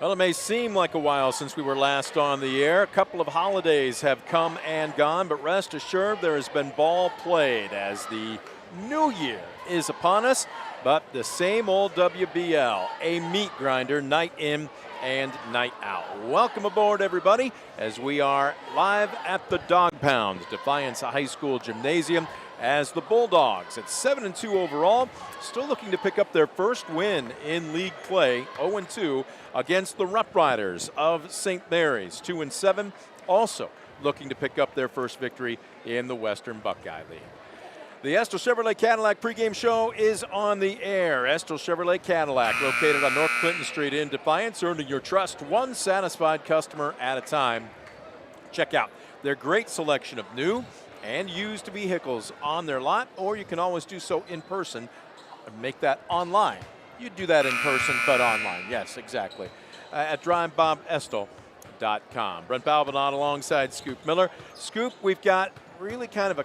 Well, it may seem like a while since we were last on the air. A couple of holidays have come and gone, but rest assured there has been ball played as the new year is upon us. But the same old WBL, a meat grinder, night in and night out. Welcome aboard, everybody, as we are live at the Dog Pound, Defiance High School Gymnasium, as the Bulldogs at 7-2 overall, still looking to pick up their first win in league play, 0-2, against the Rough Riders of St. Mary's, 2-7, also looking to pick up their first victory in the Western Buckeye League. The Estill Chevrolet Cadillac pregame show is on the air. Estill Chevrolet Cadillac, located on North Clinton Street in Defiance, earning your trust one satisfied customer at a time. Check out their great selection of new and used vehicles on their lot, or you can always do so in person and make that online. You do that in person, but online. Yes, exactly. At drivebobestil.com. Brent Balvin alongside Scoop Miller. Scoop, we've got really kind of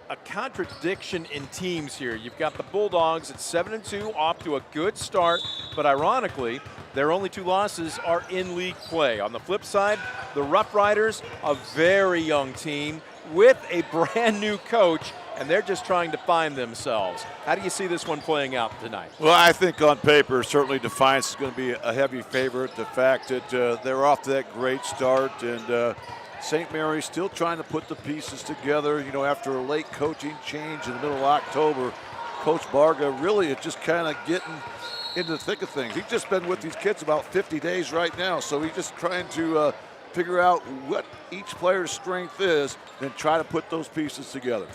a contradiction in teams here. You've got the Bulldogs at 7-2, off to a good start, but ironically, their only two losses are in league play. On the flip side, the Rough Riders, a very young team with a brand new coach, and they're just trying to find themselves. How do you see this one playing out tonight? Well, I think on paper, certainly Defiance is going to be a heavy favorite. The fact that they're off to that great start, and St. Mary's still trying to put the pieces together. You know, after a late coaching change in the middle of October, Coach Barga really is just kind of getting into the thick of things. He's just been with these kids about 50 days right now, so he's just trying to figure out what each player's strength is and try to put those pieces together.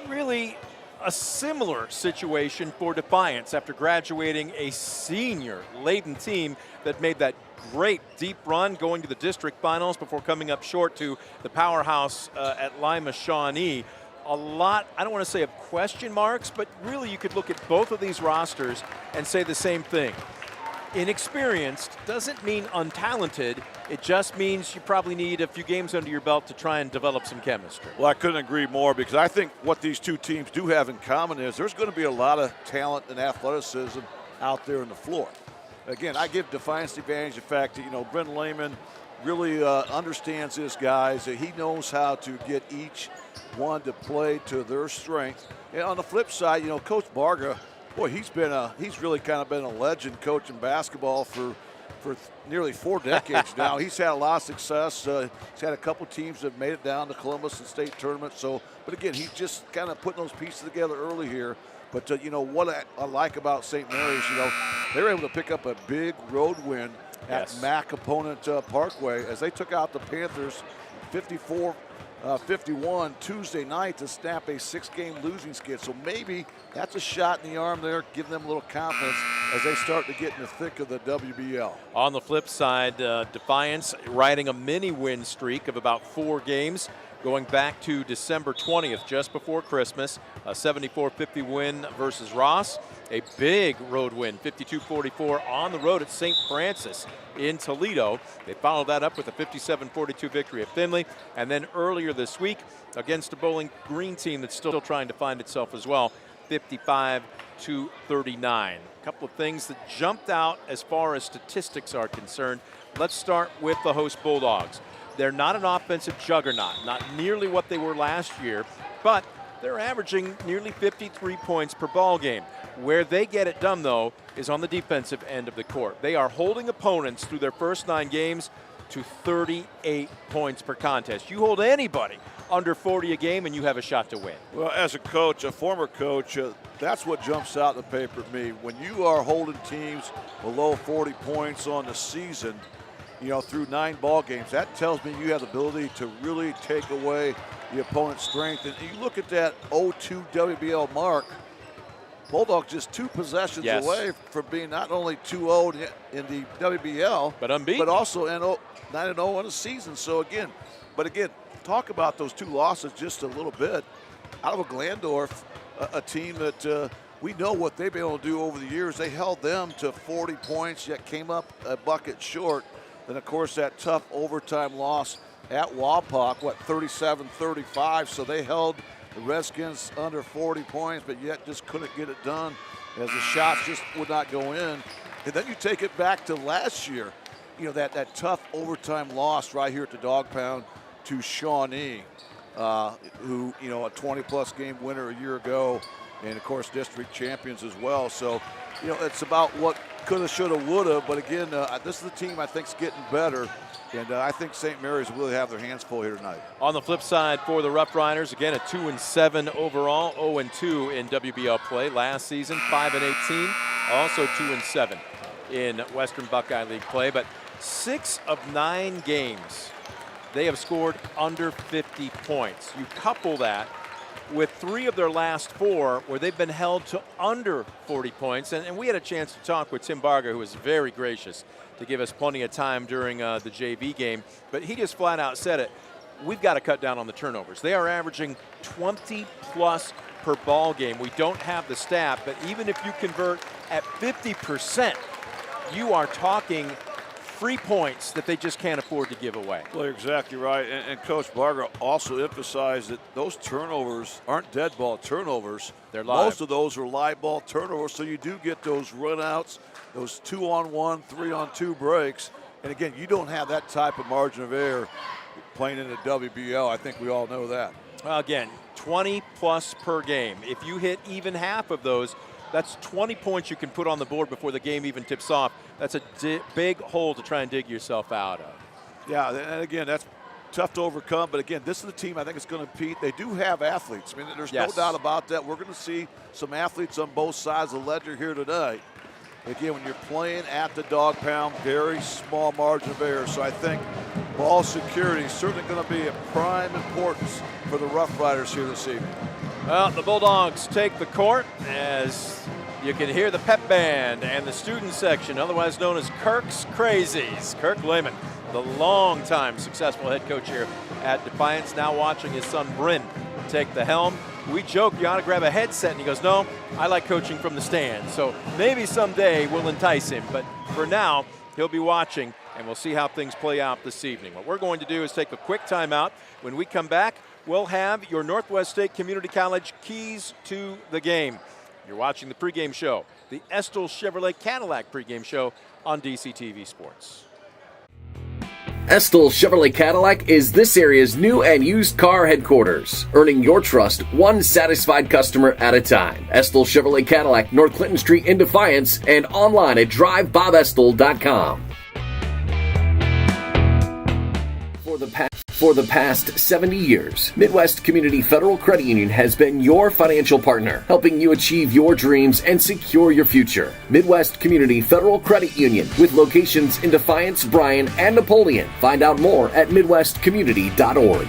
Really a similar situation for Defiance after graduating a senior-laden team that made that great deep run going to the district finals before coming up short to the powerhouse at Lima Shawnee. A lot, I don't want to say of question marks, but really you could look at both of these rosters and say the same thing. Inexperienced doesn't mean untalented. It just means you probably need a few games under your belt to try and develop some chemistry. Well, I couldn't agree more, because I think what these two teams do have in common is there's going to be a lot of talent and athleticism out there on the floor. Again, I give Defiance the advantage of the fact that, you know, Brent Lehman really understands his guys. That he knows how to get each one to play to their strength. And on the flip side, you know, Coach Barga, boy, he's really kind of been a legend coaching basketball for nearly 4 decades now. He's had a lot of success. He's had a couple teams that made it down to Columbus and state tournament. So, but again, he's just kind of putting those pieces together early here. But you know what I like about St. Mary's, you know, they were able to pick up a big road win at MAC opponent Parkway as they took out the Panthers 54-51 Tuesday night to snap a 6-game losing skid. So maybe that's a shot in the arm there, giving them a little confidence as they start to get in the thick of the WBL. On the flip side, Defiance riding a mini win streak of about 4 games, going back to December 20th, just before Christmas, a 74-50 win versus Ross, a big road win, 52-44 on the road at St. Francis in Toledo. They followed that up with a 57-42 victory at Findlay, and then earlier this week against a Bowling Green team that's still trying to find itself as well, 55-39. A couple of things that jumped out as far as statistics are concerned. Let's start with the host Bulldogs. They're not an offensive juggernaut, not nearly what they were last year, but they're averaging nearly 53 points per ball game. Where they get it done, though, is on the defensive end of the court. They are holding opponents through their first 9 games to 38 points per contest. You hold anybody under 40 a game and you have a shot to win. Well, as a coach, a former coach, that's what jumps out in the paper to me. When you are holding teams below 40 points on the season, you know, through 9 ball games, that tells me you have the ability to really take away the opponent's strength. And you look at that 0-2 WBL mark, Bulldogs just 2 possessions away from being not only 2-0 in the WBL, but unbeaten, but also 9-0 on the season. So again, talk about those 2 losses just a little bit. Out of a Glandorf, a team that we know what they've been able to do over the years. They held them to 40 points, yet came up a bucket short. Then, of course, that tough overtime loss at Wapak, 37-35. So they held the Redskins under 40 points, but yet just couldn't get it done as the shots just would not go in. And then you take it back to last year. that tough overtime loss right here at the Dog Pound to Shawnee, who, a 20-plus game winner a year ago, and, of course, district champions as well. So, it's about what coulda, shoulda, woulda. But, again, this is the team I think is getting better. And I think St. Mary's will really have their hands full here tonight. On the flip side for the Rough Riders, again, a 2-7 overall, 0-2 in WBL play. Last season, 5-18, also 2-7 in Western Buckeye League play. But 6 of 9 games, they have scored under 50 points. You couple that with 3 of their last 4 where they've been held to under 40 points. And we had a chance to talk with Tim Barger, who was very gracious to give us plenty of time during the JV game. But he just flat out said it. We've got to cut down on the turnovers. They are averaging 20-plus per ball game. We don't have the stat, but even if you convert at 50%, you are talking free points that they just can't afford to give away. Well, you're exactly right. And Coach Barger also emphasized that those turnovers aren't dead ball turnovers. They're live. Most of those are live ball turnovers, so you do get those runouts, those 2-on-1, 3-on-2 breaks. And again, you don't have that type of margin of error playing in the WBL. I think we all know that. Well, again, 20-plus per game. If you hit even half of those, that's 20 points you can put on the board before the game even tips off. That's a big hole to try and dig yourself out of. Yeah, and again, that's tough to overcome. But again, this is the team I think is going to compete. They do have athletes. I mean, there's no doubt about that. We're going to see some athletes on both sides of the ledger here tonight. Again, when you're playing at the Dog Pound, very small margin of error. So I think ball security is certainly going to be of prime importance for the Rough Riders here this evening. Well, the Bulldogs take the court as you can hear the pep band and the student section, otherwise known as Kirk's Crazies. Kirk Lehman, the longtime successful head coach here at Defiance, now watching his son Bryn take the helm. We joke you ought to grab a headset, and he goes, no, I like coaching from the stand. So maybe someday we'll entice him, but for now, he'll be watching, and we'll see how things play out this evening. What we're going to do is take a quick timeout. When we come back, we'll have your Northwest State Community College keys to the game. You're watching the pregame show, the Estill Chevrolet Cadillac pregame show on DCTV Sports. Estill Chevrolet Cadillac is this area's new and used car headquarters, earning your trust one satisfied customer at a time. Estill Chevrolet Cadillac, North Clinton Street in Defiance, and online at drivebobestill.com. For the past 70 years, Midwest Community Federal Credit Union has been your financial partner, helping you achieve your dreams and secure your future. Midwest Community Federal Credit Union, with locations in Defiance, Bryan, and Napoleon. Find out more at midwestcommunity.org.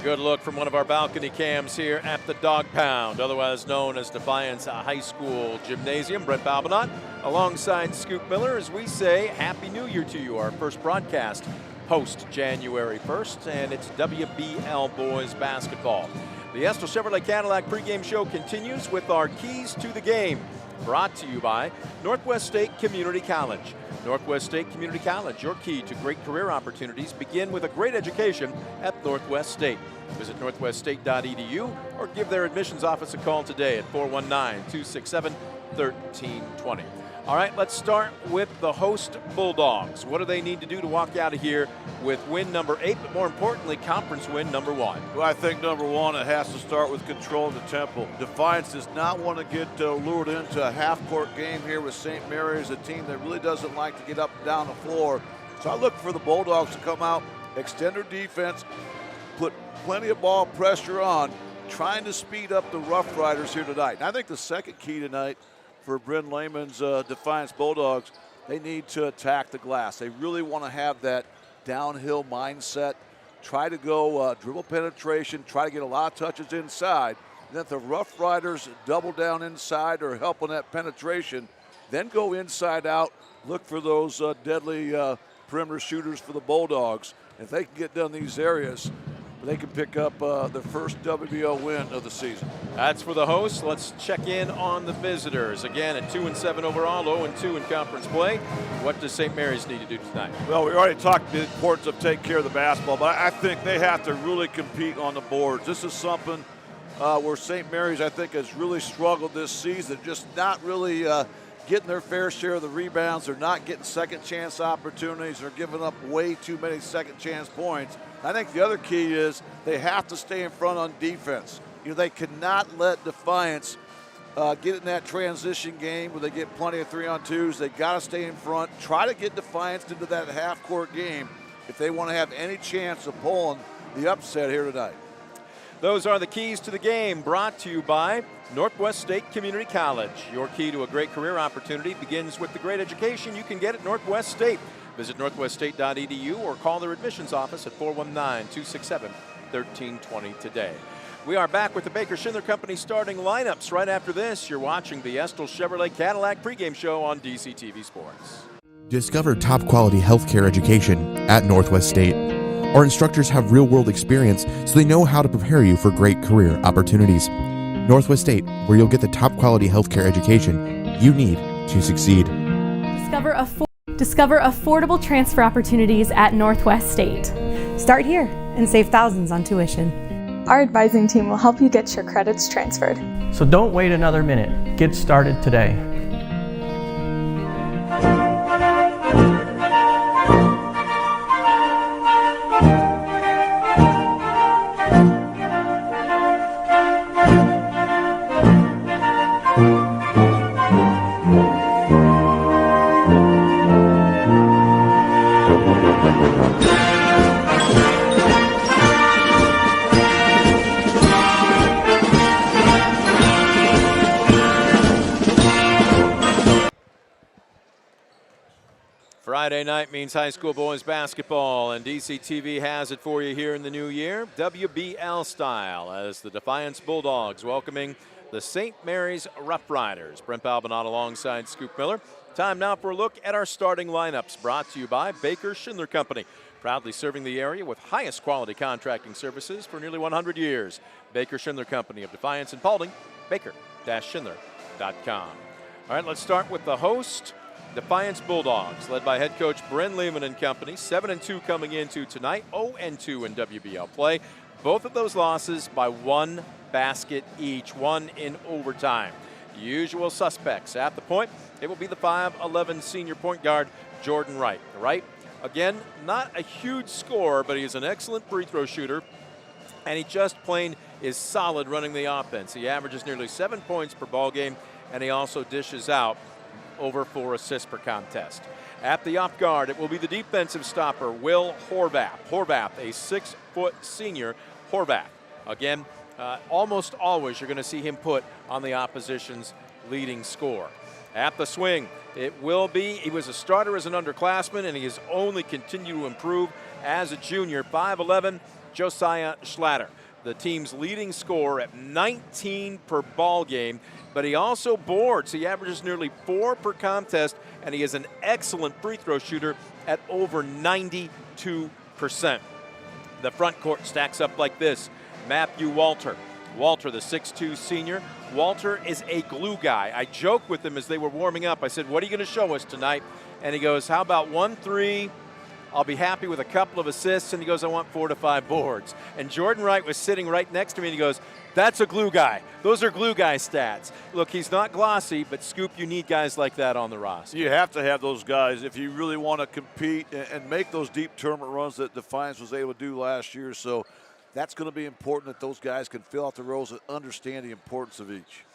Good look from one of our balcony cams here at the Dog Pound, otherwise known as Defiance High School Gymnasium. Brett Balbinot alongside Scoop Miller as we say Happy New Year to you. Our first broadcast post January 1st, and it's WBL boys basketball. The Estill Chevrolet Cadillac pregame show continues with our keys to the game, brought to you by Northwest State Community College. Northwest State Community College, your key to great career opportunities begin with a great education at Northwest State. Visit northweststate.edu or give their admissions office a call today at 419-267-1320. All right, let's start with the host Bulldogs. What do they need to do to walk out of here with win number 8, but more importantly, conference win number 1? Well, I think number 1, it has to start with control of the tempo. Defiance does not want to get lured into a half-court game here with St. Mary's, a team that really doesn't like to get up and down the floor. So I look for the Bulldogs to come out, extend their defense, put plenty of ball pressure on, trying to speed up the Rough Riders here tonight. And I think the second key tonight for Bryn Lehman's Defiance Bulldogs, they need to attack the glass. They really want to have that downhill mindset, try to go dribble penetration, try to get a lot of touches inside. And if the Rough Riders double down inside or help on that penetration, then go inside out, look for those deadly perimeter shooters for the Bulldogs. If they can get down these areas, they can pick up their first WBO win of the season. That's for the hosts. Let's check in on the visitors. Again, at 2-7 overall, 0-2 in conference play. What does St. Mary's need to do tonight? Well, we already talked the importance of taking care of the basketball, but I think they have to really compete on the boards. This is something where St. Mary's, I think, has really struggled this season, just not really getting their fair share of the rebounds. They're not getting second chance opportunities. They're giving up way too many second chance points. I think the other key is they have to stay in front on defense. They cannot let Defiance get in that transition game where they get plenty of 3-on-2s. They got to stay in front. Try to get Defiance into that half-court game if they want to have any chance of pulling the upset here tonight. Those are the keys to the game, brought to you by Northwest State Community College. Your key to a great career opportunity begins with the great education you can get at Northwest State. Visit northweststate.edu or call their admissions office at 419-267-1320 today. We are back with the Baker Schindler Company starting lineups. Right after this, you're watching the Estill Chevrolet Cadillac pregame show on DCTV Sports. Discover top-quality healthcare education at Northwest State. Our instructors have real-world experience, so they know how to prepare you for great career opportunities. Northwest State, where you'll get the top-quality healthcare education you need to succeed. Discover affordable transfer opportunities at Northwest State. Start here and save thousands on tuition. Our advising team will help you get your credits transferred. So don't wait another minute. Get started today. Friday night means high school boys basketball, and DCTV has it for you here in the new year, WBL style, as the Defiance Bulldogs welcoming the St. Mary's Rough Riders. Brent Balbinot alongside Scoop Miller. Time now for a look at our starting lineups, brought to you by Baker Schindler Company, proudly serving the area with highest quality contracting services for nearly 100 years. Baker Schindler Company of Defiance and Paulding, baker-schindler.com. All right, let's start with the host, Defiance Bulldogs, led by head coach Bren Lehman and company. 7-2 coming into tonight, 0-2 in WBL play. Both of those losses by one basket each, one in overtime. Usual suspects at the point. It will be the 5'11 senior point guard, Jordan Wright. Wright, again, not a huge scorer, but he's an excellent free throw shooter, and he just plain is solid running the offense. He averages nearly 7 points per ball game, and he also dishes out over 4 assists per contest. At the off guard, it will be the defensive stopper, Will Horvath. Horvath, a 6-foot senior. Horvath, again, almost always you're going to see him put on the opposition's leading score. At the swing, it will be, he was a starter as an underclassman, and he has only continued to improve as a junior. 5'11", Josiah Schlatter, the team's leading scorer at 19 per ball game, but he also boards. He averages nearly 4 per contest, and he is an excellent free throw shooter at over 92%. The front court stacks up like this. Matthew Walter. Walter, the 6'2 senior. Walter is a glue guy. I joked with him as they were warming up. I said, what are you going to show us tonight? And he goes, how about 1-3? I'll be happy with a couple of assists. And he goes, I want 4 to 5 boards. And Jordan Wright was sitting right next to me, and he goes, that's a glue guy. Those are glue guy stats. Look, he's not glossy, but Scoop, you need guys like that on the roster. You have to have those guys if you really want to compete and make those deep tournament runs that Defiance was able to do last year. So that's going to be important that those guys can fill out the roles and understand the importance of each.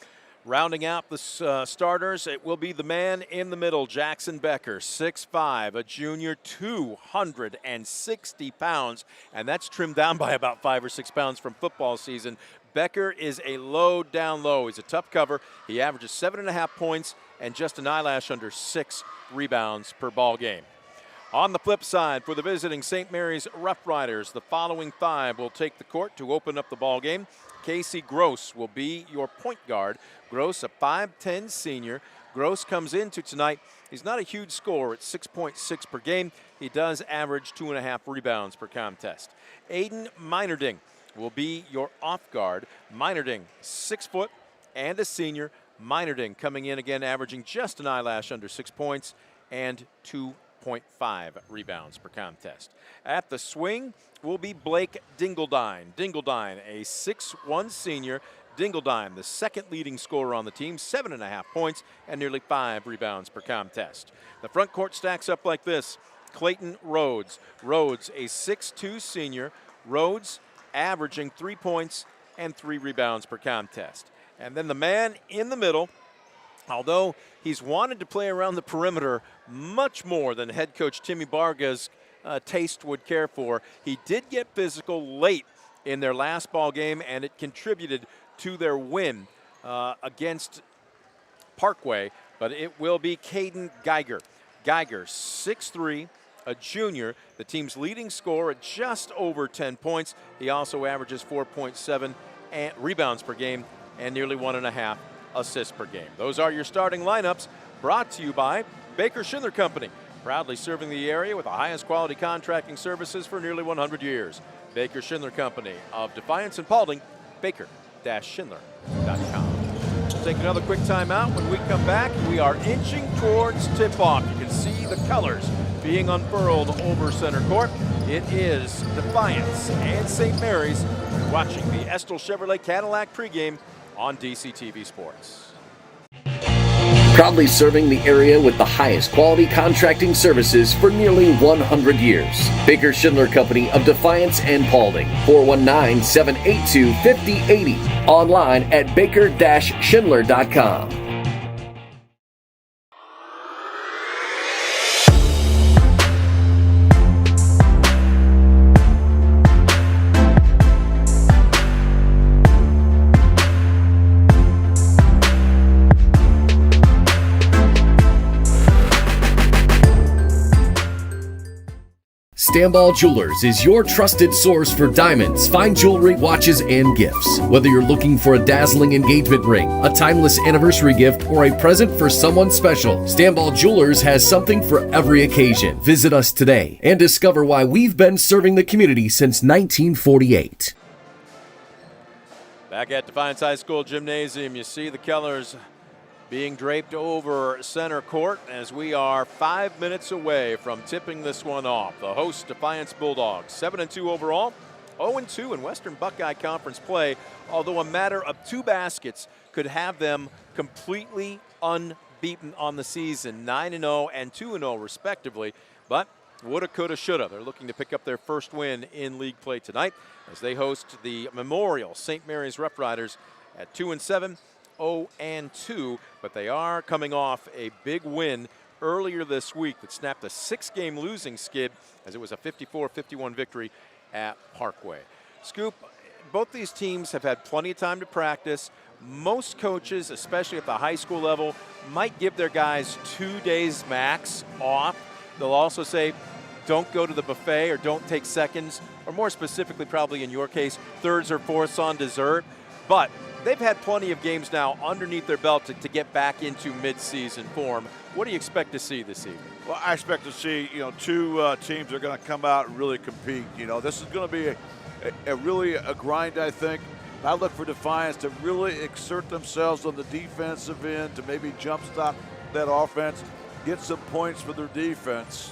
Rounding out the starters, it will be the man in the middle, Jackson Becker, 6'5", a junior, 260 pounds, and that's trimmed down by about 5 or 6 pounds from football season. Becker is a low down low. He's a tough cover. He averages 7.5 points and just an eyelash under 6 rebounds per ball game. On the flip side, for the visiting St. Mary's Rough Riders, the following 5 will take the court to open up the ball game. Casey Gross will be your point guard. Gross, a 5'10 senior. Gross comes into tonight. He's not a huge scorer at 6.6 per game. He does average 2.5 rebounds per contest. Aiden Minerding will be your off guard. Minerding, 6 foot and a senior. Minerding coming in again, averaging just an eyelash under 6 points and 2.5 rebounds per contest. At the swing will be Blake Dingledine. Dingledine, a 6'1 senior. Dingledime, the second leading scorer on the team, 7.5 points and nearly 5 rebounds per contest. The front court stacks up like this. Clayton Rhodes. Rhodes, a 6'2 senior. Rhodes averaging 3 points and 3 rebounds per contest. And then the man in the middle, although he's wanted to play around the perimeter much more than head coach Timmy Barga's taste would care for, he did get physical late in their last ball game, and it contributed to their win against Parkway. But it will be Caden Geiger. Geiger, 6'3", a junior, the team's leading scorer at just over 10 points. He also averages 4.7 rebounds per game and nearly 1.5 assists per game. Those are your starting lineups, brought to you by Baker Schindler Company, proudly serving the area with the highest quality contracting services for nearly 100 years. Baker Schindler Company of Defiance and Paulding, baker-schindler.com. We'll take another quick timeout. When we come back, we are inching towards tip-off. You can see the colors being unfurled over center court. It is Defiance and St. Mary's. You're watching the Estill Chevrolet Cadillac pregame on DCTV Sports. Proudly serving the area with the highest quality contracting services for nearly 100 years. Baker Schindler Company of Defiance and Paulding. 419-782-5080. Online at baker-schindler.com. Stamball Jewelers is your trusted source for diamonds, fine jewelry, watches, and gifts. Whether you're looking for a dazzling engagement ring, a timeless anniversary gift, or a present for someone special, Stamball Jewelers has something for every occasion. Visit us today and discover why we've been serving the community since 1948. Back at Defiance High School Gymnasium, you see the colors being draped over center court as we are 5 minutes away from tipping this one off. The host, Defiance Bulldogs, 7-2 overall, 0-2 in Western Buckeye Conference play, although a matter of 2 baskets could have them completely unbeaten on the season, 9-0 and 2-0 respectively. But woulda, coulda, shoulda. They're looking to pick up their first win in league play tonight as they host the Memorial St. Mary's Rough Riders at 2-7. 0-2, but they are coming off a big win earlier this week that snapped a 6-game losing skid as it was a 54-51 victory at Parkway. Scoop, both these teams have had plenty of time to practice. Most coaches, especially at the high school level, might give their guys 2 days max off. They'll also say, don't go to the buffet or don't take seconds, or more specifically, probably in your case, thirds or fourths on dessert. But they've had plenty of games now underneath their belt to get back into mid-season form. What do you expect to see this evening? Well, I expect to see, two teams are going to come out and really compete. This is going to be really a grind, I think. I look for Defiance to really exert themselves on the defensive end, to maybe jumpstart that offense, get some points for their defense.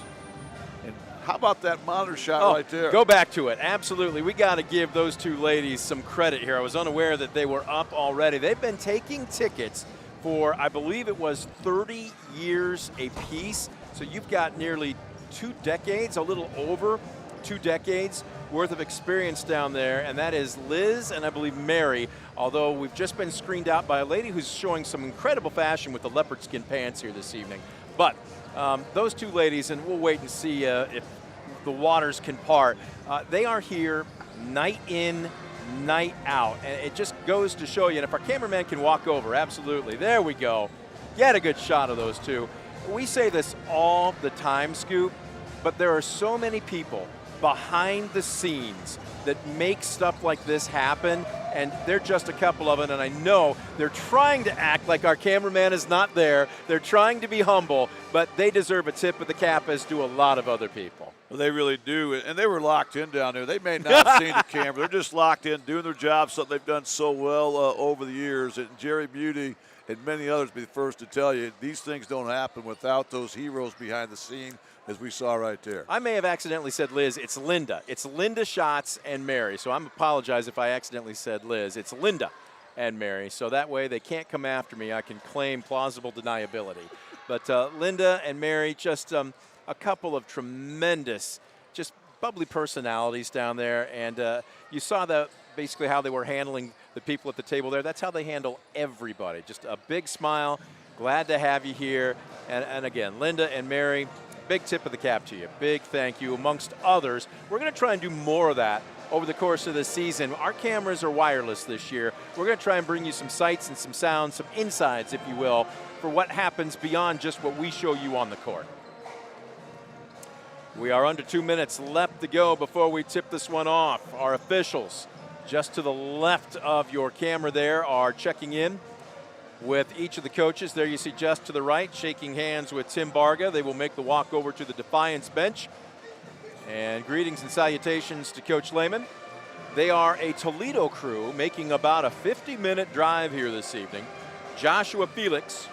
And how about that monitor shot right there? Go back to it. Absolutely. We got to give those two ladies some credit here. I was unaware that they were up already. They've been taking tickets for, I believe it was 30 years apiece. So you've got nearly 2 decades, a little over 2 decades worth of experience down there, and that is Liz and I believe Mary, although we've just been screened out by a lady who's showing some incredible fashion with the leopard skin pants here this evening. But those two ladies, and we'll wait and see if the waters can part, they are here night in, night out, and it just goes to show you, and if our cameraman can walk over, absolutely, there we go, get a good shot of those two. We say this all the time, Scoop, but there are so many people behind the scenes that make stuff like this happen, and they're just a couple of them, and I know they're trying to act like our cameraman is not there. They're trying to be humble, but they deserve a tip of the cap, as do a lot of other people. Well, they really do, and they were locked in down there. They may not have seen the camera. They're just locked in, doing their job, something they've done so well over the years. And Jerry Beauty and many others be the first to tell you, these things don't happen without those heroes behind the scene, as we saw right there. I may have accidentally said Liz. It's Linda. It's Linda Schatz and Mary, so I apologize if I accidentally said Liz. It's Linda and Mary. So that way they can't come after me. I can claim plausible deniability. But Linda and Mary, just a couple of tremendous, just bubbly personalities down there. And you saw basically how they were handling the people at the table there. That's how they handle everybody. Just a big smile. Glad to have you here. And again, Linda and Mary, big tip of the cap to you. Big thank you, amongst others. We're going to try and do more of that over the course of the season. Our cameras are wireless this year. We're going to try and bring you some sights and some sounds, some insides, if you will, for what happens beyond just what we show you on the court. We are under 2 minutes left to go before we tip this one off. Our officials just to the left of your camera there are checking in with each of the coaches. There you see just to the right, shaking hands with Tim Barga. They will make the walk over to the Defiance bench. And greetings and salutations to Coach Lehman. They are a Toledo crew making about a 50-minute drive here this evening. Joshua Felix,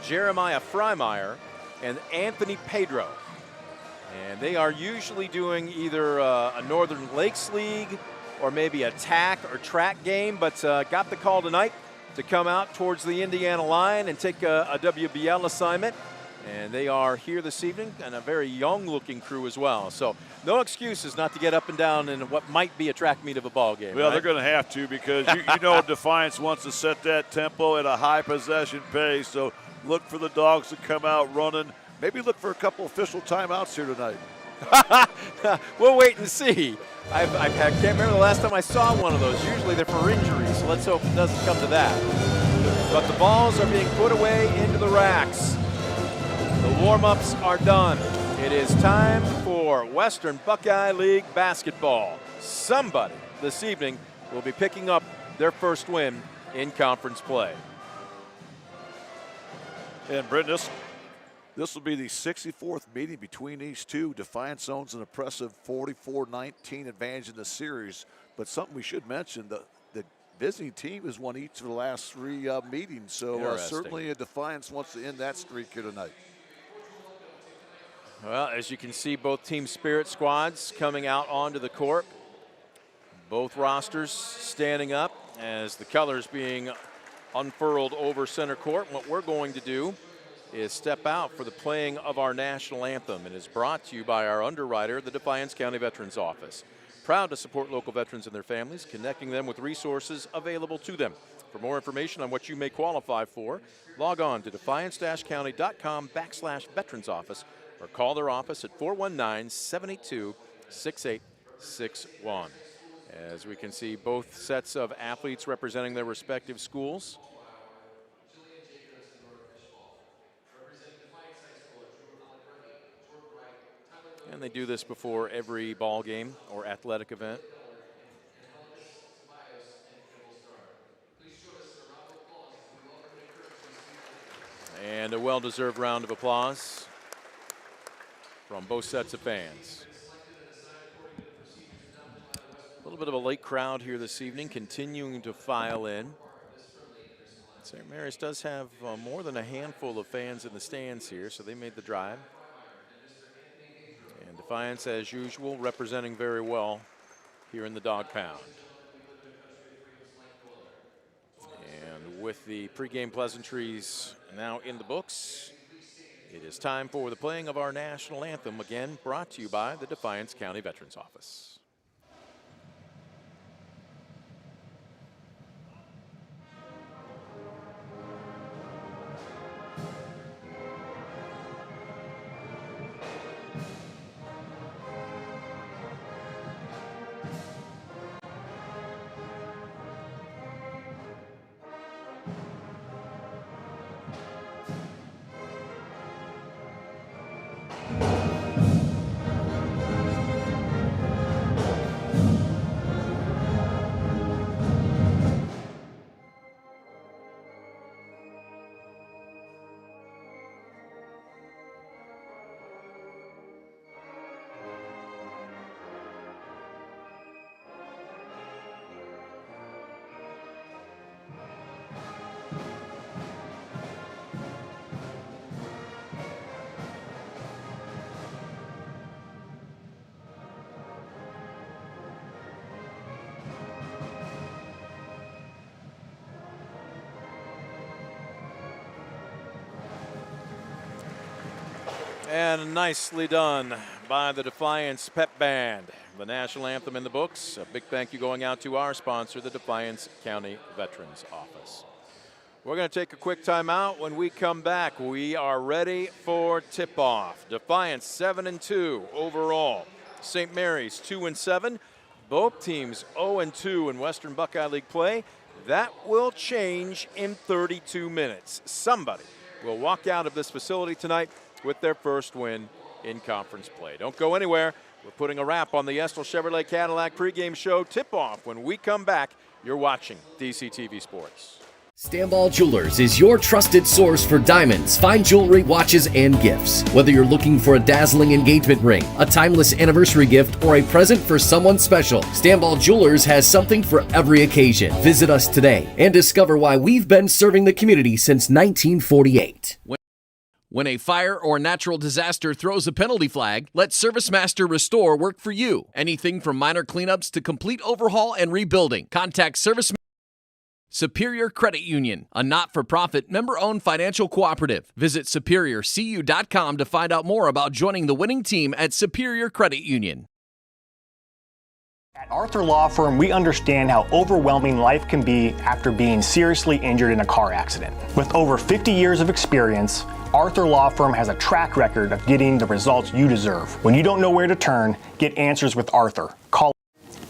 Jeremiah Freimeyer, and Anthony Pedro. And they are usually doing either a Northern Lakes League or maybe a TAC or track game, but got the call tonight to come out towards the Indiana line and take a WBL assignment. And they are here this evening, and a very young-looking crew as well. So no excuses not to get up and down in what might be a track meet of a ball game. Well, right? They're going to have to, because you know Defiance wants to set that tempo at a high possession pace. So look for the dogs to come out running. Maybe look for a couple official timeouts here tonight. We'll wait and see. I can't remember the last time I saw one of those. Usually they're for injuries, so let's hope it doesn't come to that. But the balls are being put away into the racks. The warm-ups are done. It is time for Western Buckeye League basketball. Somebody this evening will be picking up their first win in conference play. And Brendan, this will be the 64th meeting between these two. Defiance owns an impressive 44-19 advantage in the series. But something we should mention, the visiting team has won each of the last three meetings. So certainly Defiance wants to end that streak here tonight. Well, as you can see, both team spirit squads coming out onto the court. Both rosters standing up as the colors being unfurled over center court. What we're going to do is step out for the playing of our national anthem. It is brought to you by our underwriter, the Defiance County Veterans Office. Proud to support local veterans and their families, connecting them with resources available to them. For more information on what you may qualify for, log on to defiance-county.com/veterans office or call their office at 419-782-6861. As we can see, both sets of athletes representing their respective schools. And they do this before every ball game or athletic event. And a well-deserved round of applause from both sets of fans. A little bit of a late crowd here this evening, continuing to file in. St. Mary's does have more than a handful of fans in the stands here, so they made the drive. And Defiance, as usual, representing very well here in the dog pound. And with the pregame pleasantries now in the books, it is time for the playing of our national anthem, again brought to you by the Defiance County Veterans Office. And nicely done by the Defiance Pep Band. The national anthem in the books. A big thank you going out to our sponsor, the Defiance County Veterans Office. We're going to take a quick timeout. When we come back, we are ready for tip-off. Defiance 7-2 overall. St. Mary's 2-7. Both teams 0-2 in Western Buckeye League play. That will change in 32 minutes. Somebody will walk out of this facility tonight with their first win in conference play. Don't go anywhere. We're putting a wrap on the Estill Chevrolet Cadillac pregame show tip-off. When we come back, you're watching DCTV Sports. Stanball Jewelers is your trusted source for diamonds, fine jewelry, watches, and gifts. Whether you're looking for a dazzling engagement ring, a timeless anniversary gift, or a present for someone special, Stanball Jewelers has something for every occasion. Visit us today and discover why we've been serving the community since 1948. When a fire or natural disaster throws a penalty flag, let ServiceMaster Restore work for you. Anything from minor cleanups to complete overhaul and rebuilding. Contact ServiceMaster Superior Credit Union, a not-for-profit, member-owned financial cooperative. Visit SuperiorCU.com to find out more about joining the winning team at Superior Credit Union. At Arthur Law Firm, we understand how overwhelming life can be after being seriously injured in a car accident. With over 50 years of experience, Arthur Law Firm has a track record of getting the results you deserve. When you don't know where to turn, get answers with Arthur. Call.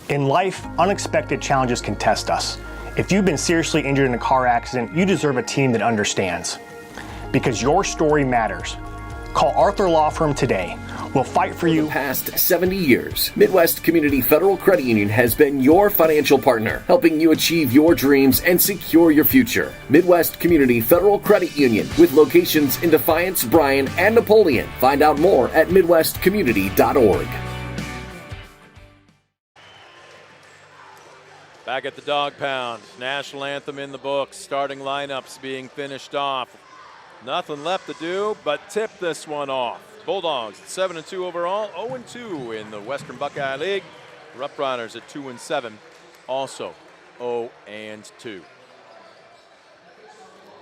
In life, unexpected challenges can test us. If you've been seriously injured in a car accident, you deserve a team that understands. Because your story matters. Call Arthur Law Firm today. We'll fight for you. For the past 70 years, Midwest Community Federal Credit Union has been your financial partner, helping you achieve your dreams and secure your future. Midwest Community Federal Credit Union, with locations in Defiance, Bryan, and Napoleon. Find out more at midwestcommunity.org. Back at the Dog Pound, national anthem in the books, starting lineups being finished off. Nothing left to do but tip this one off. Bulldogs at 7-2 overall, 0-2 in the Western Buckeye League. Rough Riders at 2-7, also 0-2.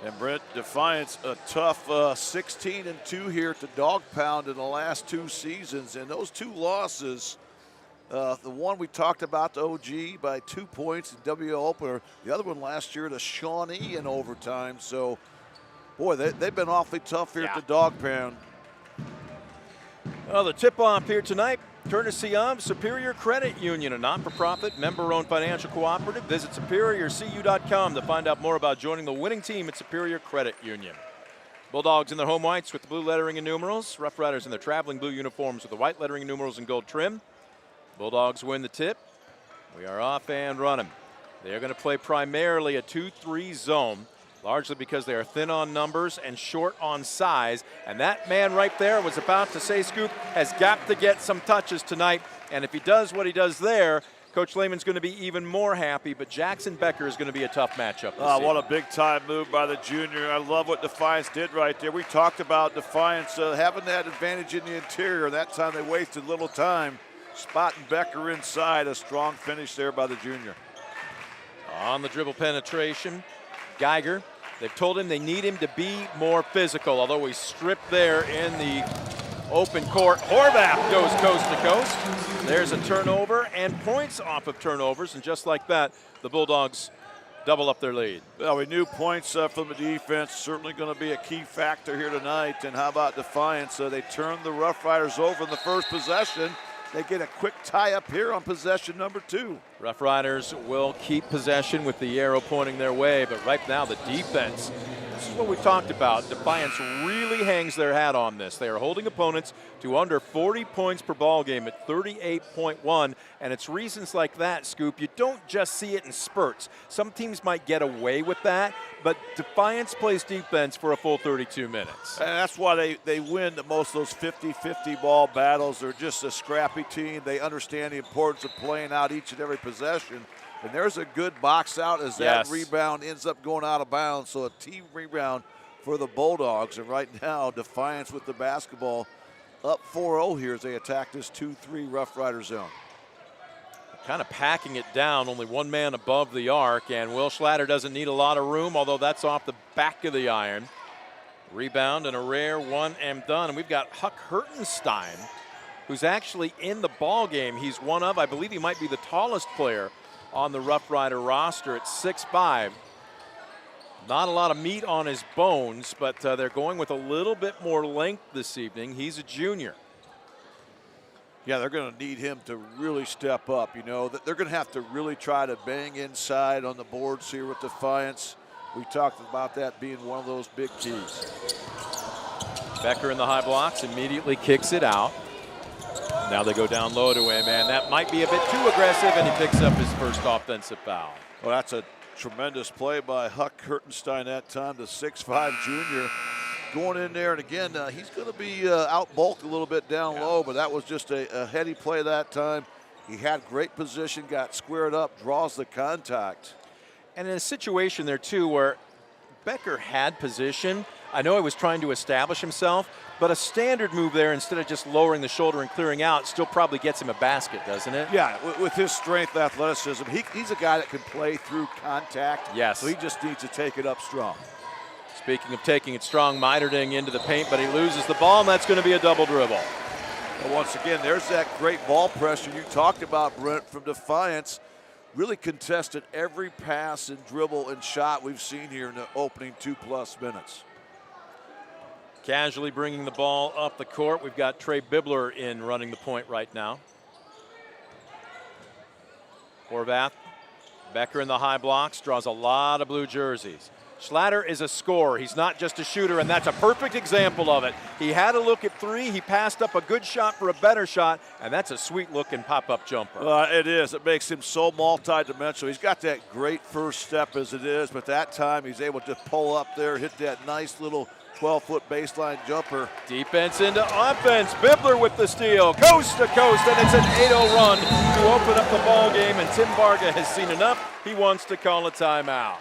And Brent, Defiance, a tough 16-2 here at the Dog Pound in the last two seasons. And those two losses, the one we talked about to OG by 2 points in W opener, the other one last year to Shawnee in overtime. So, boy, they've been awfully tough here at the Dog Pound. Well, the tip-off here tonight, courtesy of Superior Credit Union, a not-for-profit, member-owned financial cooperative. Visit SuperiorCU.com to find out more about joining the winning team at Superior Credit Union. Bulldogs in their home whites with the blue lettering and numerals. Rough Riders in their traveling blue uniforms with the white lettering and numerals and gold trim. Bulldogs win the tip. We are off and running. They're going to play primarily a 2-3 zone, largely because they are thin on numbers and short on size. And that man right there was about to say, Scoop, has got to get some touches tonight. And if he does what he does there, Coach Lehman's going to be even more happy. But Jackson Becker is going to be a tough matchup this season. What a big-time move by the junior. I love what Defiance did right there. We talked about Defiance having that advantage in the interior. That time they wasted little time. Spotting Becker inside. A strong finish there by the junior. On the dribble penetration, Geiger, they've told him they need him to be more physical, although he's stripped there in the open court. Horvath goes coast to coast. There's a turnover and points off of turnovers, and just like that, the Bulldogs double up their lead. Well, we knew points from the defense, certainly going to be a key factor here tonight. And how about Defiance? They turned the Rough Riders over in the first possession. They get a quick tie up here on possession number 2. Rough Riders will keep possession with the arrow pointing their way, but right now the defense, this is what we talked about. Defiance really hangs their hat on this. They are holding opponents to under 40 points per ball game at 38.1, and it's reasons like that, Scoop. You don't just see it in spurts. Some teams might get away with that, but Defiance plays defense for a full 32 minutes. And that's why they win most of those 50-50 ball battles. They're just a scrappy team. They understand the importance of playing out each and every possession. And there's a good box out as that rebound ends up going out of bounds. So a team rebound for the Bulldogs. And right now, Defiance with the basketball up 4-0 here as they attack this 2-3 Rough Rider zone. Kind of packing it down, only one man above the arc, and Will Schlatter doesn't need a lot of room, although that's off the back of the iron. Rebound and a rare one and done. And we've got Huck Hertenstein, who's actually in the ball game. He's one of, I believe he might be the tallest player on the Rough Rider roster at 6'5". Not a lot of meat on his bones, but they're going with a little bit more length this evening. He's a junior. Yeah, they're going to need him to really step up. You know, they're going to have to really try to bang inside on the boards here with Defiance. We talked about that being one of those big keys. Becker in the high blocks, immediately kicks it out. Now they go down low to him, and that might be a bit too aggressive, and he picks up his first offensive foul. Well, that's a tremendous play by Huck Hertenstein that time, the 6'5" junior. Going in there, and again, he's going to be out-bulked a little bit down low, but that was just a heady play that time. He had great position, got squared up, draws the contact. And in a situation there, too, where Becker had position, I know he was trying to establish himself, but a standard move there, instead of just lowering the shoulder and clearing out, still probably gets him a basket, doesn't it? Yeah, with his strength, athleticism, he's a guy that can play through contact. Yes. So he just needs to take it up strong. Speaking of taking it strong, Meiterding into the paint, but he loses the ball, and that's going to be a double dribble. Well, once again, there's that great ball pressure you talked about, Brent, from Defiance. Really contested every pass and dribble and shot we've seen here in the opening 2+ minutes. Casually bringing the ball up the court. We've got Trey Bibler in running the point right now. Horvath, Becker in the high blocks, draws a lot of blue jerseys. Schlatter is a scorer. He's not just a shooter, and that's a perfect example of it. He had a look at three. He passed up a good shot for a better shot, and that's a sweet-looking pop-up jumper. It is. It makes him so multi-dimensional. He's got that great first step as it is, but that time he's able to pull up there, hit that nice little 12-foot baseline jumper. Defense into offense. Bibler with the steal, coast to coast, and it's an 8-0 run to open up the ball game, and Tim Varga has seen enough. He wants to call a timeout.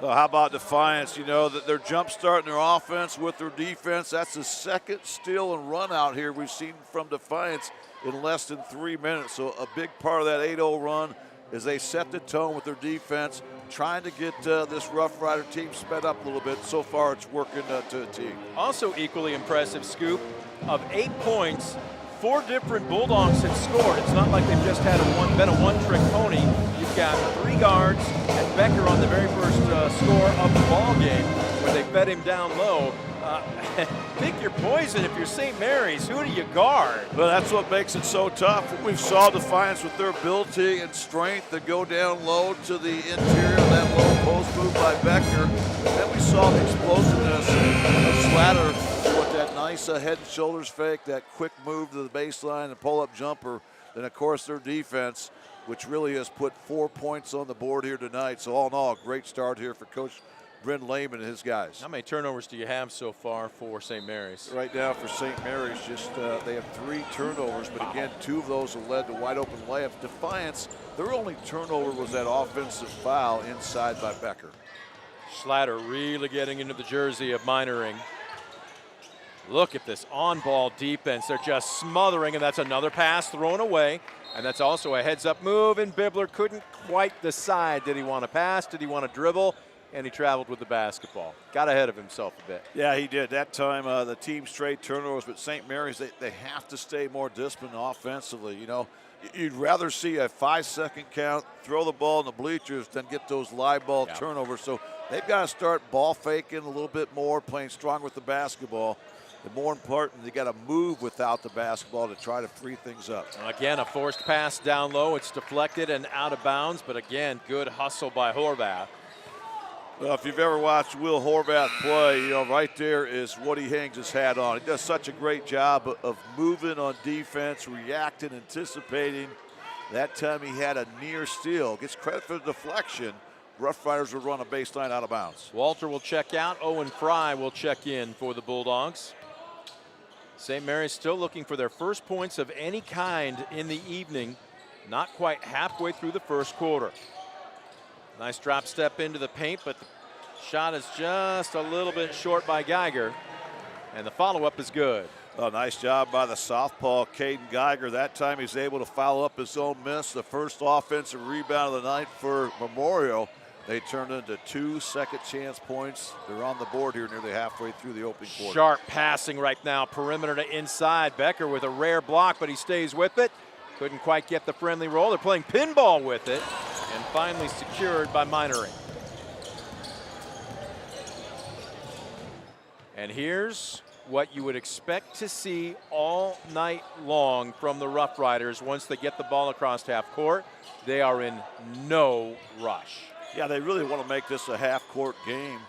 Well, how about Defiance? You know, that they're jump-starting their offense with their defense. That's the second steal and run out here we've seen from Defiance in less than 3 minutes. So a big part of that 8-0 run is they set the tone with their defense, trying to get this Rough Rider team sped up a little bit. So far, it's working to a T. Also equally impressive, Scoop, of 8 points, 4 different Bulldogs have scored. It's not like they've just had been a one-trick pony. You've got 3 guards and Becker on the very first score of the ball game, where they fed him down low. Pick your poison. If you're St. Mary's, who do you guard? Well, that's what makes it so tough. We saw Defiance with their ability and strength to go down low to the interior of that low post move by Becker. And then we saw the explosiveness of Slatter with that nice head and shoulders fake, that quick move to the baseline and pull-up jumper. Then, of course, their defense, which really has put 4 points on the board here tonight. So all in all, great start here for Coach Bryn Lehman and his guys. How many turnovers do you have so far for St. Mary's? Right now for St. Mary's, just they have 3 turnovers, but again, 2 of those have led to wide open layups. Defiance, their only turnover was that offensive foul inside by Becker. Schlatter really getting into the jersey of Meinerding. Look at this on-ball defense. They're just smothering, and that's another pass thrown away. And that's also a heads-up move, and Bibler couldn't quite decide. Did he want to pass? Did he want to dribble? And he traveled with the basketball. Got ahead of himself a bit. Yeah, he did. That time, the team's trade turnovers, but St. Mary's, they have to stay more disciplined offensively. You know, you'd rather see a 5-second count, throw the ball in the bleachers, than get those live ball turnovers. So they've got to start ball faking a little bit more, playing strong with the basketball. And more important, they got to move without the basketball to try to free things up. Again, a forced pass down low. It's deflected and out of bounds, but again, good hustle by Horvath. Well, if you've ever watched Will Horvath play, you know, right there is what he hangs his hat on. He does such a great job of moving on defense, reacting, anticipating. That time he had a near steal. Gets credit for the deflection. Rough Riders will run a baseline out of bounds. Walter will check out. Owen Fry will check in for the Bulldogs. St. Mary's still looking for their first points of any kind in the evening. Not quite halfway through the first quarter. Nice drop step into the paint, but the shot is just a little bit short by Geiger. And the follow-up is good. Oh, nice job by the southpaw, Caden Geiger. That time he's able to follow up his own miss. The first offensive rebound of the night for Memorial. They turned into 2 second chance points. They're on the board here nearly halfway through the opening quarter. Sharp passing right now, perimeter to inside. Becker with a rare block, but he stays with it. Couldn't quite get the friendly roll. They're playing pinball with it, and finally secured by Minering. And here's what you would expect to see all night long from the Rough Riders once they get the ball across half court. They are in no rush. Yeah, they really want to make this a half-court game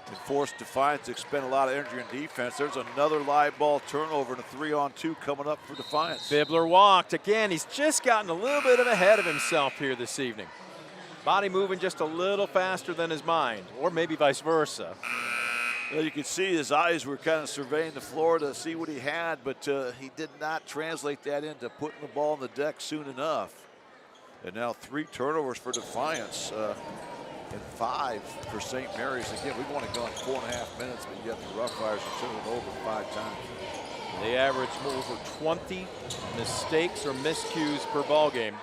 and force Defiance to expend a lot of energy in defense. There's another live ball turnover and a 3-on-2 coming up for Defiance. Bibler walked. Again, he's just gotten a little bit of ahead of himself here this evening. Body moving just a little faster than his mind, or maybe vice versa. Well, you could see his eyes were kind of surveying the floor to see what he had, but he did not translate that into putting the ball on the deck soon enough. And now 3 turnovers for Defiance and 5 for St. Mary's. Again, we've only gone 4.5 minutes, but yet the Rough Riders have turned it over 5 times. They average over 20 mistakes or miscues per ball game.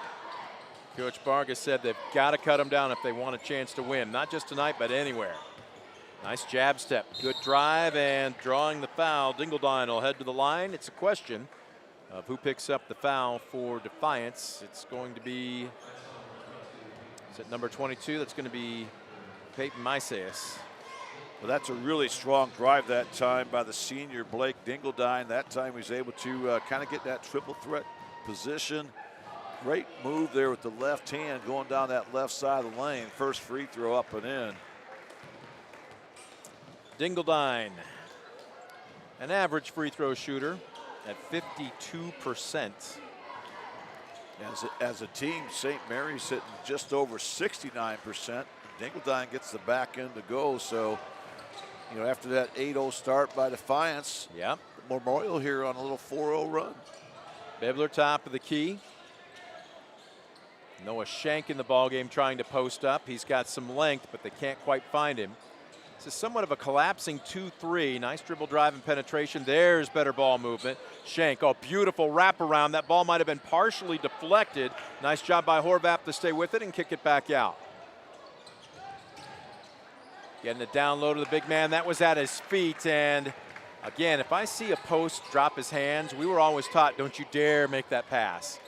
Coach Vargas said they've got to cut them down if they want a chance to win, not just tonight, but anywhere. Nice jab step, good drive, and drawing the foul. Dingledine will head to the line. It's a question of who picks up the foul for Defiance. It's going to be, is it number 22? That's going to be Peyton Mysias. Well, that's a really strong drive that time by the senior Blake Dingledine. That time he was able to kind of get that triple threat position. Great move there with the left hand going down that left side of the lane. First free throw up and in. Dingledine, an average free throw shooter at 52%. As a team, St. Mary's hitting just over 69%. Dingledine gets the back end to go. So, you know, after that 8-0 start by Defiance, yep. Memorial here on a little 4-0 run. Bibler top of the key. Noah Shank in the ballgame trying to post up. He's got some length, but they can't quite find him. This is somewhat of a collapsing 2-3. Nice dribble drive and penetration. There's better ball movement. Shank, oh, beautiful wraparound. That ball might have been partially deflected. Nice job by Horvath to stay with it and kick it back out. Getting it down low to the big man. That was at his feet. And again, if I see a post drop his hands, we were always taught, don't you dare make that pass.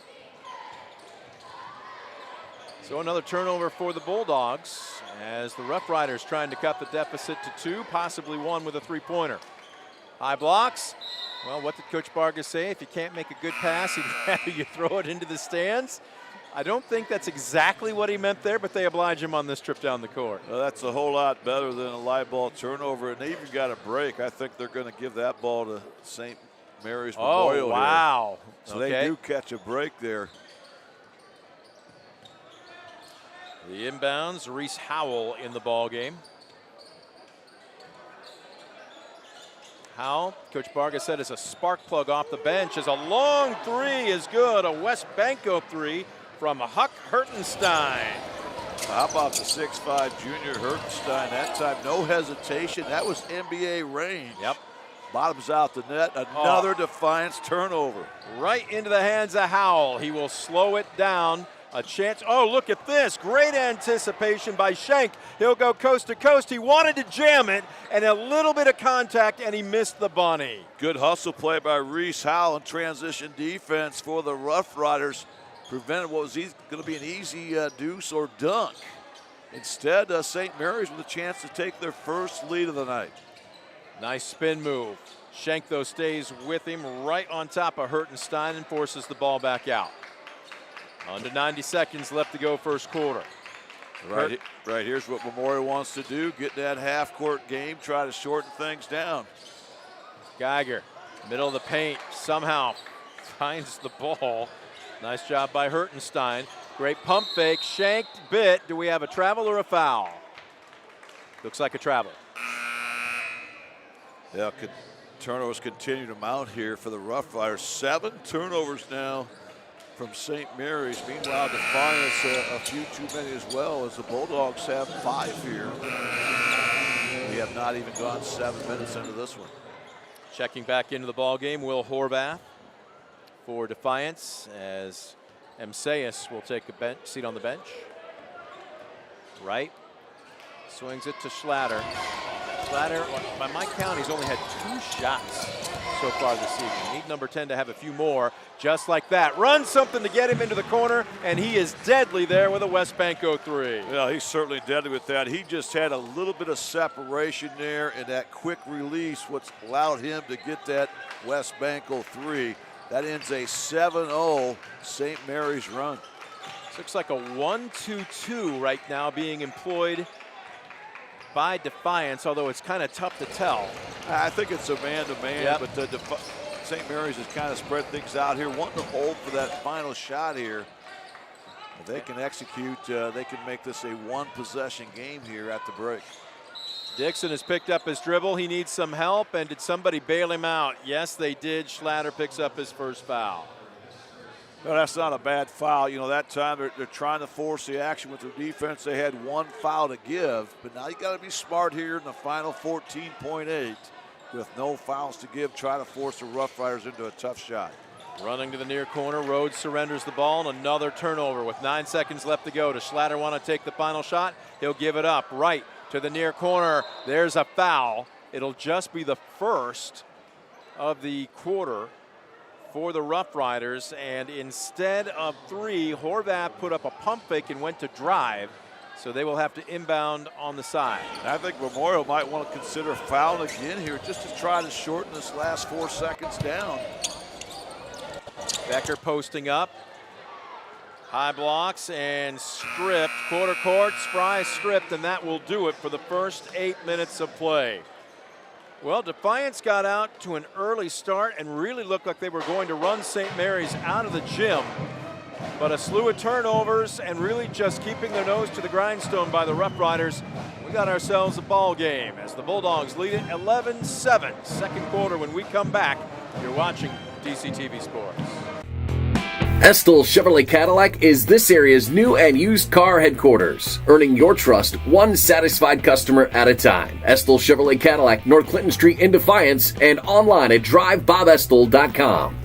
So another turnover for the Bulldogs as the Rough Riders trying to cut the deficit to 2, possibly 1 with a 3-pointer. High blocks. Well, what did Coach Vargas say? If you can't make a good pass, he'd rather you throw it into the stands. I don't think that's exactly what he meant there, but they oblige him on this trip down the court. Well, that's a whole lot better than a live ball turnover, and they even got a break. I think they're going to give that ball to St. Mary's Memorial. Oh, wow. Here. So they do catch a break there. The inbounds, Reese Howell in the ball game. Howell, Coach Vargas said, is a spark plug off the bench as a long 3 is good. A West Banco 3 from Huck Hertenstein. How about the 6'5" junior Hertenstein? That time, no hesitation. That was NBA range. Yep. Bottoms out the net. Another Defiance turnover. Right into the hands of Howell. He will slow it down. A chance. Oh, look at this. Great anticipation by Shank. He'll go coast to coast. He wanted to jam it, and a little bit of contact, and he missed the bunny. Good hustle play by Reese Howell in transition defense for the Rough Riders. Prevented what was going to be an easy deuce or dunk. Instead, St. Mary's with a chance to take their first lead of the night. Nice spin move. Shank, though, stays with him right on top of Hertenstein and forces the ball back out. Under 90 seconds left to go first quarter. Right here's what Memorial wants to do. Get that half-court game, try to shorten things down. Geiger, middle of the paint, somehow finds the ball. Nice job by Hertenstein. Great pump fake, shanked bit. Do we have a travel or a foul? Looks like a travel. Yeah, turnovers continue to mount here for the Rough Riders. 7 turnovers now from St. Mary's. Meanwhile, Defiance a few too many as well, as the Bulldogs have 5 here. We have not even gone 7 minutes into this one. Checking back into the ball game, Will Horvath for Defiance, as Emsaias will take a seat on the bench. Right, Swings it to Schlatter. Schlatter, by my count, he's only had 2 shots so far this season. Need number 10 to have a few more, just like that. Run something to get him into the corner, and he is deadly there with a West Banco 3. Yeah, he's certainly deadly with that. He just had a little bit of separation there, and that quick release, what's allowed him to get that West Banco 3. That ends a 7-0 St. Mary's run. Looks like a 1-2-2 right now being employed by Defiance, although it's kind of tough to tell. I think it's a man-to-man, Yep. but St. Mary's has kind of spread things out here, wanting to hold for that final shot here. If they can execute, they can make this a 1-possession game here at the break. Dixon has picked up his dribble. He needs some help, and did somebody bail him out? Yes, they did. Schlatter picks up his first foul. No, that's not a bad foul. You know, that time they're trying to force the action with their defense. They had 1 foul to give, but now you got to be smart here in the final 14.8 with no fouls to give. Try to force the Rough Riders into a tough shot. Running to the near corner, Rhodes surrenders the ball, and another turnover with 9 seconds left to go. Does Schlatter want to take the final shot? He'll give it up right to the near corner. There's a foul. It'll just be the first of the quarter for the Rough Riders, and instead of 3, Horvath put up a pump fake and went to drive, so they will have to inbound on the side. I think Memorial might want to consider fouling again here just to try to shorten this last 4 seconds down. Becker posting up. High blocks and stripped. Quarter court, Spry stripped, and that will do it for the first 8 minutes of play. Well, Defiance got out to an early start and really looked like they were going to run St. Mary's out of the gym. But a slew of turnovers and really just keeping their nose to the grindstone by the Rough Riders. We got ourselves a ball game as the Bulldogs lead it 11-7. Second quarter when we come back. You're watching DCTV Sports. Estill Chevrolet Cadillac is this area's new and used car headquarters, earning your trust one satisfied customer at a time. Estill Chevrolet Cadillac, North Clinton Street in Defiance, and online at drivebobestill.com.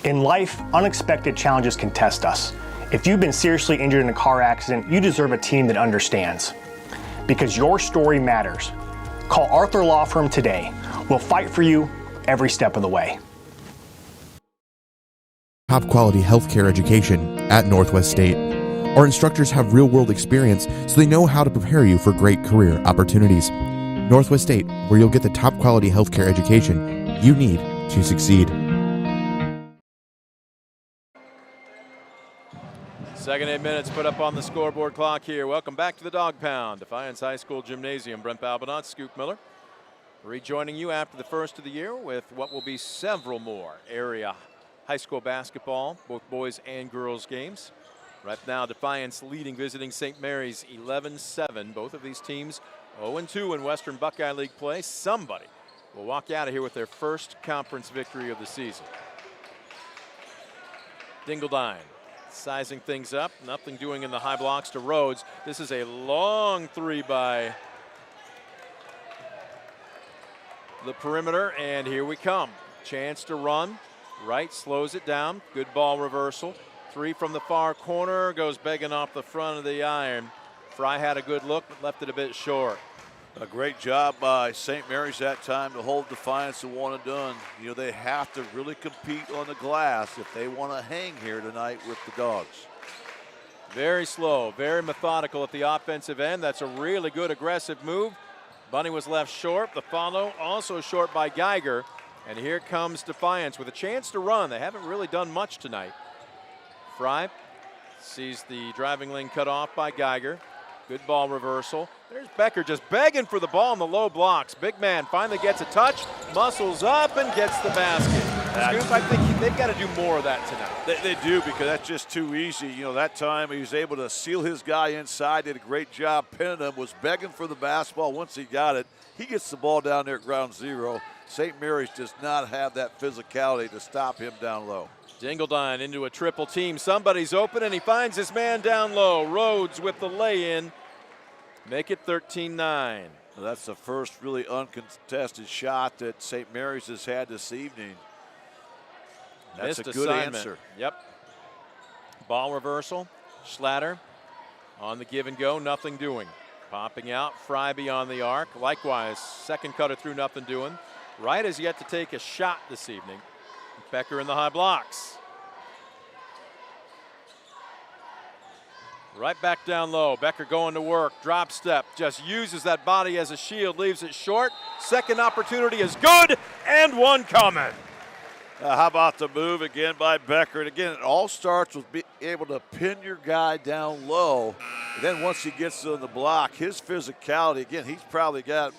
In life, unexpected challenges can test us. If you've been seriously injured in a car accident, you deserve a team that understands. Because your story matters. Call Arthur Law Firm today. We'll fight for you every step of the way. Top quality healthcare education at Northwest State. Our instructors have real-world experience, so they know how to prepare you for great career opportunities. Northwest State, where you'll get the top quality healthcare education you need to succeed. Second 8 minutes put up on the scoreboard clock here. Welcome back to the Dog Pound, Defiance High School Gymnasium. Brent Balbinot, Scoop Miller, rejoining you after the first of the year with what will be several more area high school basketball, both boys and girls games. Right now, Defiance leading visiting St. Mary's 11-7. Both of these teams 0-2 in Western Buckeye League play. Somebody will walk out of here with their first conference victory of the season. Dingledine sizing things up. Nothing doing in the high blocks to Rhodes. This is a long 3 by the perimeter, and here we come. Chance to run. Right, slows it down. Good ball reversal. 3 from the far corner, goes begging off the front of the iron. Fry had a good look, but left it a bit short. A great job by St. Mary's that time to hold Defiance to 1 and done. You know, they have to really compete on the glass if they want to hang here tonight with the Dogs. Very slow, very methodical at the offensive end. That's a really good aggressive move. Bunny was left short. The follow also short by Geiger. And here comes Defiance with a chance to run. They haven't really done much tonight. Fry sees the driving lane cut off by Geiger. Good ball reversal. There's Becker just begging for the ball in the low blocks. Big man finally gets a touch, muscles up and gets the basket. Scoop, I think they've got to do more of that tonight. They do, because that's just too easy. You know, that time he was able to seal his guy inside, did a great job pinning him, was begging for the basketball. Once he got it, he gets the ball down there at ground zero. St. Mary's does not have that physicality to stop him down low. Dingledine into a triple team. Somebody's open, and he finds his man down low. Rhodes with the lay-in. Make it 13-9. Well, that's the first really uncontested shot that St. Mary's has had this evening. That's Missed a good assignment. answer. Yep. Ball reversal. Schlatter On the give and go, nothing doing. Popping out, Fry beyond the arc. Likewise, second cutter through, nothing doing. Wright has yet to take a shot this evening. Becker in the high blocks. Right back down low. Becker going to work. Drop step. Just uses that body as a shield. Leaves it short. Second opportunity is good. And one coming. How about the move again by Becker? And again, it all starts with being able to pin your guy down low. And then once he gets on the block, his physicality, again, he's probably got,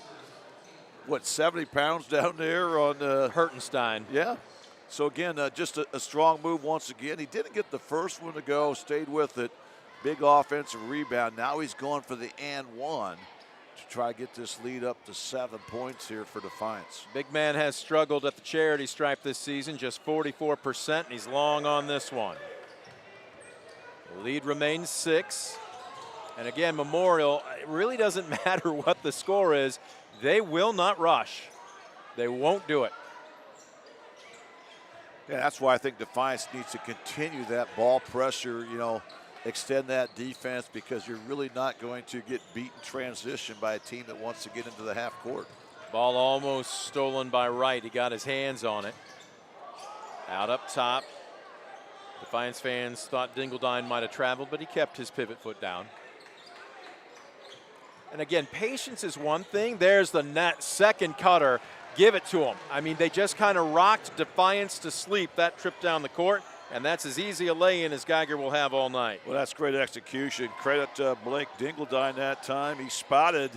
70 pounds down there on Hertenstein. Yeah. So again, just a strong move once again. He didn't get the first one to go, stayed with it. Big offensive rebound. Now he's going for the and one to try to get this lead up to 7 points here for Defiance. Big man has struggled at the charity stripe this season, just 44%, and he's long on this one. The lead remains 6. And again, Memorial, it really doesn't matter what the score is. They will not rush. They won't do it. Yeah, that's why I think Defiance needs to continue that ball pressure, extend that defense, because you're really not going to get beaten transition by a team that wants to get into the half court. Ball almost stolen by Wright. He got his hands on it. Out up top. Defiance fans thought Dingledine might have traveled, but he kept his pivot foot down. And again, patience is one thing. There's the net second cutter. Give it to them. I mean, they just kind of rocked Defiance to sleep that trip down the court. And that's as easy a lay-in as Geiger will have all night. Well, that's great execution. Credit Blake Dingledine that time. He spotted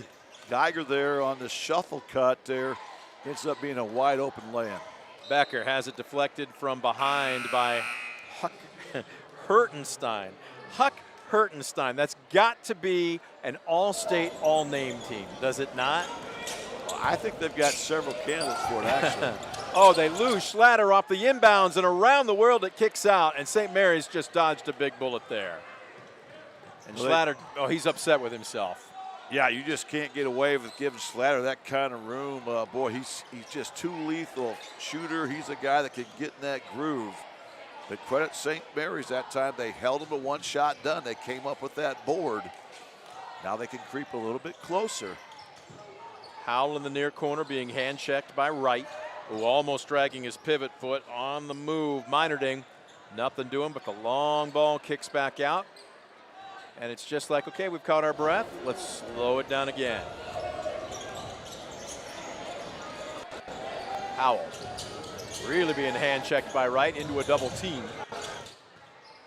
Geiger there on the shuffle cut there. Ends up being a wide open lay-in. Becker has it deflected from behind by Huck Hertenstein. Huck Hertenstein. That's got to be an all-state, all-name team, does it not? Well, I think they've got several candidates for it, actually. Oh, they lose Schlatter off the inbounds, and around the world it kicks out, and St. Mary's just dodged a big bullet there. And Schlatter, he's upset with himself. Yeah, you just can't get away with giving Schlatter that kind of room. Boy, he's just too lethal shooter. He's a guy that can get in that groove. But credit St. Mary's that time. They held him to one shot done. They came up with that board. Now they can creep a little bit closer. Howell in the near corner being hand-checked by Wright, who almost dragging his pivot foot on the move. Meinerding, nothing doing, but the long ball kicks back out. And it's just like, okay, we've caught our breath. Let's slow it down again. Howell really being hand-checked by Wright into a double team.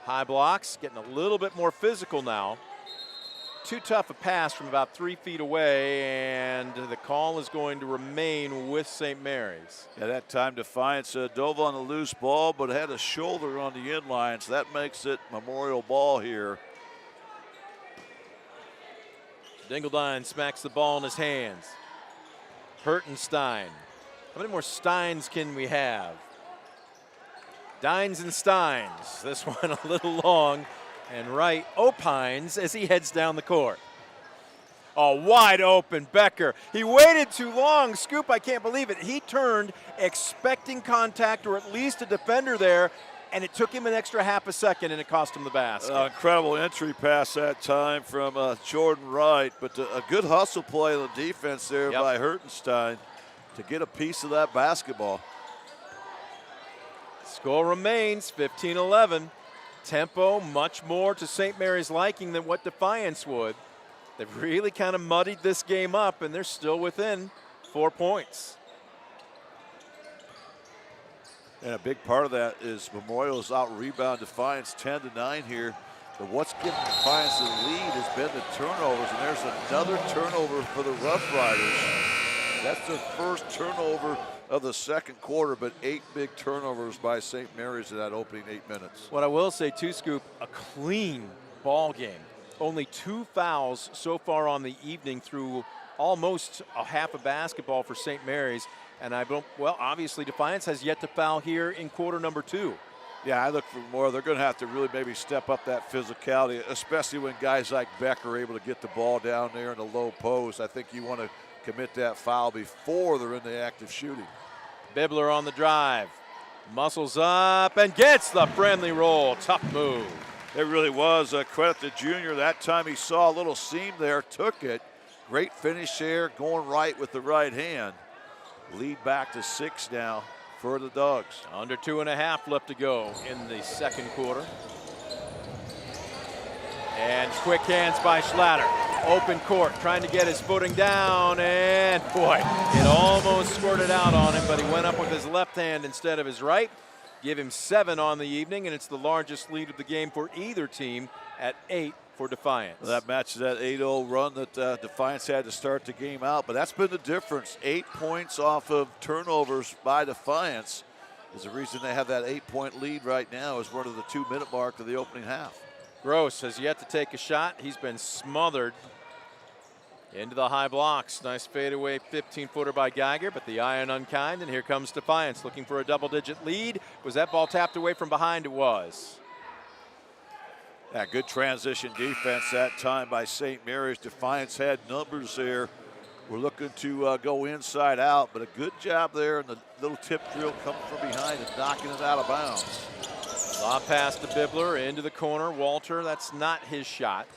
High blocks, getting a little bit more physical now. Too tough a pass from about 3 feet away, and the call is going to remain with St. Mary's. Yeah, that time Defiance dove on the loose ball, but had a shoulder on the inline, so that makes it Memorial ball here. Dingledine smacks the ball in his hands. Hertenstein. How many more Steins can we have? Dines and Steins. This one a little long. And Wright opines as he heads down the court. Oh, wide open Becker. He waited too long. Scoop, I can't believe it. He turned expecting contact or at least a defender there, and it took him an extra half a second, and it cost him the basket. Incredible entry pass that time from Jordan Wright, but a good hustle play on the defense there by Hertenstein to get a piece of that basketball. Score remains 15-11. Tempo much more to St. Mary's liking than what Defiance would. They've really kind of muddied this game up, and they're still within 4 points. And a big part of that is Memorial's out rebound Defiance 10-9 here. But what's given Defiance the lead has been the turnovers, and there's another turnover for the Rough Riders. That's their first turnover of the second quarter, but 8 big turnovers by St. Mary's in that opening 8 minutes. What I will say too, Scoop, a clean ball game. Only 2 fouls so far on the evening through almost a half of basketball for St. Mary's. And obviously Defiance has yet to foul here in quarter number 2. Yeah, I look for more. They're going to have to really maybe step up that physicality, especially when guys like Becker are able to get the ball down there in the low post. I think you want to commit that foul before they're in the act of shooting. Bibler on the drive, muscles up and gets the friendly roll. Tough move. It really was. Credit to Junior. That time he saw a little seam there, took it. Great finish there, going right with the right hand. Lead back to 6 now for the Dogs. Under 2.5 left to go in the second quarter. And quick hands by Schlatter. Open court, trying to get his footing down, and boy, it almost squirted out on him, but he went up with his left hand instead of his right. Give him 7 on the evening, and it's the largest lead of the game for either team at 8 for Defiance. Well, that matches that 8-0 run that Defiance had to start the game out, but that's been the difference. 8 points off of turnovers by Defiance is the reason they have that 8-point lead right now as we're to the 2-minute mark of the opening half. Gross has yet to take a shot. He's been smothered into the high blocks. Nice fadeaway 15-footer by Geiger, but the iron unkind, and here comes Defiance looking for a double-digit lead. Was that ball tapped away from behind? It was. Yeah, good transition defense that time by St. Mary's. Defiance had numbers there. We're looking to go inside out, but a good job there, and the little tip drill coming from behind and knocking it out of bounds. Lob pass to Bibler into the corner. Walter, that's not his shot.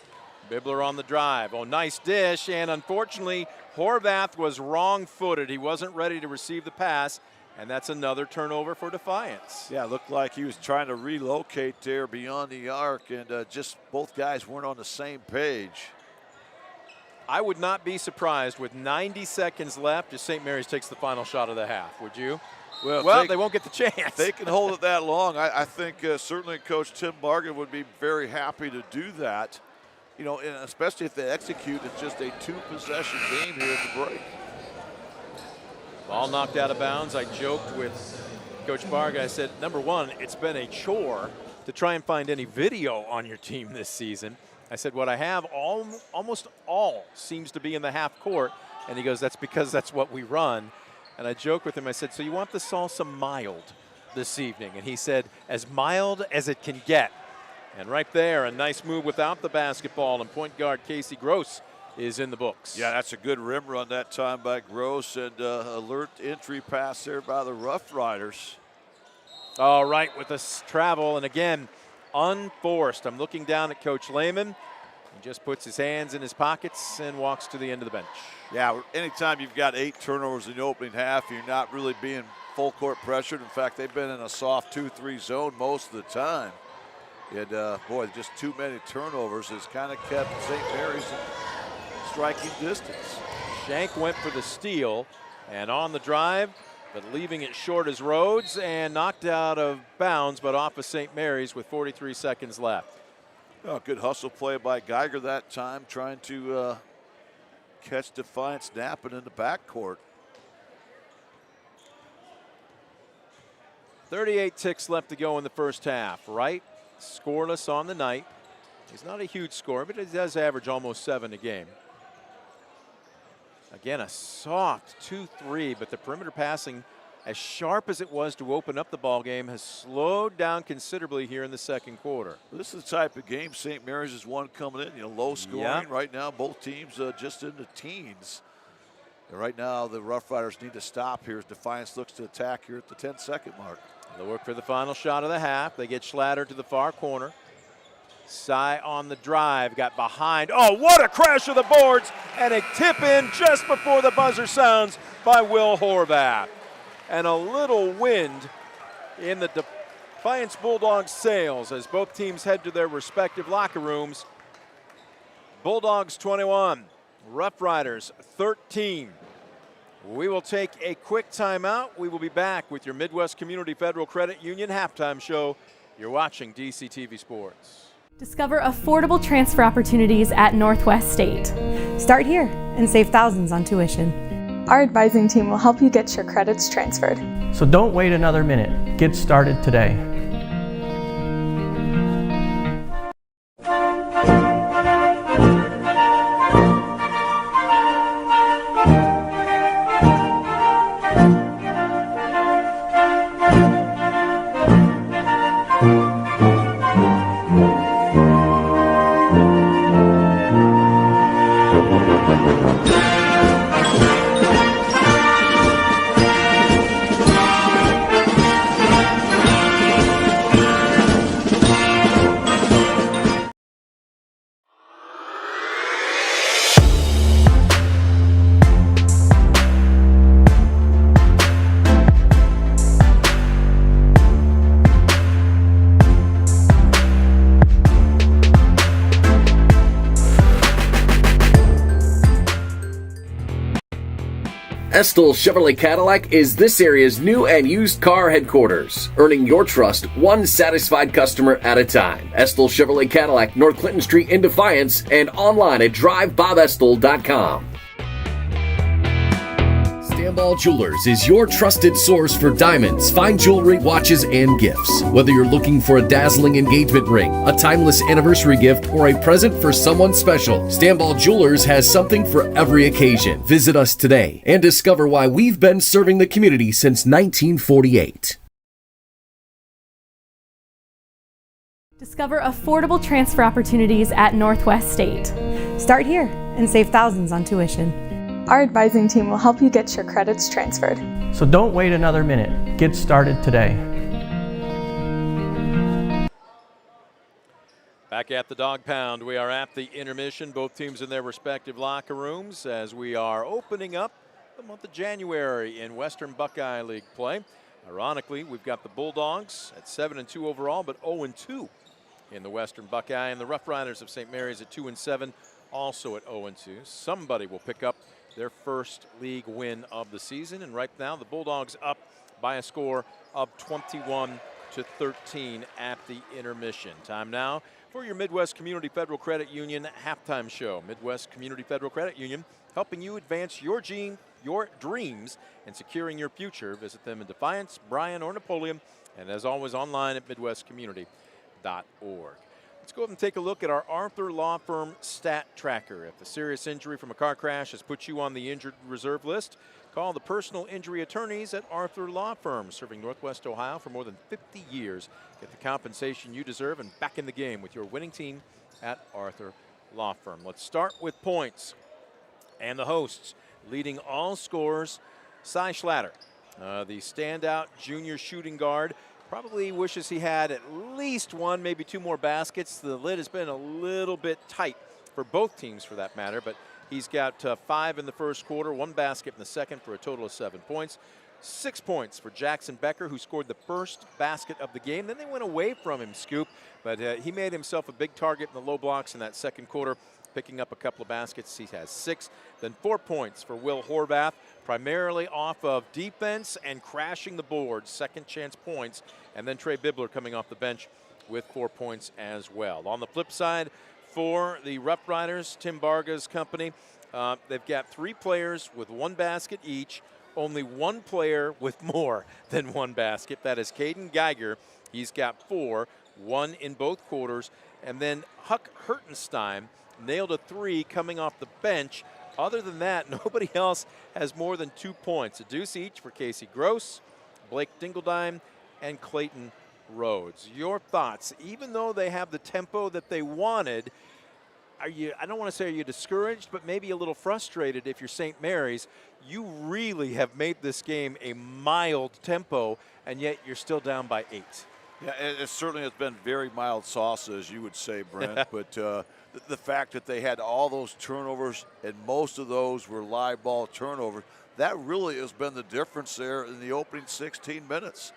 Bibler on the drive. Oh, nice dish, and unfortunately, Horvath was wrong-footed. He wasn't ready to receive the pass, and that's another turnover for Defiance. Yeah, it looked like he was trying to relocate there beyond the arc, and just both guys weren't on the same page. I would not be surprised with 90 seconds left if St. Mary's takes the final shot of the half, would you? Well, they won't get the chance. If they can hold it that long, I think certainly Coach Tim Bargan would be very happy to do that. You know, and especially if they execute, it's just a 2-possession game here at the break. Ball knocked out of bounds. I joked with Coach Barga. I said, number one, it's been a chore to try and find any video on your team this season. I said, what I have almost all seems to be in the half court. And he goes, that's because that's what we run. And I joked with him. I said, so you want the salsa mild this evening? And he said, as mild as it can get. And right there, a nice move without the basketball. And point guard Casey Gross is in the books. Yeah, that's a good rim run that time by Gross, and alert entry pass there by the Rough Riders. All right, with this travel, and again, unforced. I'm looking down at Coach Lehman. He just puts his hands in his pockets and walks to the end of the bench. Yeah, anytime you've got 8 turnovers in the opening half, you're not really being full court pressured. In fact, they've been in a soft 2-3 zone most of the time. And boy, just too many turnovers has kind of kept St. Mary's in striking distance. Shank went for the steal, and on the drive, but leaving it short as Rhodes, and knocked out of bounds, but off of St. Mary's with 43 seconds left. Oh, good hustle play by Geiger that time, trying to catch Defiance napping in the backcourt. 38 ticks left to go in the first half. Wright scoreless on the night. He's not a huge scorer, but he does average almost 7 a game. Again, a soft 2-3, but the perimeter passing, as sharp as it was to open up the ball game, has slowed down considerably here in the second quarter. This is the type of game St. Mary's has won coming in. Low scoring right now. Both teams just in the teens. And right now, the Rough Riders need to stop here as Defiance looks to attack here at the 10-second mark. They'll work for the final shot of the half. They get Schlatter to the far corner. Sy on the drive, got behind. Oh, what a crash of the boards, and a tip in just before the buzzer sounds by Will Horvath. And a little wind in the Defiance Bulldogs sails as both teams head to their respective locker rooms. Bulldogs 21, Rough Riders 13. We will take a quick timeout. We will be back with your Midwest Community Federal Credit Union halftime show. You're watching DCTV Sports. Discover affordable transfer opportunities at Northwest State. Start here and save thousands on tuition. Our advising team will help you get your credits transferred. So don't wait another minute. Get started today. Estill Chevrolet Cadillac is this area's new and used car headquarters, earning your trust one satisfied customer at a time. Estill Chevrolet Cadillac, North Clinton Street in Defiance, and online at drivebobestill.com. Stamball Jewelers is your trusted source for diamonds, fine jewelry, watches, and gifts. Whether you're looking for a dazzling engagement ring, a timeless anniversary gift, or a present for someone special, Stamball Jewelers has something for every occasion. Visit us today and discover why we've been serving the community since 1948. Discover affordable transfer opportunities at Northwest State. Start here and save thousands on tuition. Our advising team will help you get your credits transferred. So don't wait another minute. Get started today. Back at the Dog Pound, we are at the intermission. Both teams in their respective locker rooms as we are opening up the month of January in Western Buckeye League play. Ironically, we've got the Bulldogs at 7-2 overall, but 0-2 in the Western Buckeye, and the Rough Riders of St. Mary's at 2-7, also at 0-2. Somebody will pick up their first league win of the season, and right now the Bulldogs up by a score of 21-13 at the intermission. Time now for your Midwest Community Federal Credit Union halftime show. Midwest Community Federal Credit Union, helping you advance your dreams and securing your future. Visit them in Defiance, Bryan, or Napoleon, and as always online at midwestcommunity.org. Let's go ahead and take a look at our Arthur Law Firm stat tracker. If a serious injury from a car crash has put you on the injured reserve list, call the personal injury attorneys at Arthur Law Firm, serving Northwest Ohio for more than 50 years. Get the compensation you deserve and back in the game with your winning team at Arthur Law Firm. Let's start with points. And the hosts leading all scorers, Cy Schlatter, the standout junior shooting guard. Probably wishes he had at least one, maybe two more baskets. The lid has been a little bit tight for both teams for that matter, but he's got 5 in the first quarter, 1 basket in the second for a total of 7 points. 6 points for Jackson Becker, who scored the first basket of the game. Then they went away from him, Scoop, but he made himself a big target in the low blocks in that second quarter, picking up a couple of baskets. He has 6. Then 4 points for Will Horvath, primarily off of defense and crashing the board, second chance points. And then Trey Bibler coming off the bench with 4 points as well. On the flip side, for the Rough Riders, Tim Barga's company, they've got 3 players with 1 basket each, only 1 player with more than 1 basket. That is Caden Geiger. He's got 4, 1 in both quarters. And then Huck Hertenstein nailed a 3 coming off the bench. Other than that, nobody else has more than 2 points. A deuce each for Casey Gross, Blake Dingeldine, and Clayton Rhodes. Your thoughts, even though they have the tempo that they wanted, I don't want to say are you discouraged, but maybe a little frustrated if you're St. Mary's. You really have made this game a mild tempo, and yet you're still down by 8. Yeah, it certainly has been very mild sauce, as you would say, Brent. But the fact that they had all those turnovers, and most of those were live ball turnovers, that really has been the difference there in the opening 16 minutes.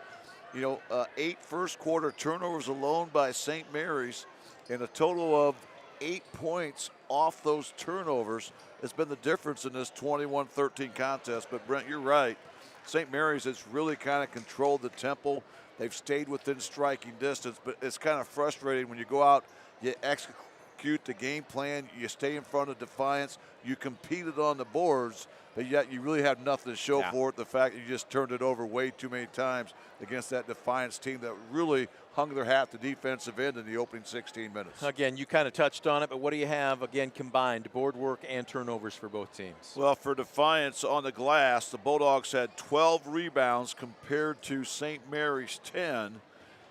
8 first quarter turnovers alone by St. Mary's, and a total of 8 points off those turnovers has been the difference in this 21-13 contest. But Brent, you're right. St. Mary's has really kind of controlled the tempo. They've stayed within striking distance, but it's kind of frustrating when you go out, you execute the game plan, you stay in front of Defiance, you competed on the boards, but yet you really have nothing to show for it. The fact that you just turned it over way too many times against that Defiance team that really hung their hat to defensive end in the opening 16 minutes. Again, you kind of touched on it, but what do you have, again, combined, board work and turnovers for both teams? Well, for Defiance on the glass, the Bulldogs had 12 rebounds compared to St. Mary's 10,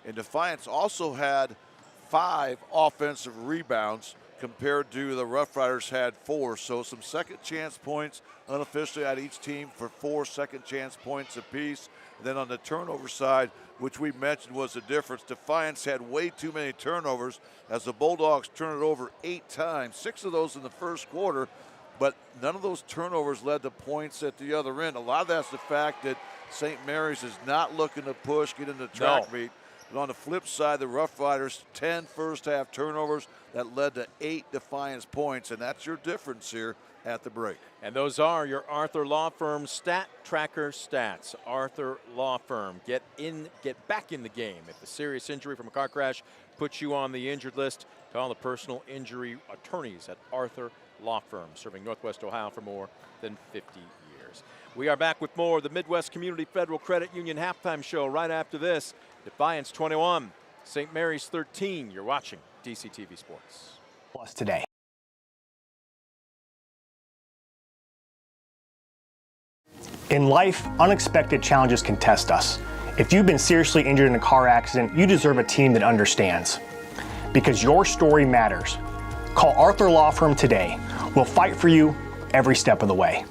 and Defiance also had 5 offensive rebounds compared to the Rough Riders had 4. So some second chance points unofficially at each team for 4 second chance points apiece. And then on the turnover side, which we mentioned was the difference, Defiance had way too many turnovers as the Bulldogs turned it over 8 times, 6 of those in the first quarter, but none of those turnovers led to points at the other end. A lot of that's the fact that St. Mary's is not looking to push, get into track meet, And on the flip side, the Rough Riders, 10 first-half turnovers that led to 8 Defiance points, and that's your difference here at the break. And those are your Arthur Law Firm Stat Tracker stats. Arthur Law Firm, get back in the game. If a serious injury from a car crash puts you on the injured list, call the personal injury attorneys at Arthur Law Firm, serving Northwest Ohio for more than 50 years. We are back with more of the Midwest Community Federal Credit Union halftime show right after this. Defiance 21, St. Mary's 13. You're watching DCTV Sports. Plus today. In life, unexpected challenges can test us. If you've been seriously injured in a car accident, you deserve a team that understands. Because your story matters. Call Arthur Law Firm today. We'll fight for you every step of the way.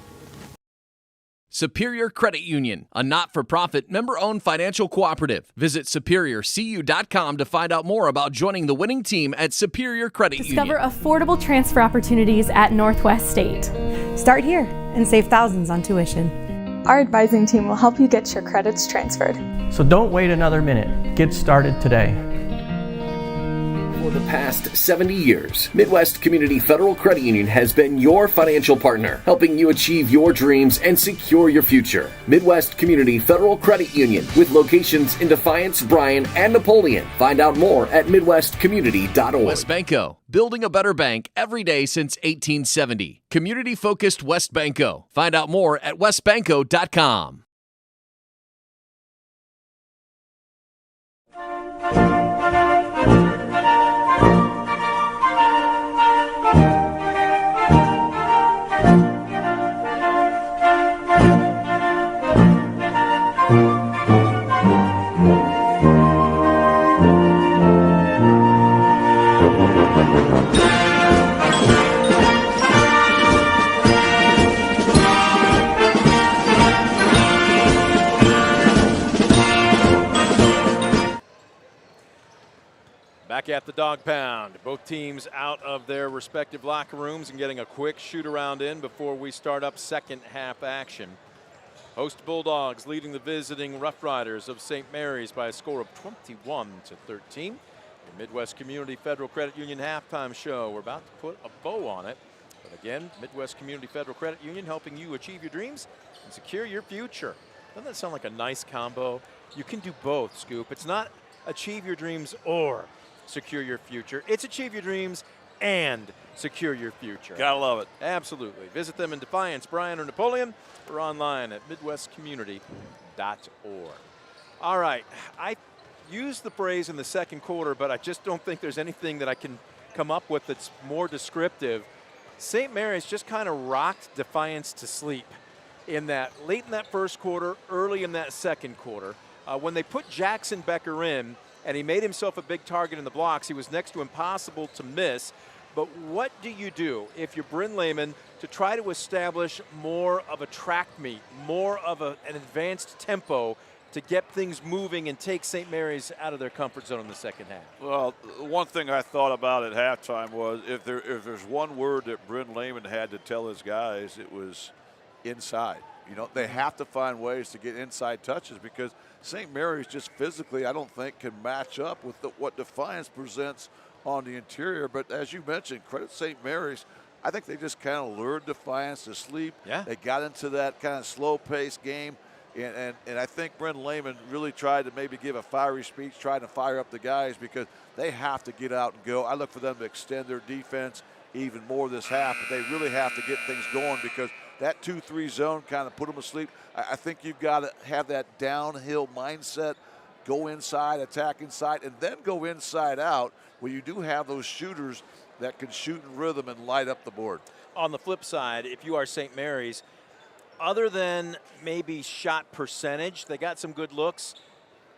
Superior Credit Union, a not-for-profit, member-owned financial cooperative. Visit SuperiorCU.com to find out more about joining the winning team at Superior Credit Discover Union. affordable transfer opportunities at Northwest State. Start here and save thousands on tuition. Our advising team will help you get your credits transferred. So don't wait another minute. Get started today. For the past 70 years, Midwest Community Federal Credit Union has been your financial partner, helping you achieve your dreams and secure your future. Midwest Community Federal Credit Union, with locations in Defiance, Bryan, and Napoleon. Find out more at midwestcommunity.org. Westbanco, building a better bank every day since 1870. Community-focused Westbanco. Find out more at westbanco.com. Back at the dog pound. Both teams out of their respective locker rooms and getting a quick shoot-around in before we start up second half action. Host Bulldogs leading the visiting Rough Riders of St. Mary's by a score of 21-13. The Midwest Community Federal Credit Union halftime show. We're about to put a bow on it. But again, Midwest Community Federal Credit Union helping you achieve your dreams and secure your future. Doesn't that sound like a nice combo? You can do both, Scoop. It's not achieve your dreams or secure your future. It's achieve your dreams and secure your future. Gotta love it. Absolutely. Visit them in Defiance, Bryan, or Napoleon, or online at midwestcommunity.org. All right. I used the phrase in the second quarter, but I just don't think there's anything that I can come up with that's more descriptive. St. Mary's just kind of rocked Defiance to sleep in that late in that first quarter, early in that second quarter. When they put Jackson Becker in, and he made himself a big target in the blocks, he was next to impossible to miss. But what do you do if you're Bryn Lehman to try to establish more of a track meet, more of an advanced tempo to get things moving and take St. Mary's out of their comfort zone in the second half? Well, one thing I thought about at halftime was if there's one word that Bryn Lehman had to tell his guys, it was inside. You know, they have to find ways to get inside touches because St. Mary's just physically, I don't think, can match up with what Defiance presents on the interior. But as you mentioned, credit St. Mary's, I think they just kind of lured Defiance to sleep. Yeah. They got into that kind of slow-paced game. And I think Bryn Lehman really tried to maybe give a fiery speech, trying to fire up the guys because they have to get out and go. I look for them to extend their defense even more this half, but they really have to get things going because that 2-3 zone kind of put them asleep. I think you've got to have that downhill mindset, go inside, attack inside, and then go inside out where you do have those shooters that can shoot in rhythm and light up the board. On the flip side, if you are St. Mary's, other than maybe shot percentage, they got some good looks,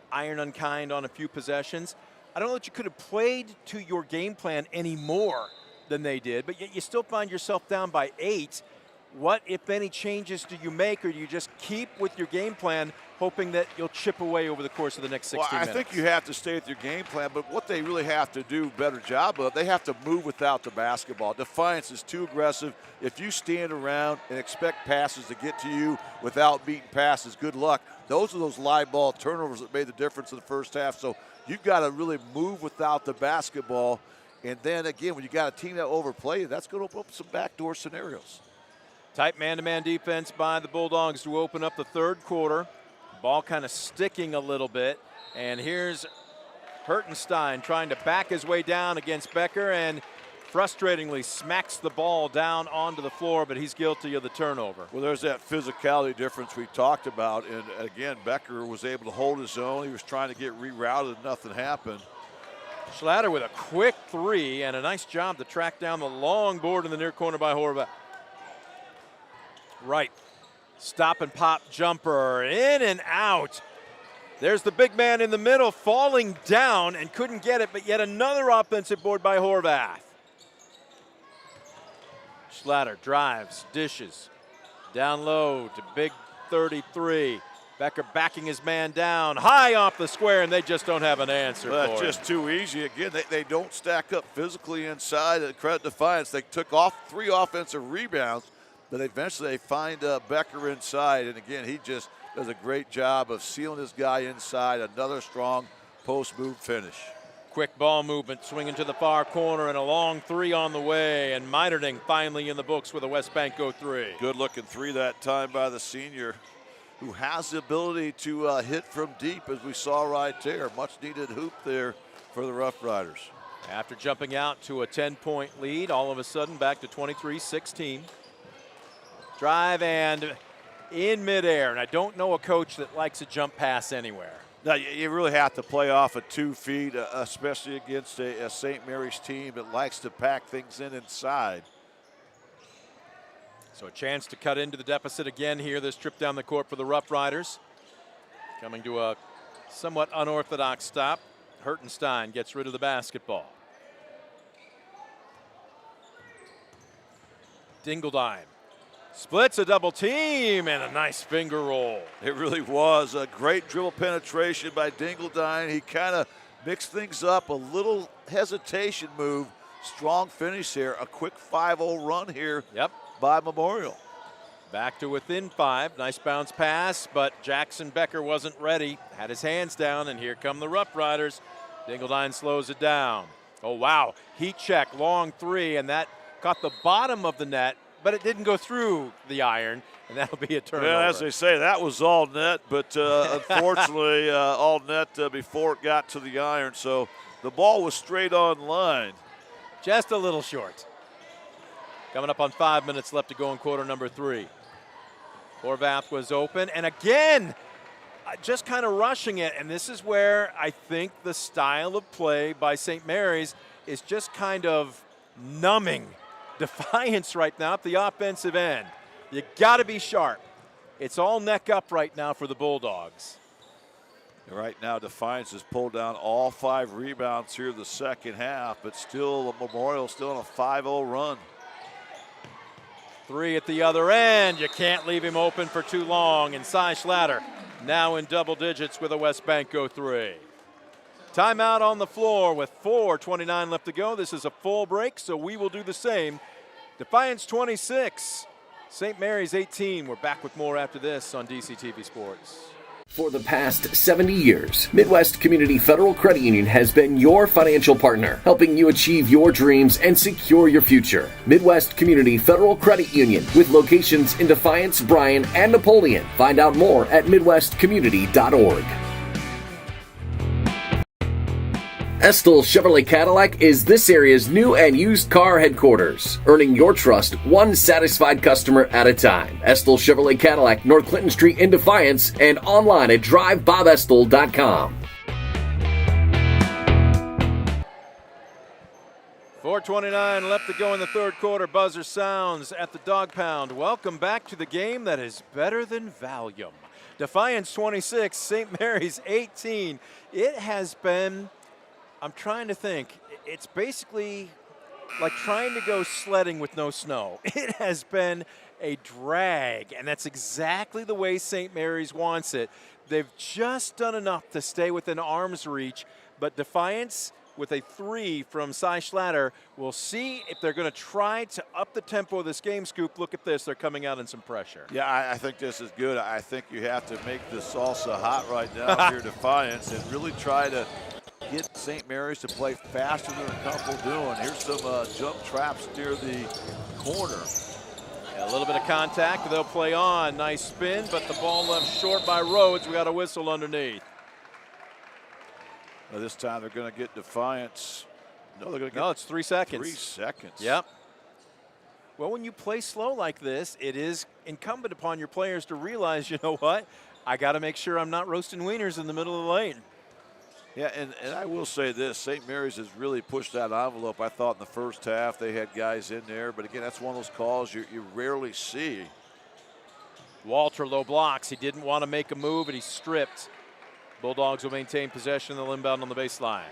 iron unkind on a few possessions. I don't know that you could have played to your game plan any more than they did, but yet you still find yourself down by 8. What, if any, changes do you make, or do you just keep with your game plan, hoping that you'll chip away over the course of the next 16 minutes? I think you have to stay with your game plan, but what they really have to do a better job of, they have to move without the basketball. Defiance is too aggressive. If you stand around and expect passes to get to you without beating passes, good luck. Those are those live ball turnovers that made the difference in the first half. So you've got to really move without the basketball. And then again, when you got a team that overplay, that's going to open up some backdoor scenarios. Tight man-to-man defense by the Bulldogs to open up the third quarter. Ball kind of sticking a little bit. And here's Hertenstein trying to back his way down against Becker and frustratingly smacks the ball down onto the floor, but he's guilty of the turnover. Well, there's that physicality difference we talked about. And again, Becker was able to hold his own. He was trying to get rerouted and nothing happened. Schlatter with a quick three and a nice job to track down the long board in the near corner by Horvath. Right. Stop and pop jumper. In and out. There's the big man in the middle falling down and couldn't get it, but yet another offensive board by Horvath. Schlatter drives, dishes. Down low to big 33. Becker backing his man down, high off the square, and they just don't have an answer for it. That's just too easy. Again, they don't stack up physically inside. Credit Defiance. They took off 3 offensive rebounds, but eventually they find Becker inside. And again, he just does a great job of sealing his guy inside. Another strong post move finish. Quick ball movement, swinging to the far corner, and a long three on the way. And Meiterding finally in the books with a West Banco three. Good looking three that time by the senior, who has the ability to hit from deep, as we saw right there. Much needed hoop there for the Rough Riders. After jumping out to a 10-point lead, all of a sudden back to 23-16. Drive and in midair, and I don't know a coach that likes a jump pass anywhere. Now, you really have to play off of 2 feet, especially against a St. Mary's team that likes to pack things in inside. So a chance to cut into the deficit again here, this trip down the court for the Rough Riders. Coming to a somewhat unorthodox stop. Hertenstein gets rid of the basketball. Dingledine splits a double team and a nice finger roll. It really was a great dribble penetration by Dingledine. He kind of mixed things up, a little hesitation move, strong finish here, a quick 5-0 run here. Yep. By Memorial. Back to within 5. Nice bounce pass, but Jackson Becker wasn't ready. Had his hands down, and here come the Rough Riders. Dingledine slows it down. Oh, wow. Heat check, long three, and that caught the bottom of the net, but it didn't go through the iron, and that'll be a turnover. Yeah, as they say, that was all net, but unfortunately, all net before it got to the iron. So the ball was straight on line. Just a little short. Coming up on 5 minutes left to go in quarter number 3. Horvath was open, and again, just kind of rushing it. And this is where I think the style of play by St. Mary's is just kind of numbing Defiance right now at the offensive end. You got to be sharp. It's all neck up right now for the Bulldogs. Right now, Defiance has pulled down all 5 rebounds here in the second half, but still, Memorial still on a 5-0 run. 3 at the other end. You can't leave him open for too long. And Cy Schlatter now in double digits with a West Banco 3. Timeout on the floor with 4:29 left to go. This is a full break, so we will do the same. Defiance 26, St. Mary's 18. We're back with more after this on DCTV Sports. For the past 70 years, Midwest Community Federal Credit Union has been your financial partner, helping you achieve your dreams and secure your future. Midwest Community Federal Credit Union, with locations in Defiance, Bryan, and Napoleon. Find out more at midwestcommunity.org. Estill Chevrolet Cadillac is this area's new and used car headquarters, earning your trust one satisfied customer at a time. Estill Chevrolet Cadillac, North Clinton Street in Defiance, and online at drivebobestill.com. 4:29 left to go in the third quarter. Buzzer sounds at the Dog Pound. Welcome back to the game that is better than Valium. Defiance 26, St. Mary's 18. It has been, I'm trying to think, it's basically like trying to go sledding with no snow. It has been a drag, and that's exactly the way St. Mary's wants it. They've just done enough to stay within arm's reach, but Defiance, with a 3 from Cy Schlatter, we'll see if they're going to try to up the tempo of this game. Scoop, look at this. They're coming out in some pressure. Yeah, I think this is good. I think you have to make the salsa hot right now here, Defiance, and really try to get St. Mary's to play faster than they're comfortable doing. Here's some jump traps near the corner. Yeah, a little bit of contact. They'll play on. Nice spin, but the ball left short by Rhodes. We got a whistle underneath. Now this time they're going to get Defiance. No, they're going to get. No, it's 3 seconds. 3 seconds. Yep. Well, when you play slow like this, it is incumbent upon your players to realize, you know what? I got to make sure I'm not roasting wieners in the middle of the lane. Yeah, and I will say this, St. Mary's has really pushed that envelope. I thought in the first half they had guys in there, but again, that's one of those calls you rarely see. Walter low blocks. He didn't want to make a move, and he stripped. Bulldogs will maintain possession of the inbound on the baseline.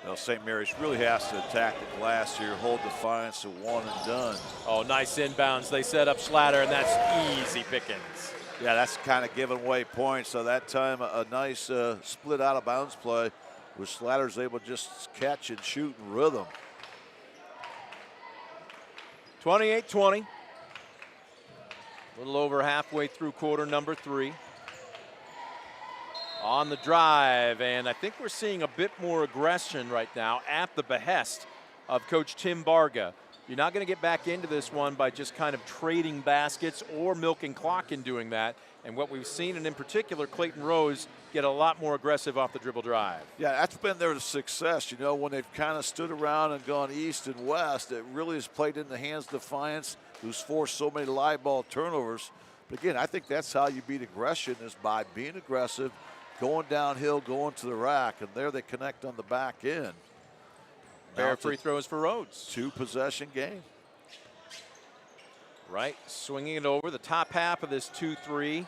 Well, St. Mary's really has to attack the glass here, hold Defiance to one and done. Oh, nice inbounds. They set up Schlatter, and that's easy pickings. Yeah, that's kind of giving away points. So that time, a nice split out of bounds play, where Schlatter's able to just catch and shoot in rhythm. 28-20. A little over halfway through quarter number 3. On the drive, and I think we're seeing a bit more aggression right now at the behest of Coach Tim Barga. You're not going to get back into this one by just kind of trading baskets or milking clock in doing that. And what we've seen, and in particular, Clayton Rose get a lot more aggressive off the dribble drive. Yeah, that's been their success. You know, when they've kind of stood around and gone east and west, it really has played in the hands of Defiance, who's forced so many live ball turnovers. But again, I think that's how you beat aggression, is by being aggressive, going downhill, going to the rack, and there they connect on the back end. Pair free throws for Rhodes. 2-possession game. Right, swinging it over. The top half of this 2-3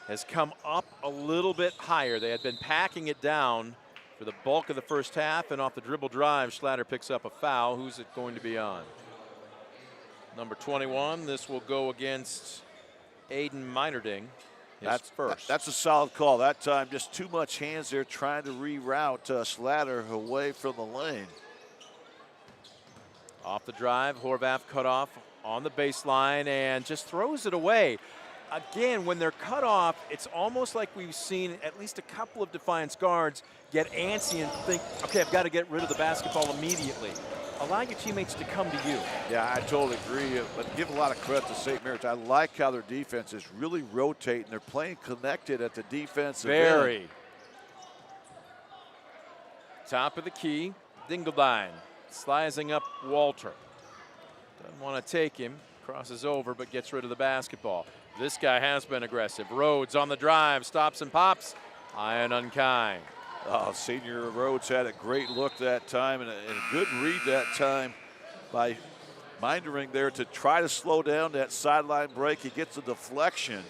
has come up a little bit higher. They had been packing it down for the bulk of the first half, and off the dribble drive, Schlatter picks up a foul. Who's it going to be on? Number 21. This will go against Aiden Meinerding. That's first. That's a solid call. That time, just too much hands there trying to reroute Schlatter away from the lane. Off the drive, Horvath cut off on the baseline and just throws it away. Again, when they're cut off, it's almost like we've seen at least a couple of Defiance guards get antsy and think, okay, I've got to get rid of the basketball immediately. Allow your teammates to come to you. Yeah, I totally agree, but give a lot of credit to St. Mary's. I like how their defense is really rotating. They're playing connected at the defensive Very. end. Top of the key, Dingledine slicing up Walter. Doesn't want to take him, crosses over, but gets rid of the basketball. This guy has been aggressive. Rhodes on the drive, stops and pops. High and unkind. Oh, senior Rhodes had a great look that time and a good read that time by Meinerding there to try to slow down that sideline break. He gets a deflection.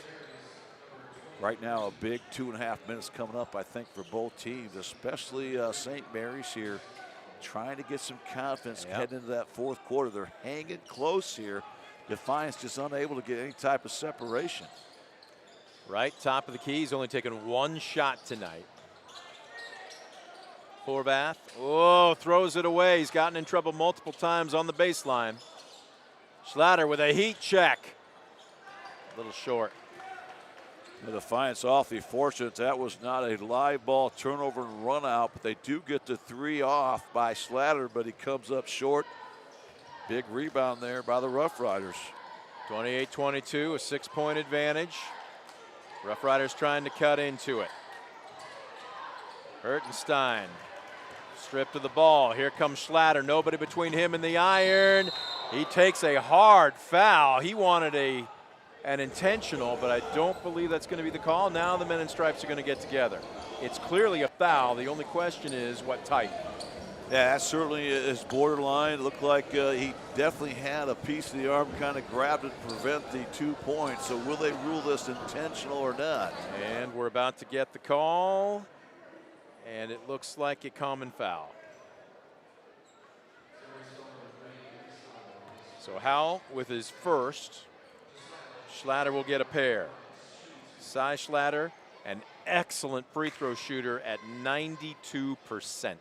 Right now, a big 2.5 minutes coming up, I think, for both teams, especially St. Mary's here, trying to get some confidence heading into that fourth quarter. They're hanging close here. Defiance just unable to get any type of separation. Right, top of the key. He's only taken one shot tonight. Horvath, throws it away. He's gotten in trouble multiple times on the baseline. Schlatter with a heat check. A little short. The Defiance awfully fortunate that was not a live ball turnover and run out, but they do get the 3 off by Schlatter, but he comes up short. Big rebound there by the Rough Riders. 28-22, a 6-point advantage. Rough Riders trying to cut into it. Hertenstein stripped of the ball. Here comes Schlatter. Nobody between him and the iron. He takes a hard foul. He wanted an intentional, but I don't believe that's going to be the call. Now the men in stripes are going to get together. It's clearly a foul. The only question is what type. Yeah, that certainly is borderline. It looked like he definitely had a piece of the arm, kind of grabbed it to prevent the 2 points. So will they rule this intentional or not? And we're about to get the call. And it looks like a common foul. So Howell with his first. Schlatter will get a pair. Cy Schlatter, an excellent free throw shooter at 92%.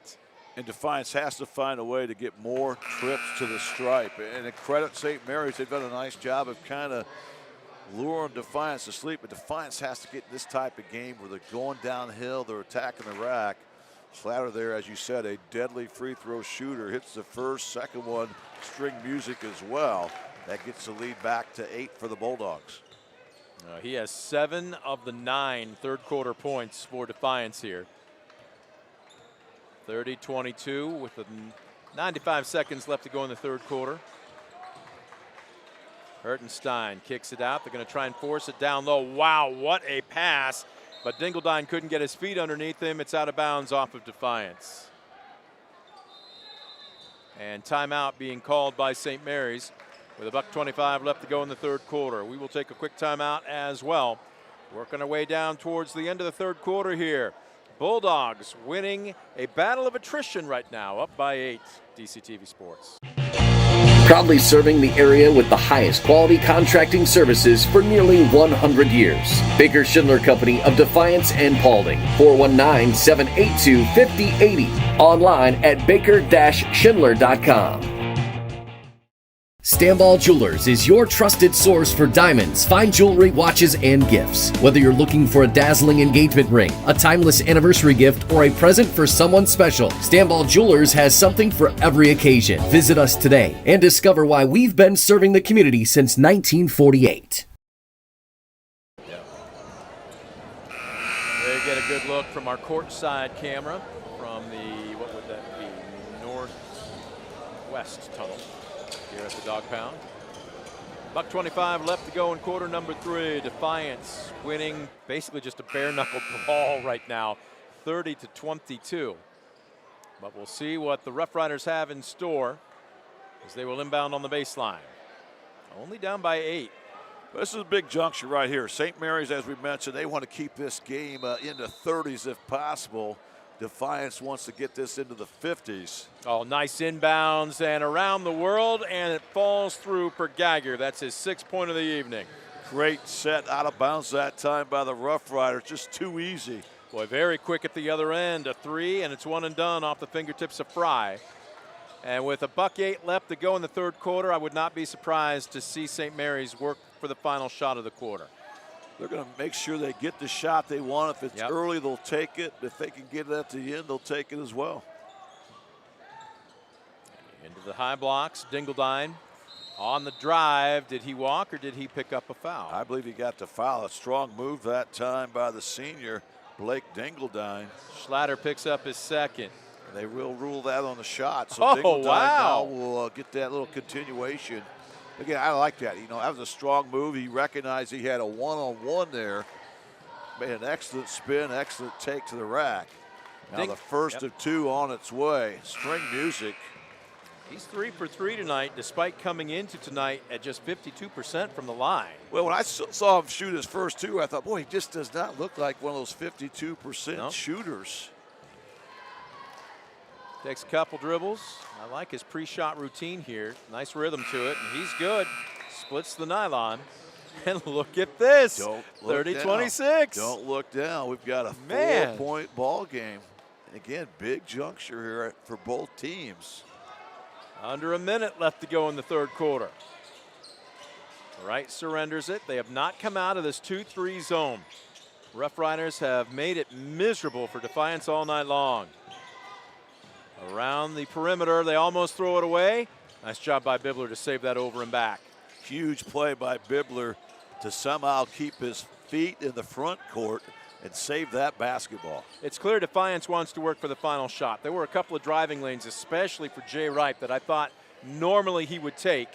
And Defiance has to find a way to get more trips to the stripe. And to credit St. Mary's, they've done a nice job of kind of luring Defiance to sleep, but Defiance has to get this type of game where they're going downhill, they're attacking the rack. Slatter there, as you said, a deadly free throw shooter. Hits the first, second one, string music as well. That gets the lead back to 8 for the Bulldogs. He has 7 of the 9 third quarter points for Defiance here. 30-22 with the 95 seconds left to go in the third quarter. Hertenstein kicks it out. They're going to try and force it down low. Wow, what a pass. But Dingledine couldn't get his feet underneath him. It's out of bounds off of Defiance. And timeout being called by St. Mary's with $1:25 left to go in the third quarter. We will take a quick timeout as well. Working our way down towards the end of the third quarter here. Bulldogs winning a battle of attrition right now, up by 8. DCTV Sports. Proudly serving the area with the highest quality contracting services for nearly 100 years. Baker Schindler Company of Defiance and Paulding. 419-782-5080. Online at baker-schindler.com. Stamball Jewelers is your trusted source for diamonds, fine jewelry, watches, and gifts. Whether you're looking for a dazzling engagement ring, a timeless anniversary gift, or a present for someone special, Stamball Jewelers has something for every occasion. Visit us today and discover why we've been serving the community since 1948. They get a good look from our courtside camera from the, what would that be, northwest tunnel here at the Dog Pound. $1:25 left to go in quarter number 3. Defiance winning basically just a bare-knuckle brawl right now, 30-22. But we'll see what the Rough Riders have in store as they will inbound on the baseline. Only down by 8. This is a big juncture right here. St. Mary's, as we mentioned, they want to keep this game in the 30s if possible. Defiance wants to get this into the 50s. Oh, nice inbounds and around the world, and it falls through for Geiger. That's his 6th point of the evening. Great set out of bounds that time by the Rough Riders. Just too easy. Boy, very quick at the other end. A 3, and it's 1 and done off the fingertips of Fry. And with $1:08 left to go in the third quarter, I would not be surprised to see St. Mary's work for the final shot of the quarter. They're going to make sure they get the shot they want. If it's early, they'll take it. If they can get it at the end, they'll take it as well. Into the high blocks, Dingledine on the drive. Did he walk or did he pick up a foul? I believe he got the foul. A strong move that time by the senior, Blake Dingledine. Schlatter picks up his 2nd. They will rule that on the shot. So Dingledine now will get that little continuation. Again, I like that. You know, that was a strong move. He recognized he had a one-on-one there. Made an excellent spin, excellent take to the rack. Now the first of 2 on its way. String music. He's 3 for 3 tonight, despite coming into tonight at just 52% from the line. Well, when I saw him shoot his first 2, I thought, boy, he just does not look like one of those 52% shooters. Takes a couple dribbles. I like his pre-shot routine here. Nice rhythm to it, and he's good. Splits the nylon. And look at this, 30-26. Don't look down. We've got a 4-point ball game. Again, big juncture here for both teams. Under a minute left to go in the third quarter. Wright surrenders it. They have not come out of this 2-3 zone. Rough Riders have made it miserable for Defiance all night long. Around the perimeter, they almost throw it away. Nice job by Bibler to save that over and back. Huge play by Bibler to somehow keep his feet in the front court and save that basketball. It's clear Defiance wants to work for the final shot. There were a couple of driving lanes, especially for Jay Wright, that I thought normally he would take,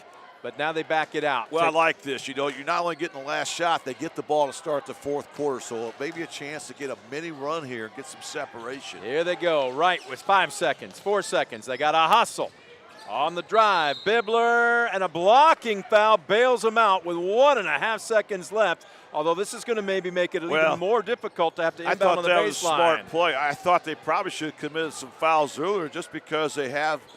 but now they back it out. Well, I like this. You know, you're not only getting the last shot, they get the ball to start the fourth quarter, so maybe a chance to get a mini run here and get some separation. Here they go. Wright with 5 seconds, 4 seconds. They got a hustle on the drive. Bibler and a blocking foul bails him out with 1.5 seconds left. Although this is going to maybe make it even more difficult to have to inbound on the baseline. I thought that was a smart play. I thought they probably should have committed some fouls earlier just because they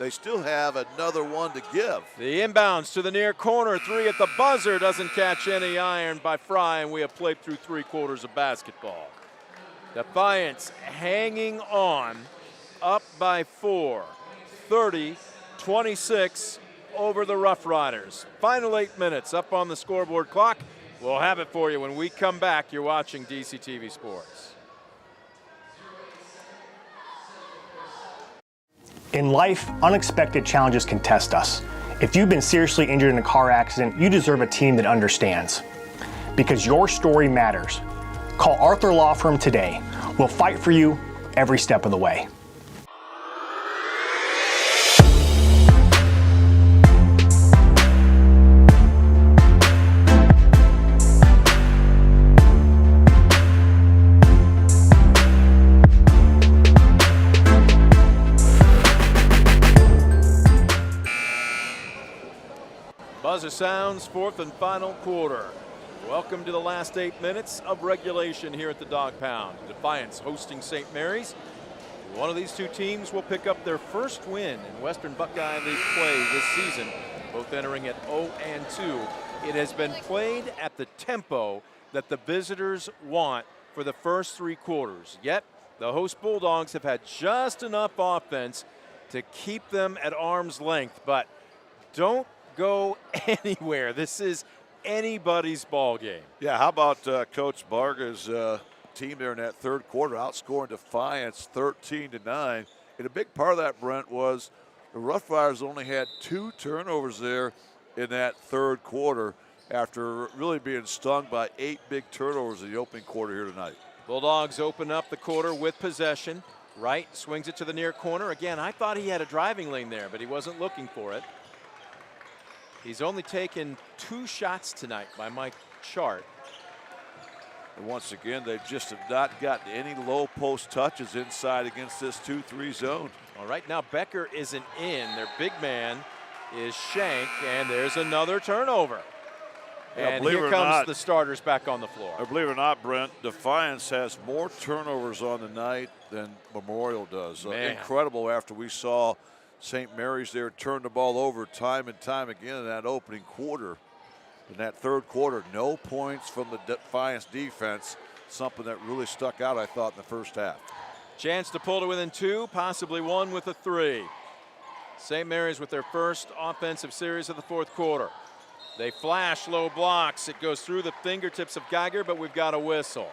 still have another one to give. The inbounds to the near corner. 3 at the buzzer. Doesn't catch any iron by Fry, and we have played through 3 quarters of basketball. Defiance hanging on, up by 4. 30-26 over the Rough Riders. Final 8 minutes up on the scoreboard clock. We'll have it for you when we come back. You're watching DCTV Sports. In life, unexpected challenges can test us. If you've been seriously injured in a car accident, you deserve a team that understands. Because your story matters. Call Arthur Law Firm today. We'll fight for you every step of the way. Buzzer sounds, fourth and final quarter. Welcome to the last 8 minutes of regulation here at the Dog Pound. Defiance hosting St. Mary's. One of these two teams will pick up their first win in Western Buckeye League play this season, both entering at 0-2. It has been played at the tempo that the visitors want for the first 3 quarters. Yet, the host Bulldogs have had just enough offense to keep them at arm's length, but don't go anywhere. This is anybody's ball game. Yeah, how about Coach Barga's team there in that third quarter, outscoring Defiance 13-9. And a big part of that, Brent, was the Rough Riders only had 2 turnovers there in that third quarter after really being stung by 8 big turnovers in the opening quarter here tonight. Bulldogs open up the quarter with possession. Wright swings it to the near corner. Again, I thought he had a driving lane there, but he wasn't looking for it. He's only taken 2 shots tonight by Mike Chart. And once again, they just have not gotten any low post touches inside against this 2-3 zone. All right, now Becker isn't in. Their big man is Shank, and there's another turnover. And here comes the starters back on the floor. Believe it or not, Brent, Defiance has more turnovers on the night than Memorial does. Incredible after we saw St. Mary's there turn the ball over time and time again in that opening quarter. In that third quarter, no points from the Defiance defense, something that really stuck out, I thought, in the first half. Chance to pull to within 2, possibly 1 with a 3. St. Mary's with their first offensive series of the fourth quarter. They flash low blocks. It goes through the fingertips of Geiger, but we've got a whistle.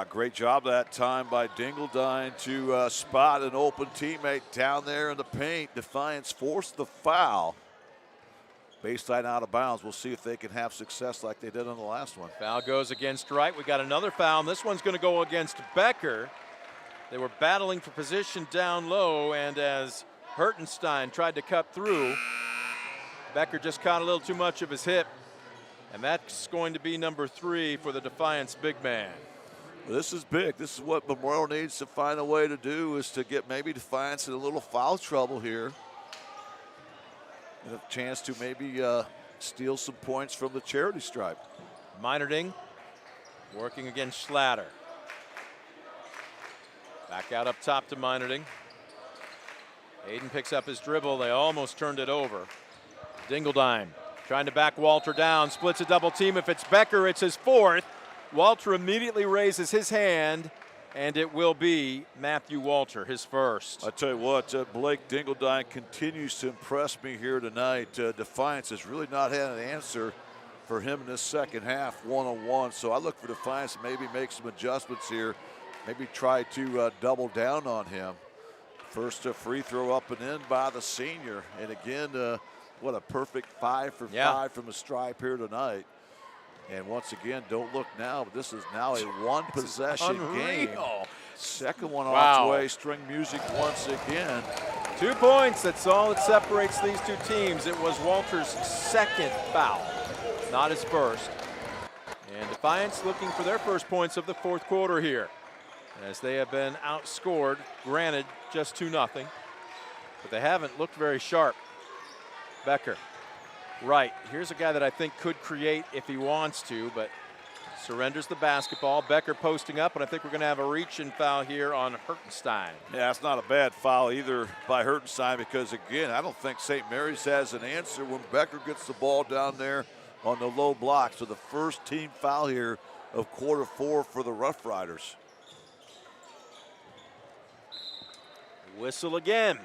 Great job that time by Dingledine to spot an open teammate down there in the paint. Defiance forced the foul. Baseline out of bounds. We'll see if they can have success like they did on the last one. Foul goes against Wright. We got another foul, and this one's going to go against Becker. They were battling for position down low, and as Hertenstein tried to cut through, Becker just caught a little too much of his hip, and that's going to be number 3 for the Defiance big man. This is big. This is what Memorial needs to find a way to do, is to get maybe Defiance in a little foul trouble here. And a chance to maybe steal some points from the charity stripe. Meinerding working against Schlatter. Back out up top to Meinerding. Hayden picks up his dribble. They almost turned it over. Dingledine trying to back Walter down. Splits a double team. If it's Becker, it's his 4th. Walter immediately raises his hand, and it will be Matthew Walter, his first. I tell you what, Blake Dingledine continues to impress me here tonight. Defiance has really not had an answer for him in this second half, one-on-one. So I look for Defiance to maybe make some adjustments here, maybe try to double down on him. First free throw up and in by the senior. And again, what a perfect 5 for 5 from the stripe here tonight. And once again, don't look now, but this is now a 1-possession game. Second one off the way, string music once again. 2 points, that's all that separates these two teams. It was Walter's second foul, not his first. And Defiance looking for their first points of the fourth quarter here, as they have been outscored, granted just 2-0, but they haven't looked very sharp. Becker. Right, here's a guy that I think could create if he wants to, but surrenders the basketball. Becker posting up, and I think we're going to have a reach-in foul here on Hertenstein. Yeah, it's not a bad foul either by Hertenstein, because, again, I don't think St. Mary's has an answer when Becker gets the ball down there on the low block. So the first team foul here of quarter 4 for the Rough Riders. Whistle again.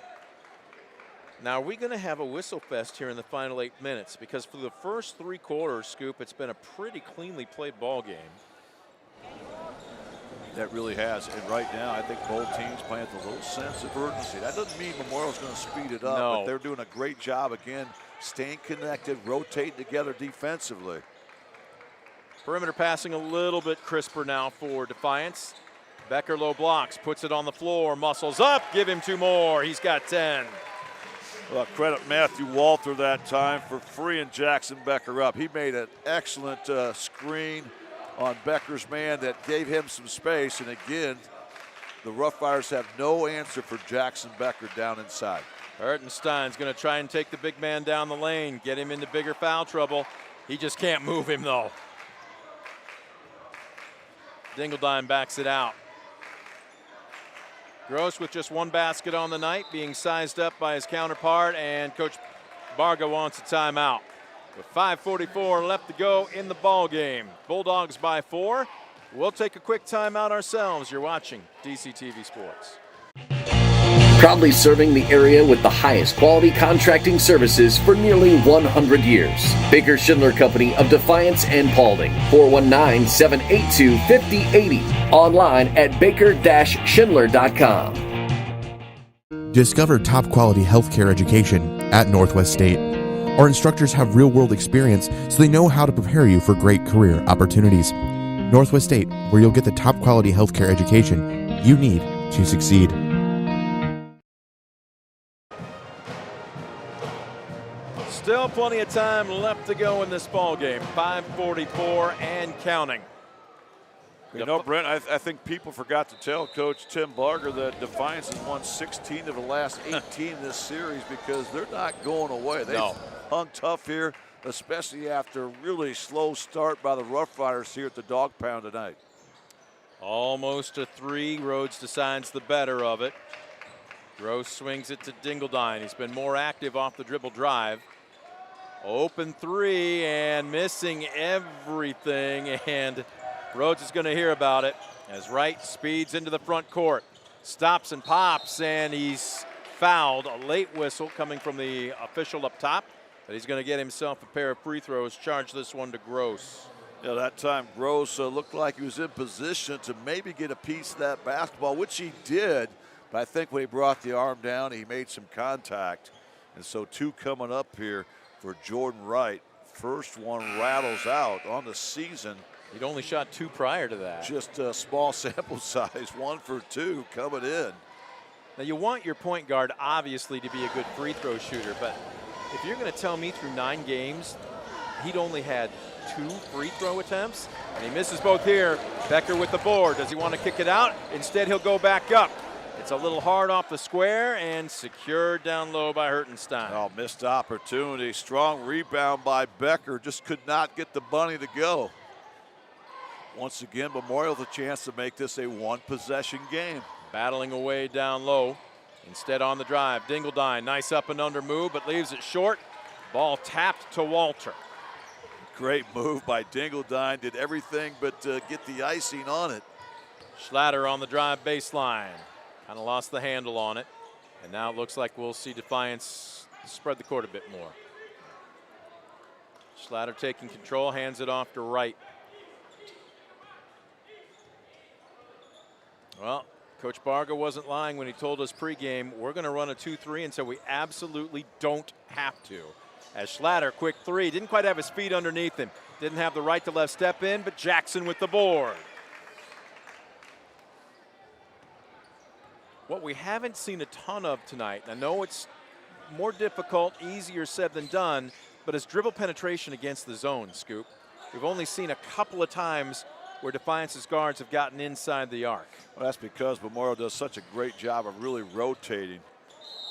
Now, are we going to have a whistle fest here in the final 8 minutes? Because for the first 3 quarters, Scoop, it's been a pretty cleanly played ball game. That really has. And right now, I think both teams playing with a little sense of urgency. That doesn't mean Memorial's going to speed it up, but they're doing a great job, again, staying connected, rotating together defensively. Perimeter passing a little bit crisper now for Defiance. Becker low blocks, puts it on the floor, muscles up, give him 2 more. He's got 10. Well, credit Matthew Walter that time for freeing Jackson Becker up. He made an excellent screen on Becker's man that gave him some space. And again, the Rough Riders have no answer for Jackson Becker down inside. Hertenstein's going to try and take the big man down the lane, get him into bigger foul trouble. He just can't move him, though. Dingledine backs it out. Gross with just 1 basket on the night, being sized up by his counterpart, and Coach Barga wants a timeout. With 5:44 left to go in the ball game. Bulldogs by 4. We'll take a quick timeout ourselves. You're watching DCTV Sports. Proudly serving the area with the highest quality contracting services for nearly 100 years. Baker Schindler Company of Defiance and Paulding. 419-782-5080. Online at baker-schindler.com. Discover top quality healthcare education at Northwest State. Our instructors have real-world experience, so they know how to prepare you for great career opportunities. Northwest State, where you'll get the top quality healthcare education you need to succeed. Still plenty of time left to go in this ball game. 5:44 and counting. You know, Brent, I think people forgot to tell Coach Tim Barger that Defiance has won 16 of the last 18 in this series because they're not going away. They've hung tough here, especially after a really slow start by the Rough Riders here at the Dog Pound tonight. Almost a 3. Rhodes decides the better of it. Gross swings it to Dingledine. He's been more active off the dribble drive. Open 3 and missing everything, and Rhodes is going to hear about it as Wright speeds into the front court. Stops and pops, and he's fouled. A late whistle coming from the official up top, but he's going to get himself a pair of free throws. Charge this one to Gross. Yeah, that time Gross looked like he was in position to maybe get a piece of that basketball, which he did, but I think when he brought the arm down, he made some contact. And so 2 coming up here for Jordan Wright. First one rattles out on the season. He'd only shot 2 prior to that. Just a small sample size, 1 for 2 coming in. Now you want your point guard obviously to be a good free throw shooter, but if you're going to tell me through 9 games he'd only had 2 free throw attempts and he misses both here. Becker with the board. Does he want to kick it out? Instead he'll go back up. It's a little hard off the square and secured down low by Hertenstein. Oh, missed opportunity. Strong rebound by Becker. Just could not get the bunny to go. Once again, Memorial the chance to make this a 1-possession game. Battling away down low. Instead on the drive, Dingledine, nice up and under move, but leaves it short. Ball tapped to Walter. Great move by Dingledine. Did everything but get the icing on it. Schlatter on the drive baseline. Kind of lost the handle on it. And now it looks like we'll see Defiance spread the court a bit more. Schlatter taking control, hands it off to Wright. Well, Coach Barga wasn't lying when he told us pregame, we're going to run a 2-3 until we absolutely don't have to. As Schlatter, quick 3, didn't quite have his feet underneath him. Didn't have the right to left step in, but Jackson with the board. What we haven't seen a ton of tonight, I know it's more difficult, easier said than done, but it's dribble penetration against the zone, Scoop. We've only seen a couple of times where Defiance's guards have gotten inside the arc. Well, that's because Memorial does such a great job of really rotating.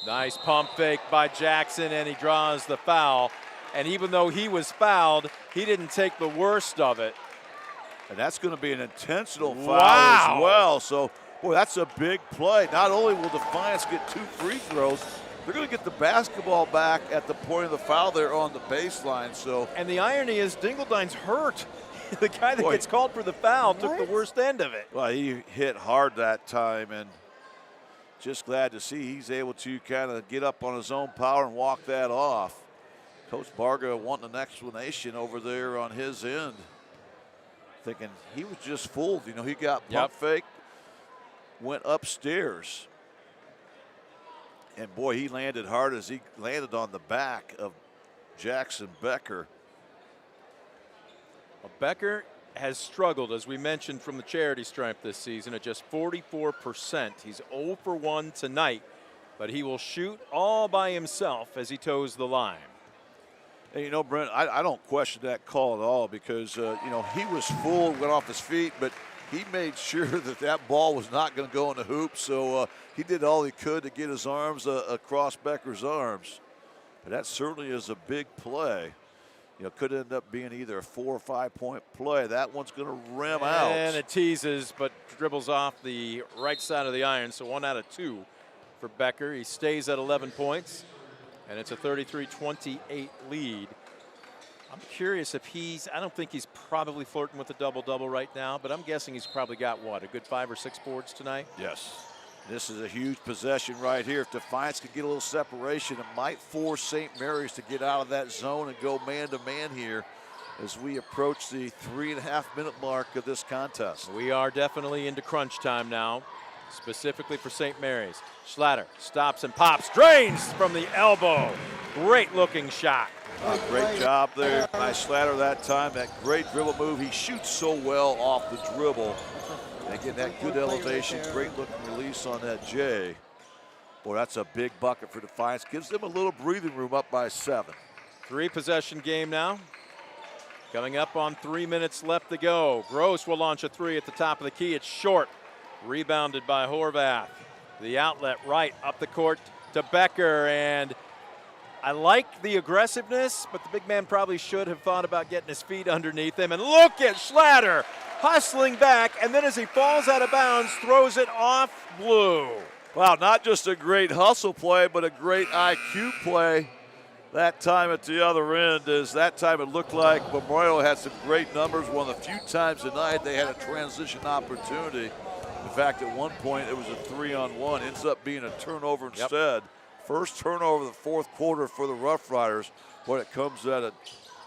Nice pump fake by Jackson, and he draws the foul. And even though he was fouled, he didn't take the worst of it. And that's going to be an intentional foul as well. So, boy, that's a big play. Not only will Defiance get 2 free throws, they're going to get the basketball back at the point of the foul there on the baseline. So, and the irony is Dingledine's hurt. The guy that gets called for the foul took the worst end of it. Well, he hit hard that time, and just glad to see he's able to kind of get up on his own power and walk that off. Coach Barga wanting an explanation over there on his end, thinking he was just fooled. You know, he got pump fake, went upstairs, and boy, he landed hard as he landed on the back of Jackson Becker. Well, Becker has struggled, as we mentioned, from the charity stripe this season at just 44%. He's 0 for 1 tonight, but he will shoot all by himself as he toes the line. And you know, Brent, I don't question that call at all because, you know, he was full, went off his feet, but he made sure that that ball was not going to go in the hoop. So he did all he could to get his arms across Becker's arms. But that certainly is a big play. You know, could end up being either a 4 or 5 point play. That one's going to rim out. And it teases, but dribbles off the right side of the iron. So 1 out of 2 for Becker. He stays at 11 points, and it's a 33-28 lead. I'm curious if I don't think he's probably flirting with a double-double right now, but I'm guessing he's probably got, what, a good 5 or 6 boards tonight? Yes. This is a huge possession right here. If Defiance could get a little separation, it might force St. Mary's to get out of that zone and go man-to-man here as we approach the 3.5-minute mark of this contest. We are definitely into crunch time now, specifically for St. Mary's. Schlatter stops and pops, drains from the elbow. Great-looking shot. Great job there by Schlatter that time. That great dribble move. He shoots so well off the dribble. And getting that good elevation, great looking release on that J. Boy, that's a big bucket for Defiance. Gives them a little breathing room up by 7. 3-possession game now. Coming up on 3 minutes left to go. Gross will launch a 3 at the top of the key. It's short. Rebounded by Horvath. The outlet right up the court to Becker. And I like the aggressiveness, but the big man probably should have thought about getting his feet underneath him. And look at Schlatter hustling back, and then as he falls out of bounds, throws it off blue. Wow, not just a great hustle play, but a great IQ play. That time at the other end, as that time it looked like Memorial had some great numbers. One of the few times tonight they had a transition opportunity. In fact, at one point it was a 3-on-1. Ends up being a turnover instead. First turnover of the fourth quarter for the Rough Riders. Boy, it comes at a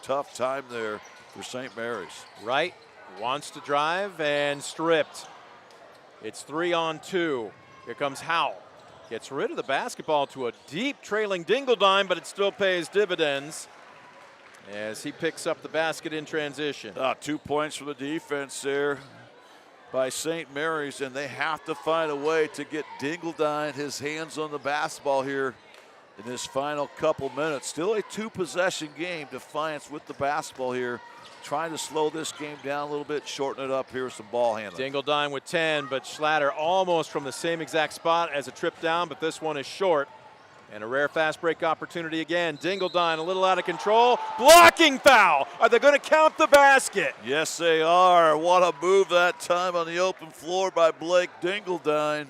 tough time there for St. Mary's. Wright wants to drive and stripped. It's 3-on-2. Here comes Howell. Gets rid of the basketball to a deep trailing Dingledine, but it still pays dividends as he picks up the basket in transition. 2 points for the defense there by St. Mary's, and they have to find a way to get Dingledine his hands on the basketball here in this final couple minutes. Still a 2-possession game. Defiance with the basketball here, trying to slow this game down a little bit, shorten it up here with some ball handling. Dingledine with 10, but Schlatter almost from the same exact spot as a trip down, but this one is short. And a rare fast break opportunity again. Dingledine a little out of control. Blocking foul. Are they going to count the basket? Yes, they are. What a move that time on the open floor by Blake Dingledine.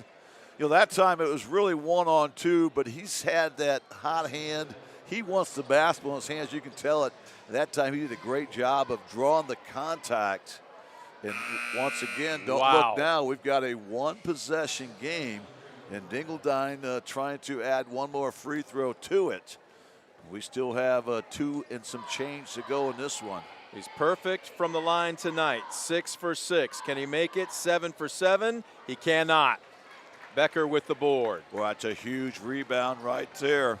You know, that time it was really 1-on-2, but he's had that hot hand. He wants the basketball in his hands. You can tell it. That time he did a great job of drawing the contact. And once again, don't look now. We've got a 1-possession game. And Dingledine trying to add one more free throw to it. We still have 2 and some change to go in this one. He's perfect from the line tonight. 6 for 6. Can he make it? 7 for 7. He cannot. Becker with the board. Well, that's a huge rebound right there.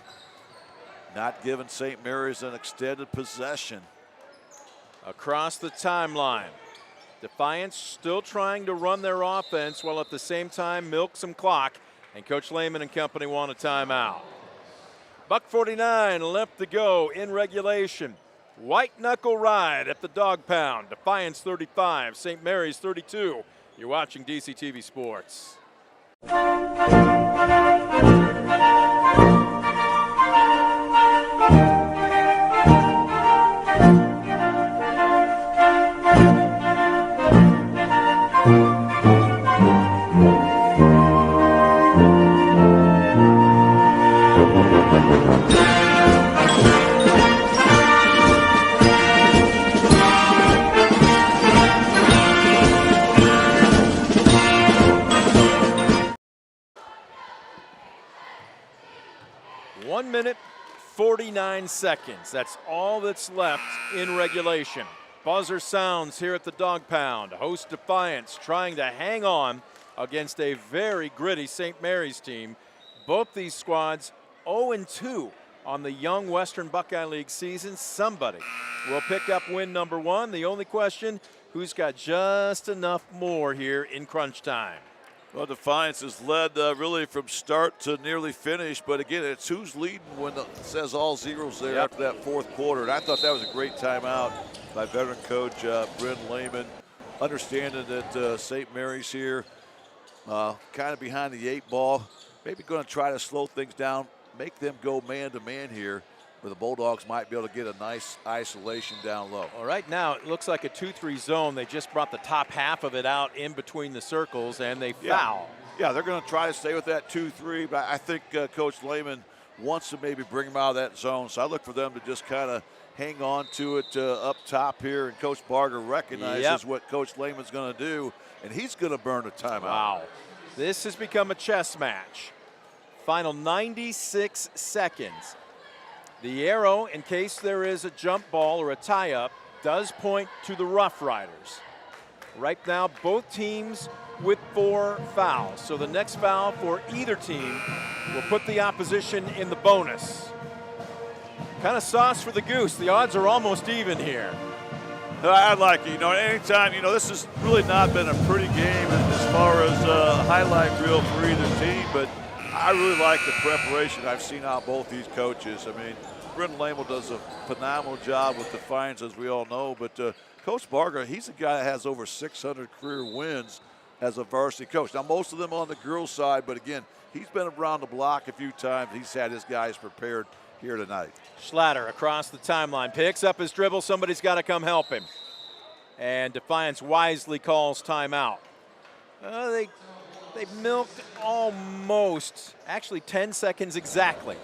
Not giving St. Mary's an extended possession. Across the timeline. Defiance still trying to run their offense while at the same time milk some clock. And Coach Lehman and company want a timeout. $1:49 left to go in regulation. White knuckle ride at the dog pound. Defiance 35, St. Mary's 32. You're watching DCTV Sports. 49 seconds. That's all that's left in regulation. Buzzer sounds here at the Dog Pound. Host Defiance trying to hang on against a very gritty St. Mary's team. Both these squads 0-2 on the young Western Buckeye League season. Somebody will pick up win number one. The only question, who's got just enough more here in crunch time? Well, Defiance has led really from start to nearly finish, but again, it's who's leading when it says all zeros there after that fourth quarter. And I thought that was a great timeout by veteran coach Bryn Lehman, understanding that St. Mary's here kind of behind the 8 ball, maybe going to try to slow things down, make them go man-to-man here, where the Bulldogs might be able to get a nice isolation down low. Well, right now it looks like a 2-3 zone. They just brought the top half of it out in between the circles, and they foul. Yeah, they're going to try to stay with that 2-3, but I think Coach Lehman wants to maybe bring them out of that zone. So I look for them to just kind of hang on to it up top here, and Coach Barger recognizes what Coach Lehman's going to do, and he's going to burn a timeout. Wow. This has become a chess match. Final 96 seconds. The arrow, in case there is a jump ball or a tie-up, does point to the Rough Riders. Right now, both teams with 4 fouls. So the next foul for either team will put the opposition in the bonus. Kind of sauce for the goose. The odds are almost even here. I like it. Anytime, this has really not been a pretty game as far as a highlight reel for either team, but I really like the preparation I've seen out of both these coaches. I mean, Brent Lamel does a phenomenal job with Defiance, as we all know, but Coach Barger, he's a guy that has over 600 career wins as a varsity coach. Now, most of them on the girls' side, but again, he's been around the block a few times. He's had his guys prepared here tonight. Schlatter across the timeline, picks up his dribble. Somebody's got to come help him. And Defiance wisely calls timeout. They milked almost, actually 10 seconds exactly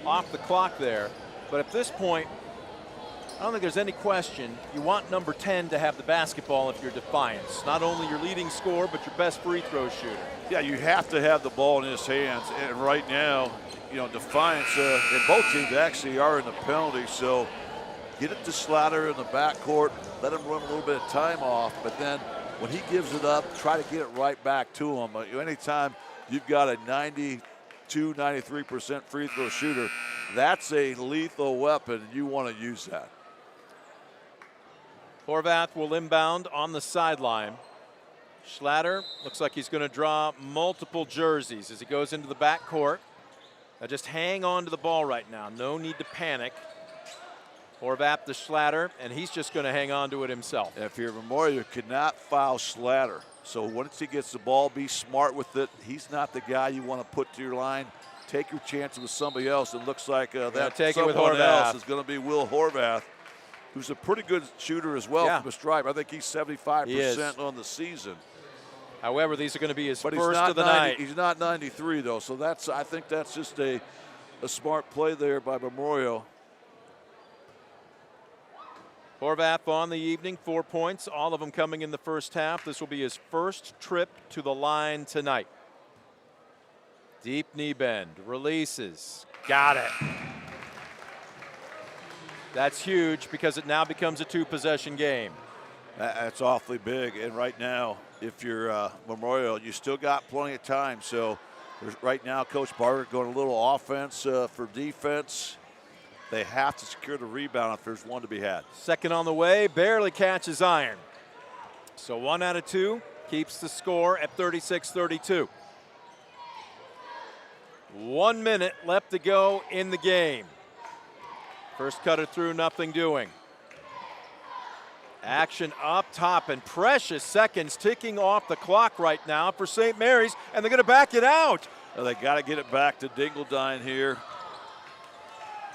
off the clock there. But at this point, I don't think there's any question. You want number 10 to have the basketball if you're Defiance. Not only your leading scorer, but your best free throw shooter. Yeah, you have to have the ball in his hands. And right now, Defiance, and both teams actually are in the penalty. So get it to Slatter in the backcourt, let him run a little bit of time off. But then when he gives it up, try to get it right back to him. Anytime you've got a 92, 93% free throw shooter, that's a lethal weapon, and you want to use that. Horvath will inbound on the sideline. Schlatter looks like he's going to draw multiple jerseys as he goes into the backcourt. Now just hang on to the ball right now. No need to panic. Horvath to Schlatter, and he's just going to hang on to it himself. If you're Memorial, you cannot foul Schlatter. So once he gets the ball, be smart with it. He's not the guy you want to put to your line. Take your chances with somebody else. It looks like that someone else is going to be Will Horvath, who's a pretty good shooter as well from the stripe. I think he's 75% on the season. However, these are going to be his first of the 90, night. He's not 93, though, so I think that's just a smart play there by Memorial. Horvath on the evening, 4 points, all of them coming in the first half. This will be his first trip to the line tonight. Deep knee bend, releases, got it. That's huge because it now becomes a 2-possession game. That's awfully big, and right now, if you're Memorial, you still got plenty of time. So right now, Coach Barger going a little offense for defense. They have to secure the rebound if there's one to be had. Second on the way, barely catches iron. So 1 out of 2 keeps the score at 36-32. 1 minute left to go in the game. First cutter through, nothing doing. Action up top, and precious seconds ticking off the clock right now for St. Mary's, and they're going to back it out. Well, they got to get it back to Dingledine here.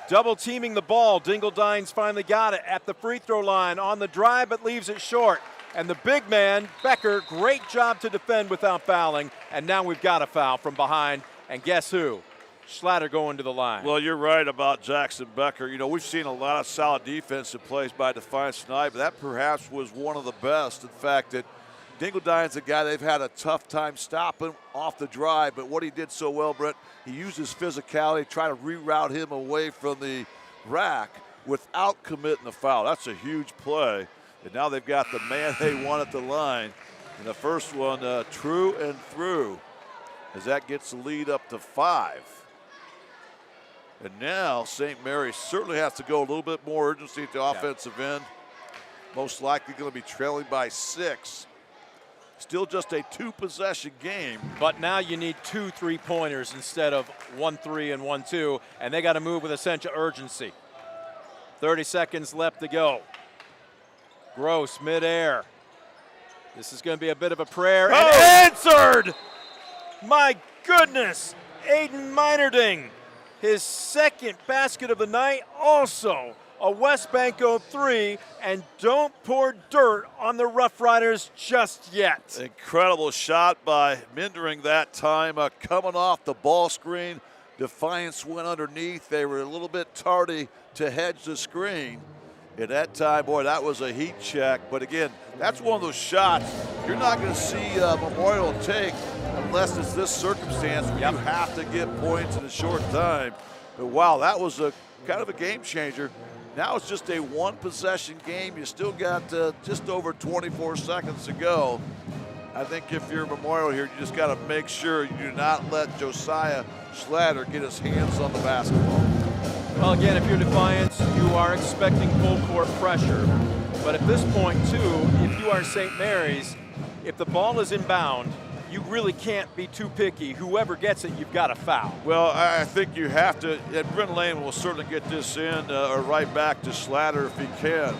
Double teaming the ball. Dingledine's finally got it at the free throw line on the drive, but leaves it short. And the big man, Becker, great job to defend without fouling. And now we've got a foul from behind. And guess who? Schlatter going to the line. Well, you're right about Jackson Becker. We've seen a lot of solid defensive plays by Defiance tonight, but that perhaps was one of the best. In fact, that Dingledine's a guy they've had a tough time stopping off the drive, but what he did so well, Brett, he used his physicality, try to reroute him away from the rack without committing the foul. That's a huge play. And now they've got the man they want at the line. And the first one, true and through, as that gets the lead up to 5. And now St. Mary's certainly has to go a little bit more urgency at the offensive end. Most likely going to be trailing by 6. Still just a 2-possession game. But now you need 2 3-pointers instead of 1 3 and 1 2, and they got to move with a sense of urgency. 30 seconds left to go. Gross midair. This is going to be a bit of a prayer. And answered! My goodness! Aiden Meinerding, his second basket of the night, also a West Banco 3, and don't pour dirt on the Rough Riders just yet. Incredible shot by Mindering that time, coming off the ball screen. Defiance went underneath. They were a little bit tardy to hedge the screen. At that time, boy, that was a heat check. But again, that's one of those shots you're not going to see Memorial take unless it's this circumstance where you have to get points in a short time. But wow, that was a kind of a game changer. Now it's just a 1-possession game. You still got just over 24 seconds to go. I think if you're Memorial here, you just got to make sure you do not let Josiah Schlatter get his hands on the basketball. Well, again, if you're Defiance, you are expecting full court pressure. But at this point, too, if you are St. Mary's, if the ball is inbound, you really can't be too picky. Whoever gets it, you've got to foul. Well, I think you have to, and Brent Lane will certainly get this in or right back to Schlatter if he can.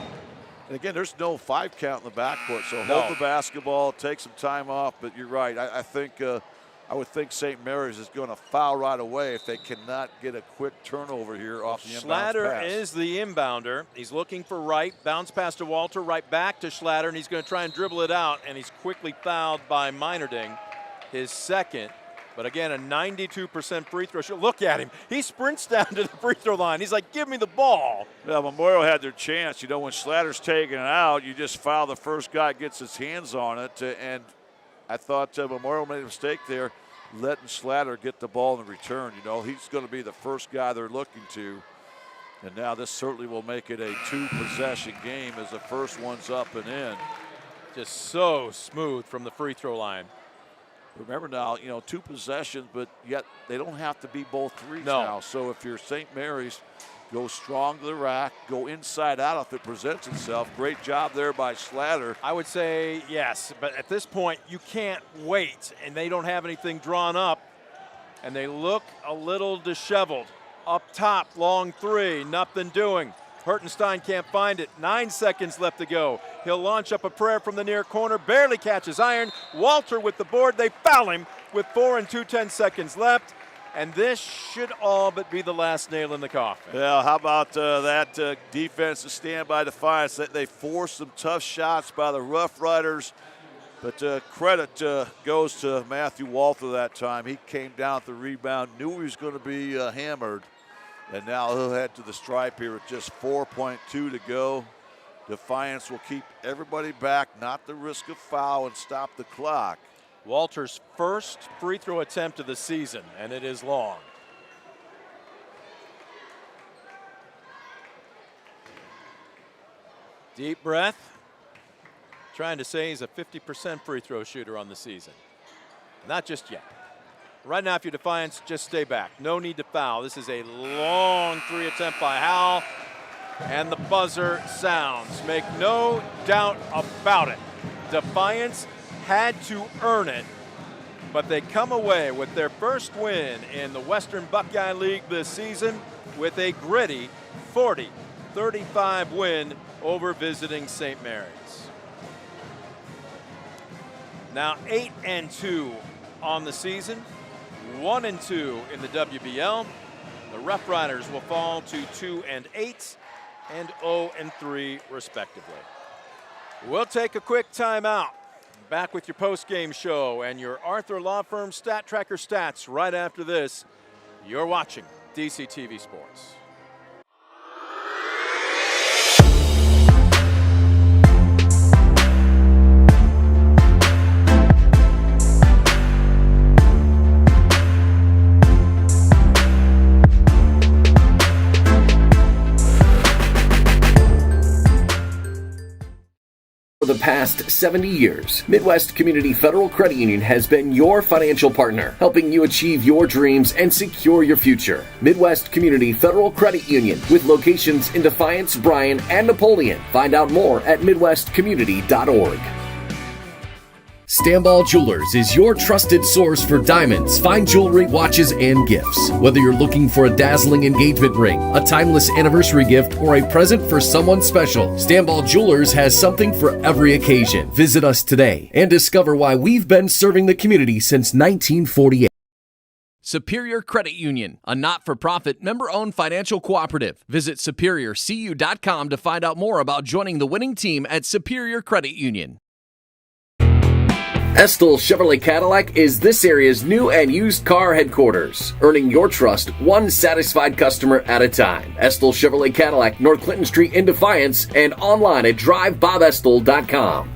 And again, there's no 5 count in the backcourt, so hold the basketball, take some time off. But you're right. I would think St. Mary's is going to foul right away if they cannot get a quick turnover here off the inbounds Schlatter pass. is the inbounder. He's looking for right, bounce pass to Walter, right back to Schlatter, and he's going to try and dribble it out, and he's quickly fouled by Meinerding, his second. But again, a 92% free throw shot. Look at him. He sprints down to the free throw line. He's like, give me the ball. Yeah, Memorial had their chance. You know, when Schlatter's taking it out, you just foul the first guy gets his hands on it, and I thought Memorial made a mistake there, letting Schlatter get the ball in return. You know, he's going to be the first guy they're looking to. And now this certainly will make it a 2-possession game as the first one's up and in. Just so smooth from the free throw line. Remember now, 2 possessions, but yet they don't have to be both threes now. So if you're St. Mary's, go strong to the rack, go inside out if it presents itself. Great job there by Schlatter. I would say yes, but at this point, you can't wait, and they don't have anything drawn up, and they look a little disheveled. Up top, long 3, nothing doing. Hertenstein can't find it. 9 seconds left to go. He'll launch up a prayer from the near corner, barely catches iron. Walter with the board. They foul him with 4 and 2/10 seconds left. And this should all but be the last nail in the coffin. Yeah, how about that defensive stand by Defiance? They forced some tough shots by the Rough Riders. But credit goes to Matthew Walter that time. He came down at the rebound, knew he was going to be hammered. And now he'll head to the stripe here with just 4.2 to go. Defiance will keep everybody back, not the risk of foul, and stop the clock. Walter's first free throw attempt of the season, and it is long. Deep breath. Trying to say he's a 50% free throw shooter on the season. Not just yet. Right now, if you're Defiance, just stay back. No need to foul. This is a long 3 attempt by Howell, and the buzzer sounds. Make no doubt about it. Defiance had to earn it, but they come away with their first win in the Western Buckeye League this season with a gritty 40-35 win over visiting St. Mary's. Now 8-2 on the season, 1-2 in the WBL. The Rough Riders will fall to 2-8 and 0-3 respectively. We'll take a quick timeout. Back with your post-game show and your Arthur Law Firm Stat Tracker stats right after this. You're watching DCTV Sports. the past 70 years, Midwest Community Federal Credit Union has been your financial partner, helping you achieve your dreams and secure your future. Midwest Community Federal Credit Union, with locations in Defiance, Bryan, and Napoleon. Find out more at midwestcommunity.org. Stamball Jewelers is your trusted source for diamonds, fine jewelry, watches, and gifts. Whether you're looking for a dazzling engagement ring, a timeless anniversary gift, or a present for someone special, Stamball Jewelers has something for every occasion. Visit us today and discover why we've been serving the community since 1948. Superior Credit Union, a not-for-profit, member-owned financial cooperative. Visit superiorcu.com to find out more about joining the winning team at Superior Credit Union. Estill Chevrolet Cadillac is this area's new and used car headquarters, earning your trust one satisfied customer at a time. Estill Chevrolet Cadillac, North Clinton Street in Defiance, and online at drivebobestill.com.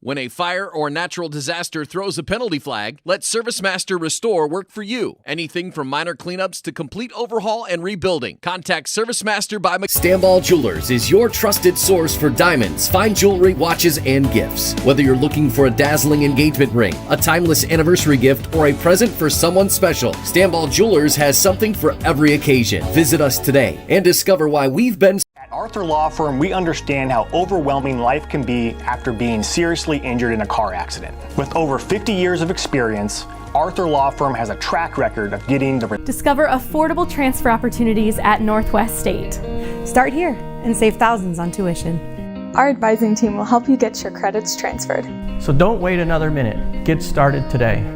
When a fire or natural disaster throws a penalty flag, let ServiceMaster Restore work for you. Anything from minor cleanups to complete overhaul and rebuilding. Contact ServiceMaster by Stamball Jewelers is your trusted source for diamonds, fine jewelry, watches, and gifts. Whether you're looking for a dazzling engagement ring, a timeless anniversary gift, or a present for someone special, Stamball Jewelers has something for every occasion. Visit us today and discover why we've been. At Arthur Law Firm, we understand how overwhelming life can be after being seriously injured in a car accident. With over 50 years of experience, Arthur Law Firm has a track record of getting the... Discover affordable transfer opportunities at Northwest State. Start here and save thousands on tuition. Our advising team will help you get your credits transferred. So don't wait another minute. Get started today.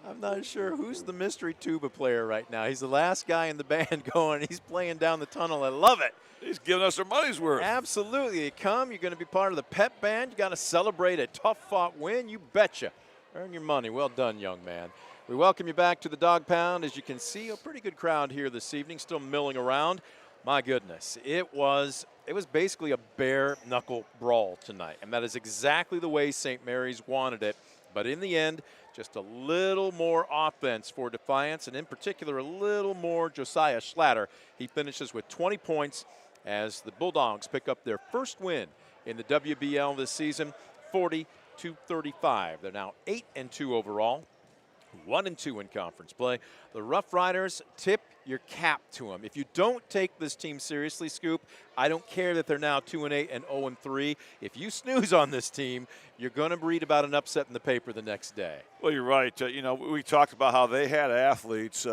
I'm not sure who's the mystery tuba player right now. He's the last guy in the band going. He's playing down the tunnel. I love it. He's giving us our money's worth. Absolutely. You come, you're going to be part of the pep band. You got to celebrate a tough-fought win. You betcha. Earn your money. Well done, young man. We welcome you back to the Dog Pound. As you can see, a pretty good crowd here this evening, still milling around. My goodness, it was basically a bare-knuckle brawl tonight, and that is exactly the way St. Mary's wanted it. But in the end, just a little more offense for Defiance, and in particular, a little more Josiah Schlatter. He finishes with 20 points as the Bulldogs pick up their first win in the WBL this season, 40-35. They're now 8-2 overall, 1-2 in conference play. The Rough Riders, tip your cap to them. If you don't take this team seriously, Scoop, I don't care that they're now 2-8 and 0-3. If you snooze on this team, you're going to read about an upset in the paper the next day. Well, you're right. We talked about how they had athletes,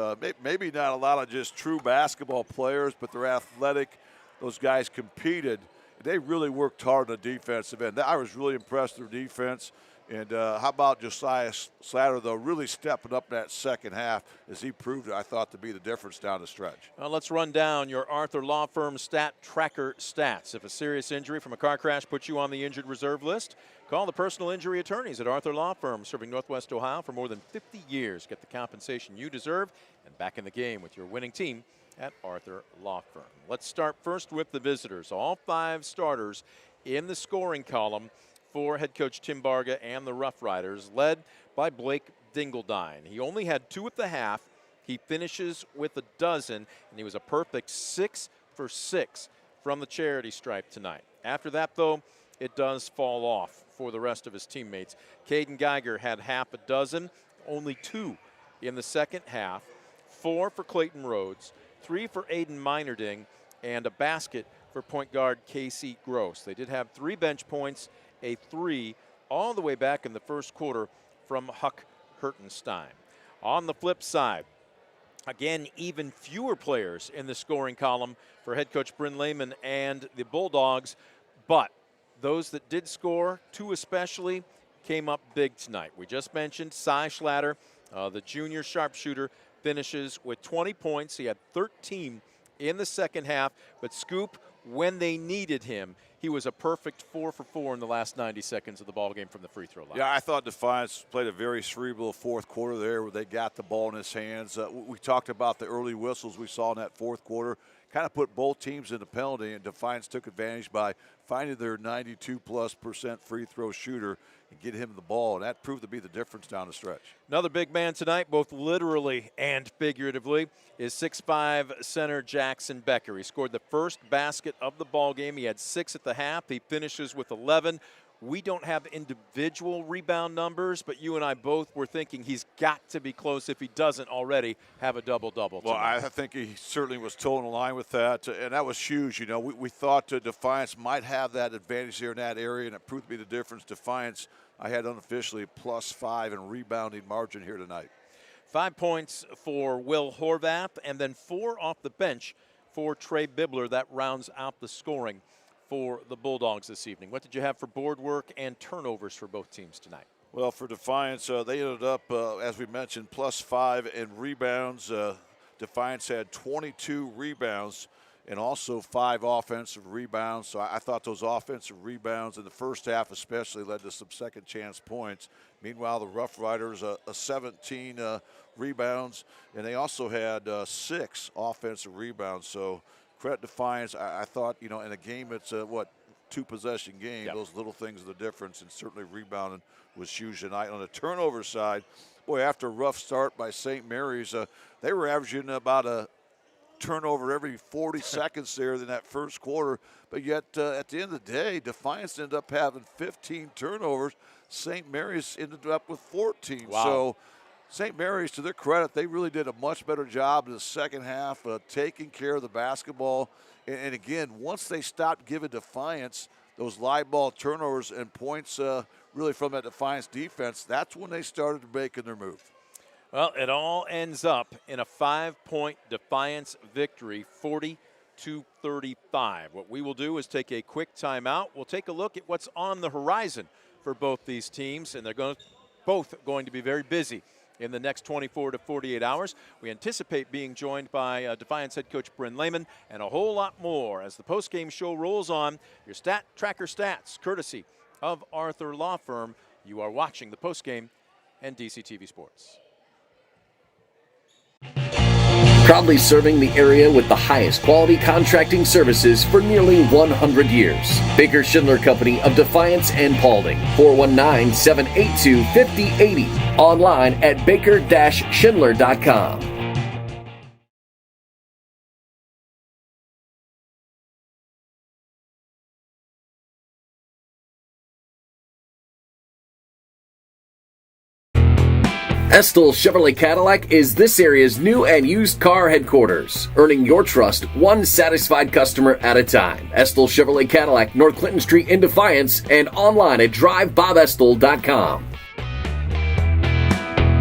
maybe not a lot of just true basketball players, but they're athletic. Those guys competed. They really worked hard on the defensive end. I was really impressed with their defense. And how about Josiah Slatter, though, really stepping up that second half as he proved it, I thought, to be the difference down the stretch. Well, let's run down your Arthur Law Firm Stat Tracker stats. If a serious injury from a car crash puts you on the injured reserve list, call the personal injury attorneys at Arthur Law Firm, serving Northwest Ohio for more than 50 years. Get the compensation you deserve and back in the game with your winning team at Arthur Law Firm. Let's start first with the visitors. All 5 starters in the scoring column for head coach Tim Barga and the Rough Riders, led by Blake Dingledine. He only had 2 at the half. He finishes with a dozen, and he was a perfect 6 for 6 from the charity stripe tonight. After that, though, it does fall off for the rest of his teammates. Caden Geiger had half a dozen, only 2 in the second half, 4 for Clayton Rhodes, 3 for Aiden Minerding, and a basket for point guard Casey Gross. They did have 3 bench points, a 3 all the way back in the first quarter from Huck Hertenstein. On the flip side, again, even fewer players in the scoring column for head coach Bryn Lehman and the Bulldogs, but those that did score, 2 especially, came up big tonight. We just mentioned Cy Schlatter, the junior sharpshooter, finishes with 20 points. He had 13 in the second half, but Scoop, when they needed him, he was a perfect 4 for 4 in the last 90 seconds of the ball game from the free throw line. Yeah, I thought Defiance played a very cerebral fourth quarter there where they got the ball in his hands. We talked about the early whistles we saw in that fourth quarter. kind of put both teams in the penalty, and Defiance took advantage by finding their 92+% free throw shooter and get him the ball, and that proved to be the difference down the stretch. Another big man tonight, both literally and figuratively, is 6'5" center Jackson Becker. He scored the first basket of the ball game. He had 6 at the half. He finishes with 11. We don't have individual rebound numbers, but you and I both were thinking he's got to be close if he doesn't already have a double-double Well, tonight. I think he certainly was toeing the line with that, and that was huge. You know, we thought Defiance might have that advantage here in that area, and it proved to be the difference. Defiance, I had unofficially +5 in rebounding margin here tonight. 5 points for Will Horvath, and then 4 off the bench for Trey Bibler. That rounds out the scoring for the Bulldogs this evening. What did you have for board work and turnovers for both teams tonight? Well, for Defiance, they ended up, as we mentioned, +5 in rebounds. Defiance had 22 rebounds and also 5 offensive rebounds. So I thought those offensive rebounds in the first half especially led to some second chance points. Meanwhile, the Rough Riders, 17 rebounds, and they also had 6 offensive rebounds. So credit Defiance. I thought, you know, in a game it's a, 2-possession game, Yep. those little things are the difference, and certainly rebounding was huge tonight. On the turnover side, boy, after a rough start by St. Mary's, they were averaging about a turnover every 40 seconds there in that first quarter, but yet at the end of the day, Defiance ended up having 15 turnovers. St. Mary's ended up with 14. Wow. So St. Mary's, to their credit, they really did a much better job in the second half taking care of the basketball. And again, once they stopped giving Defiance those live ball turnovers and points really from that Defiance defense, that's when they started making their move. Well, it all ends up in a 5-point Defiance victory, 40-35. What we will do is take a quick timeout. We'll take a look at what's on the horizon for both these teams, and they're both going to be very busy in the next 24 to 48 hours. We anticipate being joined by Defiance head coach Bryn Lehman and a whole lot more as the postgame show rolls on. Your Stat Tracker Stats, courtesy of Arthur Law Firm. You are watching the postgame and DCTV Sports. Proudly serving the area with the highest quality contracting services for nearly 100 years. Baker Schindler Company of Defiance and Paulding. 419-782-5080. Online at baker-schindler.com. Estill Chevrolet Cadillac is this area's new and used car headquarters, earning your trust one satisfied customer at a time. Estill Chevrolet Cadillac, North Clinton Street in Defiance, and online at drivebobestill.com.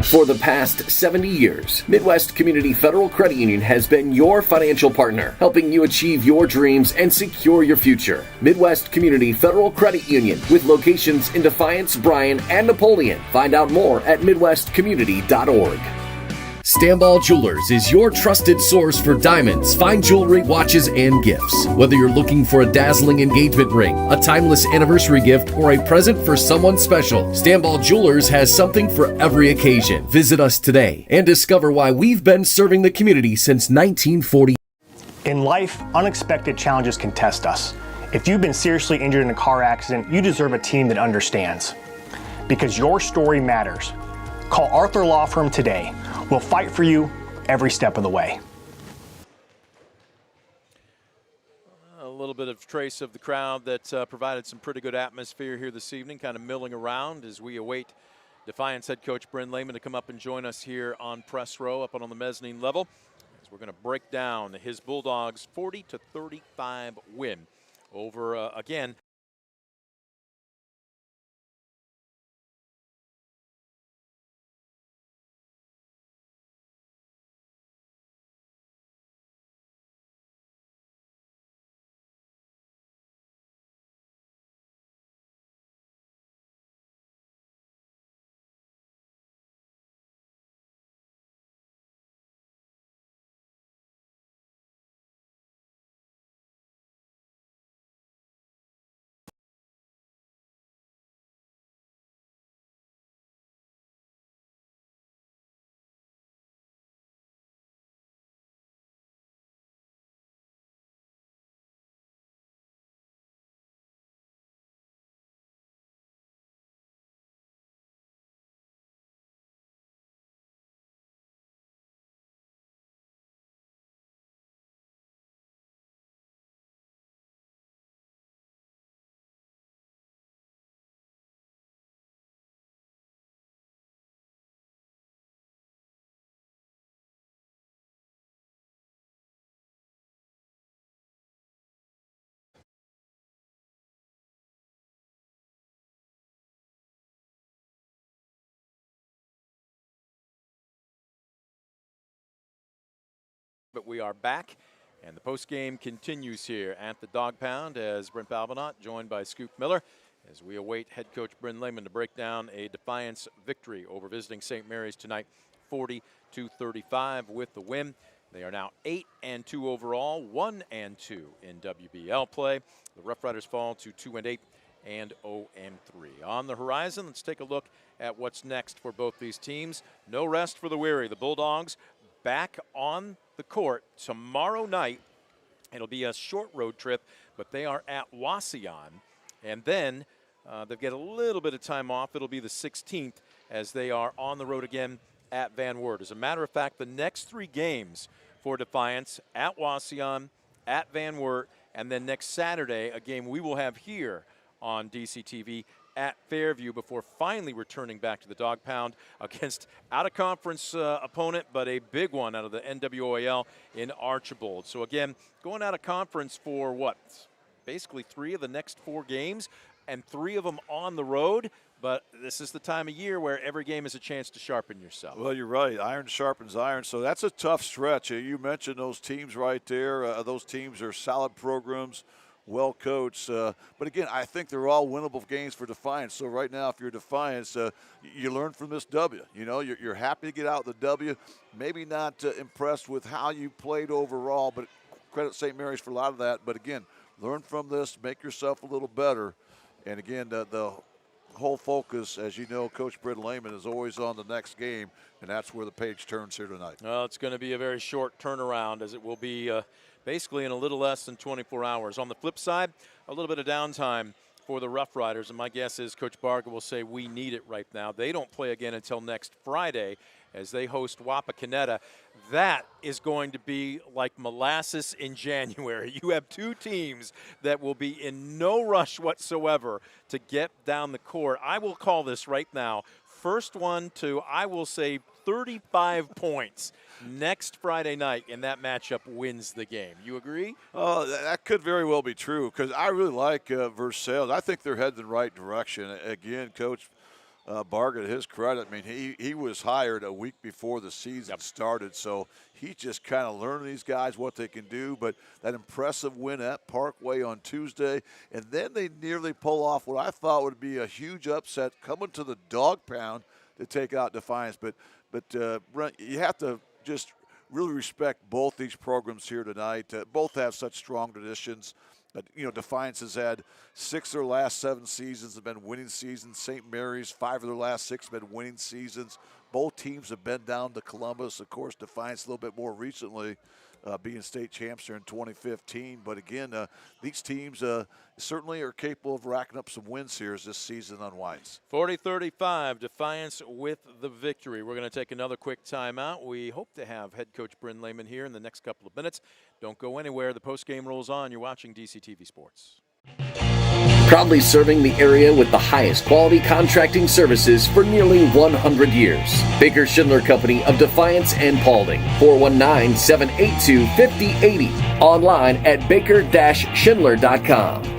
For the past 70 years, Midwest Community Federal Credit Union has been your financial partner, helping you achieve your dreams and secure your future. Midwest Community Federal Credit Union, with locations in Defiance, Bryan, and Napoleon. Find out more at midwestcommunity.org. Stamball Jewelers is your trusted source for diamonds, fine jewelry, watches, and gifts. Whether you're looking for a dazzling engagement ring, a timeless anniversary gift, or a present for someone special, Stamball Jewelers has something for every occasion. Visit us today and discover why we've been serving the community since 1940. In life, unexpected challenges can test us. If you've been seriously injured in a car accident, you deserve a team that understands. Because your story matters. Call Arthur Law Firm today. We'll fight for you every step of the way. A little bit of trace of the crowd that provided some pretty good atmosphere here this evening, kind of milling around as we await Defiance head coach Bryn Lehman to come up and join us here on press row up on the mezzanine level. As we're going to break down his Bulldogs' 40-35 win over, again, But we are back, and the postgame continues here at the Dog Pound as Brent Balbinot, joined by Scoop Miller, as we await head coach Bryn Lehman to break down a Defiance victory over visiting St. Mary's tonight, 40-35 with the win. They are now 8-2 overall, 1-2 in WBL play. The Rough Riders fall to 2-8 and 0-3. On the horizon, let's take a look at what's next for both these teams. No rest for the weary. The Bulldogs back on the court tomorrow night. It'll be a short road trip, but they are at Wauseon. And then they'll get a little bit of time off. It'll be the 16th as they are on the road again at Van Wert. As a matter of fact, the next 3 games for Defiance, at Wauseon, at Van Wert, and then next Saturday, a game we will have here on DCTV at Fairview before finally returning back to the Dog Pound against out-of-conference opponent, but a big one out of the NWOAL in Archibald. So again, going out of conference for what? Basically 3 of the next 4 games, and 3 of them on the road. But this is the time of year where every game is a chance to sharpen yourself. Well, you're right. Iron sharpens iron. So that's a tough stretch. You mentioned those teams right there. Those teams are solid programs, well coached. But again, I think they're all winnable games for Defiance. So right now, if you're Defiance, you learn from this W. You know, you're happy to get out the W. Maybe not impressed with how you played overall, but credit St. Mary's for a lot of that. But again, learn from this, make yourself a little better. And again, the whole focus, as you know, Coach Bryn Lehman is always on the next game, and that's where the page turns here tonight. Well, it's going to be a very short turnaround, as it will be basically in a little less than 24 hours. On the flip side, a little bit of downtime for the Rough Riders, and my guess is Coach Barga will say we need it right now. They don't play again until next Friday as they host Wapakoneta. That is going to be like molasses in January. You have 2 teams that will be in no rush whatsoever to get down the court. I will call this right now, first one to, I will say, 35 points next Friday night, and that matchup wins the game. You agree? Oh, that could very well be true, because I really like Versailles. I think they're heading in the right direction. Again, Coach Barga, to his credit, I mean, he was hired a week before the season started, so he's just kind of learning these guys what they can do. But that impressive win at Parkway on Tuesday, and then they nearly pull off what I thought would be a huge upset coming to the Dog Pound to take out Defiance. But Brent, you have to just really respect both these programs here tonight. Both have such strong traditions. You know, Defiance has had 6 of their last 7 seasons have been winning seasons. St. Mary's, 5 of their last 6 have been winning seasons. Both teams have been down to Columbus. Of course, Defiance a little bit more recently, being state champs here in 2015. But again, these teams certainly are capable of racking up some wins here as this season unwinds. 40-35, Defiance with the victory. We're going to take another quick timeout. We hope to have head coach Bryn Lehman here in the next couple of minutes. Don't go anywhere. The postgame rolls on. You're watching DCTV Sports. Proudly serving the area with the highest quality contracting services for nearly 100 years. Baker Schindler Company of Defiance and Paulding. 419-782-5080. Online at baker-schindler.com.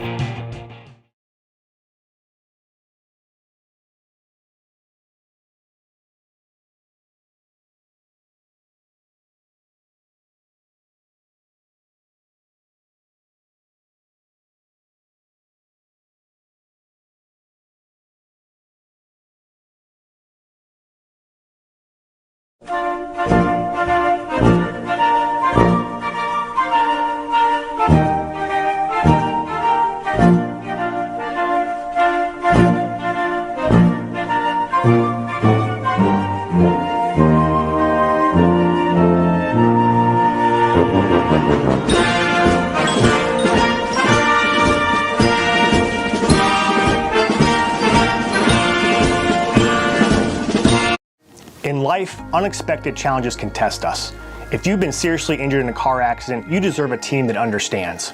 In life, unexpected challenges can test us. If you've been seriously injured in a car accident, you deserve a team that understands.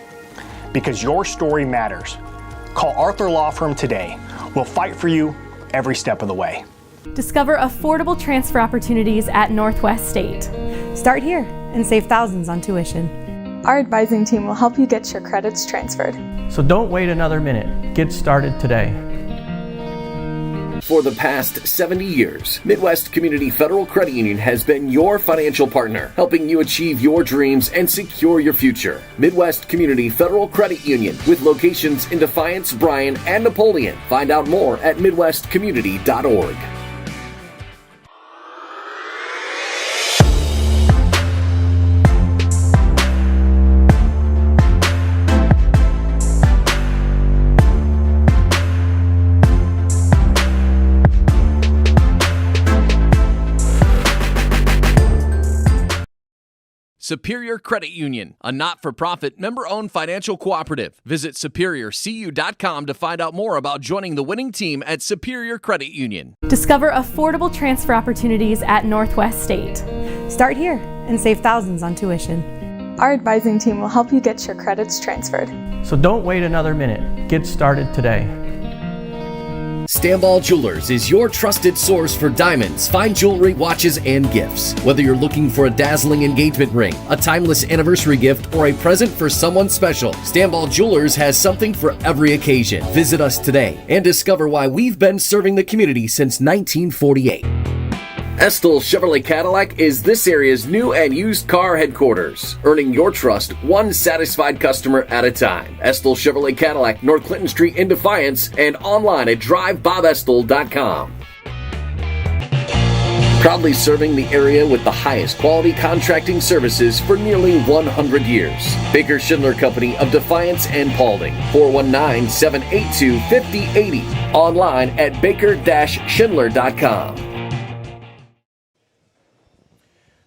Because your story matters. Call Arthur Law Firm today. We'll fight for you every step of the way. Discover affordable transfer opportunities at Northwest State. Start here and save thousands on tuition. Our advising team will help you get your credits transferred. So don't wait another minute. Get started today. For the past 70 years, Midwest Community Federal Credit Union has been your financial partner, helping you achieve your dreams and secure your future. Midwest Community Federal Credit Union, with locations in Defiance, Bryan, and Napoleon. Find out more at midwestcommunity.org. Superior Credit Union, a not-for-profit, member-owned financial cooperative. Visit superiorcu.com to find out more about joining the winning team at Superior Credit Union. Discover affordable transfer opportunities at Northwest State. Start here and save thousands on tuition. Our advising team will help you get your credits transferred. So don't wait another minute. Get started today. Stamball Jewelers is your trusted source for diamonds, fine jewelry, watches, and gifts. Whether you're looking for a dazzling engagement ring, a timeless anniversary gift, or a present for someone special, Stamball Jewelers has something for every occasion. Visit us today and discover why we've been serving the community since 1948. Estill Chevrolet Cadillac is this area's new and used car headquarters, earning your trust one satisfied customer at a time. Estill Chevrolet Cadillac, North Clinton Street in Defiance, and online at drivebobestill.com. Proudly serving the area with the highest quality contracting services for nearly 100 years. Baker Schindler Company of Defiance and Paulding, 419-782-5080. Online at baker-schindler.com.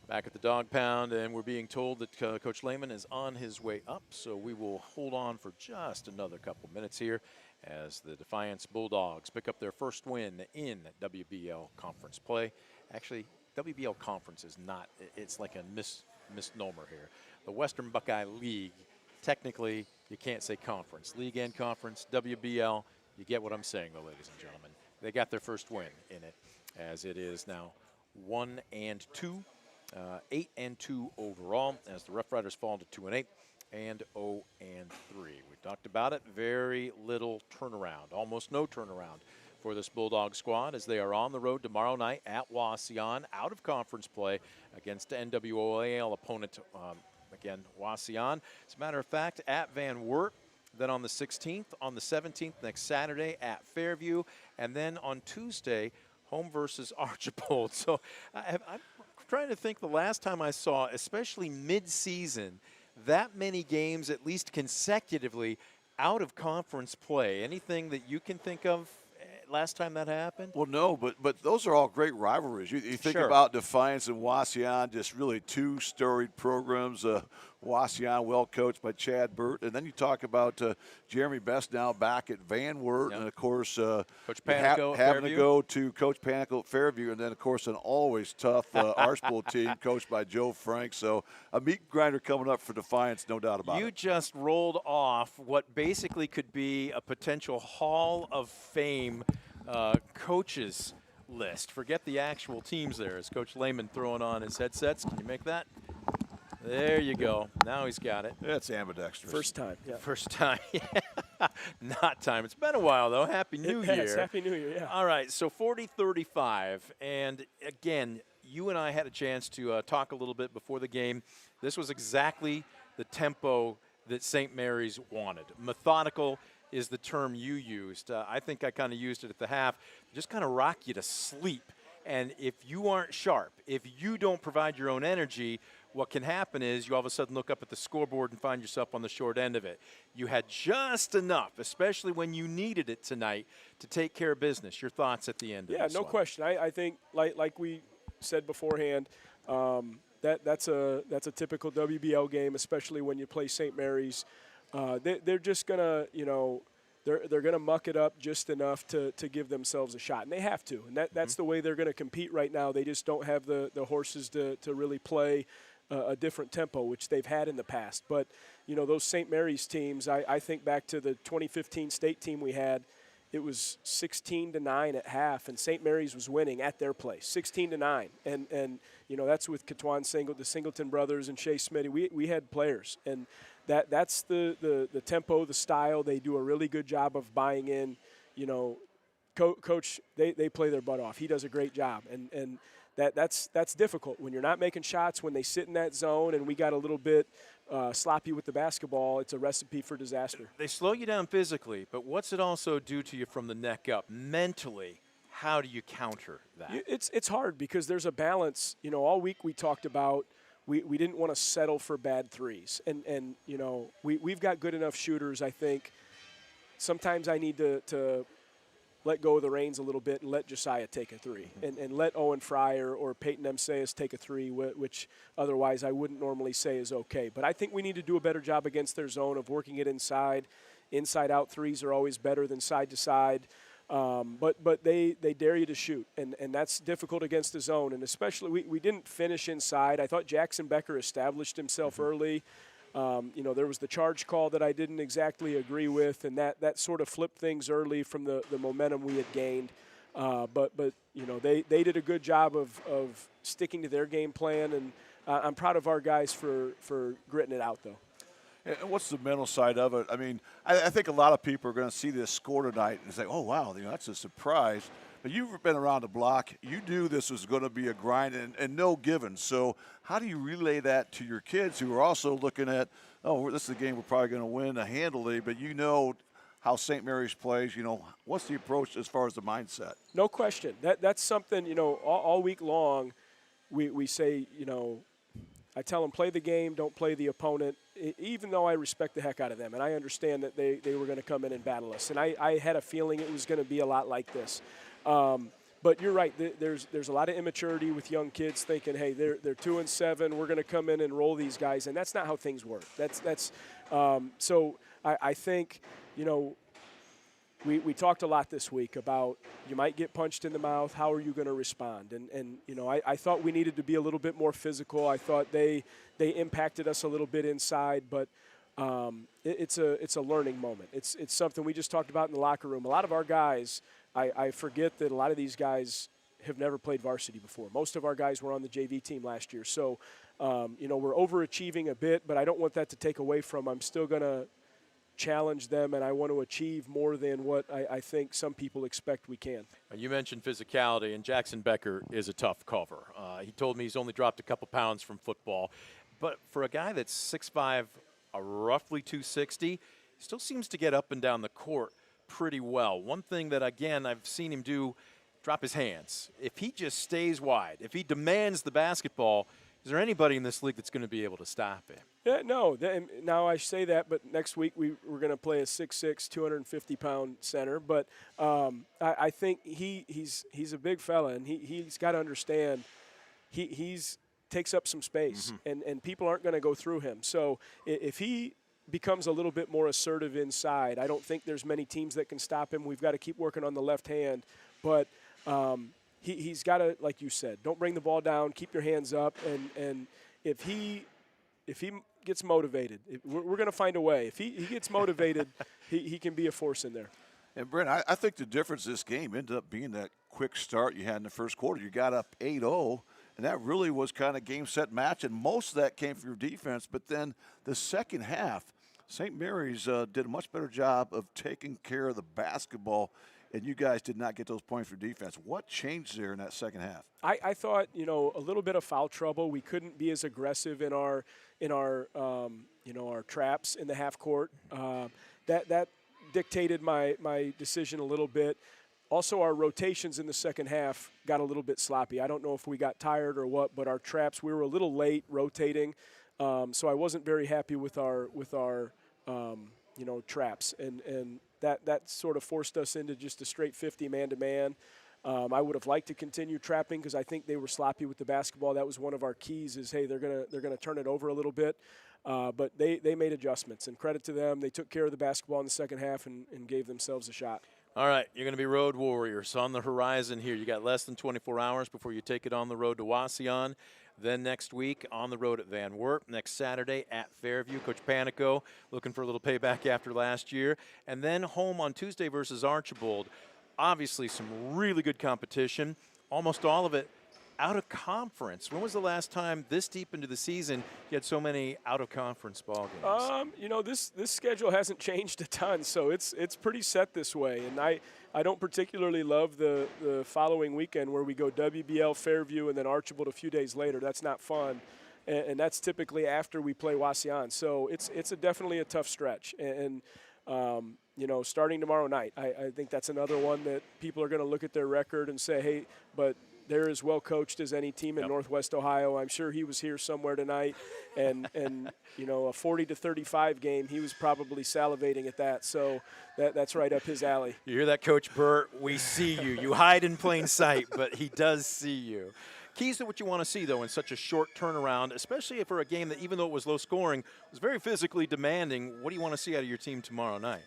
Back at the dog pound, and we're being told that Coach Lehman is on his way up, so we will hold on for just another couple minutes here as the Defiance Bulldogs pick up their first win in WBL conference play. Actually, WBL conference is not, it's like a misnomer here. The Western Buckeye League, technically, you can't say conference. League and conference, WBL, you get what I'm saying, though, ladies and gentlemen. They got their first win in it, as it is now 1-2. 8-2 overall, as the Rough Riders fall to 2-8 and 0-3. We talked about it. Very little turnaround, almost no turnaround for this Bulldog squad, as they are on the road tomorrow night at Wauseon, out of conference play against NWOAL opponent, again, Wauseon. As a matter of fact, at Van Wert. Then on the 16th, on the 17th, next Saturday at Fairview, and then on Tuesday, home versus Archibald. So I'm trying to think the last time I saw, especially mid-season, that many games, at least consecutively, out of conference play. Anything that you can think of last time that happened? Well, no, but those are all great rivalries. You think Sure. about Defiance and Wauseon, just really two storied programs. Wauseon, well coached by Chad Burt, and then you talk about Jeremy Best now back at Van Wert, Yep. and of course Coach Panico at having to Fairview. go to Coach Panico at Fairview, and then of course an always tough Archbold team coached by Joe Frank. So a meat grinder coming up for Defiance, no doubt about You it. just rolled off what basically could be a potential Hall of Fame coaches list. Forget the actual teams there. Is Coach Lehman throwing on his headsets? Can you make that? There you go. Now he's got it. That's ambidextrous. First time. Yeah. First time. Not time. It's been a while, though. Happy New Year. Yes, Happy New Year, yeah. All right, so 40-35. And, again, you and I had a chance to talk a little bit before the game. This was exactly the tempo that St. Mary's wanted. Methodical is the term you used. I think I kind of used it at the half. Just kind of rock you to sleep. And if you aren't sharp, if you don't provide your own energy, what can happen is you all of a sudden look up at the scoreboard and find yourself on the short end of it. You had just enough, especially when you needed it tonight, to take care of business. Your thoughts at the end of this Yeah, no one? question. I think, like we said beforehand, that's a typical WBL game, especially when you play St. Mary's. They're just going to, they're going to muck it up just enough to give themselves a shot, and they have to. And that's the way they're going to compete right now. They just don't have the horses to really play a different tempo, which they've had in the past. But, those St. Mary's teams, I think back to the 2015 state team we had, it was 16-9 at half, and St. Mary's was winning at their place, 16-9. And that's with Katwan the Singleton brothers and Shea Smitty. We had players, and that's the tempo, the style. They do a really good job of buying in, Coach, they play their butt off. He does a great job, and that's difficult when you're not making shots, when they sit in that zone, and we got a little bit sloppy with the basketball. It's a recipe for disaster. They slow you down physically, but what's it also do to you from the neck up mentally? How do you counter that? It's hard because there's a balance. You know, all week we talked about we didn't want to settle for bad threes, and you know we've got good enough shooters. I think sometimes I need to let go of the reins a little bit and let Josiah take a three, and let Owen Fry or Peyton Emsaeus take a three, which otherwise I wouldn't normally say is okay. But I think we need to do a better job against their zone of working it inside. Inside-out threes are always better than side-to-side. But they dare you to shoot, and that's difficult against the zone. And especially we didn't finish inside. I thought Jackson Becker established himself early. You know, there was the charge call that I didn't exactly agree with, and that sort of flipped things early from the momentum we had gained. But you know, they did a good job of sticking to their game plan, and I'm proud of our guys for gritting it out, though. And what's the mental side of it? I mean, I think a lot of people are going to see this score tonight and say, oh, wow, you know, that's a surprise. But you've been around the block. You knew this was going to be a grind and no given. So how do you relay that to your kids who are also looking at, oh, this is a game we're probably going to win handily, but you know how St. Mary's plays, you know, what's the approach as far as the mindset? No question. That's something, you know, all week long we say, you know, I tell them play the game, don't play the opponent, even though I respect the heck out of them. And I understand that they were going to come in and battle us. And I had a feeling it was going to be a lot like this. But you're right. There's a lot of immaturity with young kids thinking, hey, they're 2-7. We're going to come in and roll these guys. And that's not how things work. So I think, you know, we talked a lot this week about you might get punched in the mouth. How are you going to respond? And you know, I thought we needed to be a little bit more physical. I thought they impacted us a little bit inside, but it's a learning moment. It's something we just talked about in the locker room. A lot of our guys, I forget that a lot of these guys have never played varsity before. Most of our guys were on the JV team last year. So, you know, we're overachieving a bit, but I don't want that to take away from I'm still going to challenge them, and I want to achieve more than what I think some people expect we can. You mentioned physicality, and Jackson Becker is a tough cover. He told me he's only dropped a couple pounds from football. But for a guy that's 6'5", roughly 260, still seems to get up and down the court pretty well. One thing that, again, I've seen him do, drop his hands. If he just stays wide, if he demands the basketball, is there anybody in this league that's going to be able to stop him? Yeah, no. Now I say that, but next week we're going to play a 6'6", 250-pound center. But I think he's a big fella, and he's got to understand he's takes up some space, and people aren't going to go through him. So if he becomes a little bit more assertive inside, I don't think there's many teams that can stop him. We've got to keep working on the left hand. But he's got to, like you said, don't bring the ball down, keep your hands up, and if he gets motivated, we're going to find a way. If he gets motivated, he can be a force in there. And, Brent, I think the difference this game ended up being that quick start you had in the first quarter. You got up 8-0, and that really was kind of game, set, match, and most of that came from your defense. But then the second half, St. Mary's did a much better job of taking care of the basketball, and you guys did not get those points for defense. What changed there in that second half? I thought, you know, a little bit of foul trouble. We couldn't be as aggressive in our traps in the half court. That dictated my decision a little bit. Also, our rotations in the second half got a little bit sloppy. I don't know if we got tired or what, but our traps, we were a little late rotating. So I wasn't very happy with our traps, and that sort of forced us into just a straight 50 man-to-man. I would have liked to continue trapping because I think they were sloppy with the basketball. That was one of our keys is, hey, they're gonna turn it over a little bit. But they made adjustments, and credit to them. They took care of the basketball in the second half and gave themselves a shot. All right, you're going to be road warriors on the horizon here. You got less than 24 hours before you take it on the road to Wasion. Then next week on the road at Van Wert. Next Saturday at Fairview. Coach Panico looking for a little payback after last year. And then home on Tuesday versus Archibald. Obviously some really good competition. Almost all of it out of conference. When was the last time this deep into the season you had so many out of conference ball games? You know, this schedule hasn't changed a ton, so it's pretty set this way. And I don't particularly love the following weekend where we go WBL, Fairview, and then Archibald a few days later. That's not fun, and that's typically after we play Wauseon. So it's definitely a tough stretch. And you know, starting tomorrow night, I think that's another one that people are going to look at their record and say, hey, but they're as well coached as any team in Northwest Ohio. I'm sure he was here somewhere tonight, and you know, a 40-35 game, he was probably salivating at that. So that's right up his alley. You hear that, Coach Burt? We see you. You hide in plain sight, but he does see you. Keys to what you want to see, though, in such a short turnaround, especially for a game that, even though it was low scoring, was very physically demanding. What do you want to see out of your team tomorrow night?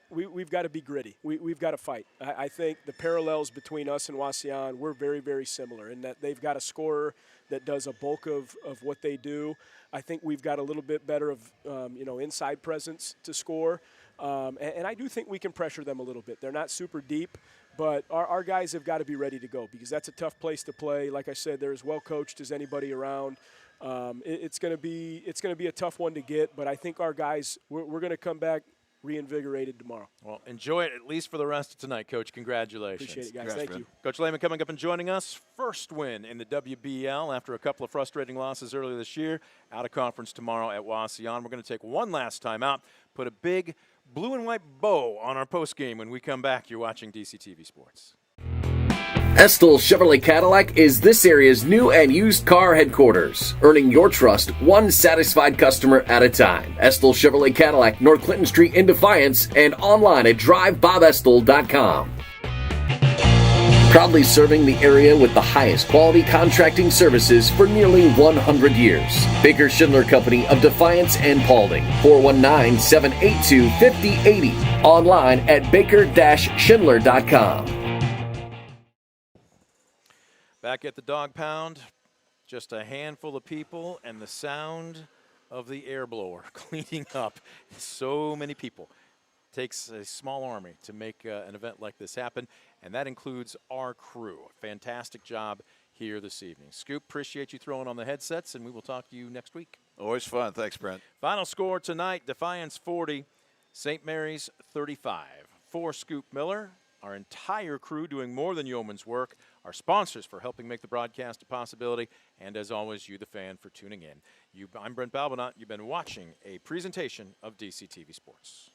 We've got to be gritty. We've got to fight. I think the parallels between us and Wauseon, we're very, very similar in that they've got a scorer that does a bulk of what they do. I think we've got a little bit better of, you know, inside presence to score. And I do think we can pressure them a little bit. They're not super deep, but our guys have got to be ready to go because that's a tough place to play. Like I said, they're as well coached as anybody around. It's going to be a tough one to get, but I think our guys, we're going to come back reinvigorated tomorrow. Well, enjoy it at least for the rest of tonight, Coach. Congratulations. Appreciate it, guys. Thank you. Coach Lehman coming up and joining us. First win in the WBL after a couple of frustrating losses earlier this year. Out of conference tomorrow at Wauseon. We're going to take one last time out, put a big blue and white bow on our postgame. When we come back, you're watching DCTV Sports. Estill Chevrolet Cadillac is this area's new and used car headquarters, earning your trust one satisfied customer at a time. Estill Chevrolet Cadillac, North Clinton Street in Defiance, and online at drivebobestill.com. Proudly serving the area with the highest quality contracting services for nearly 100 years. Baker Schindler Company of Defiance and Paulding, 419-782-5080. Online at baker-schindler.com. Back at the Dog Pound, just a handful of people and the sound of the air blower cleaning up. So many people. It takes a small army to make an event like this happen, and that includes our crew. Fantastic job here this evening. Scoop, appreciate you throwing on the headsets, and we will talk to you next week. Always fun. Thanks, Brent. Final score tonight, Defiance 40, St. Mary's 35. For Scoop Miller, our entire crew doing more than yeoman's work, our sponsors for helping make the broadcast a possibility, and as always, you, the fan, for tuning in. I'm Brent Balbinot. You've been watching a presentation of DCTV Sports.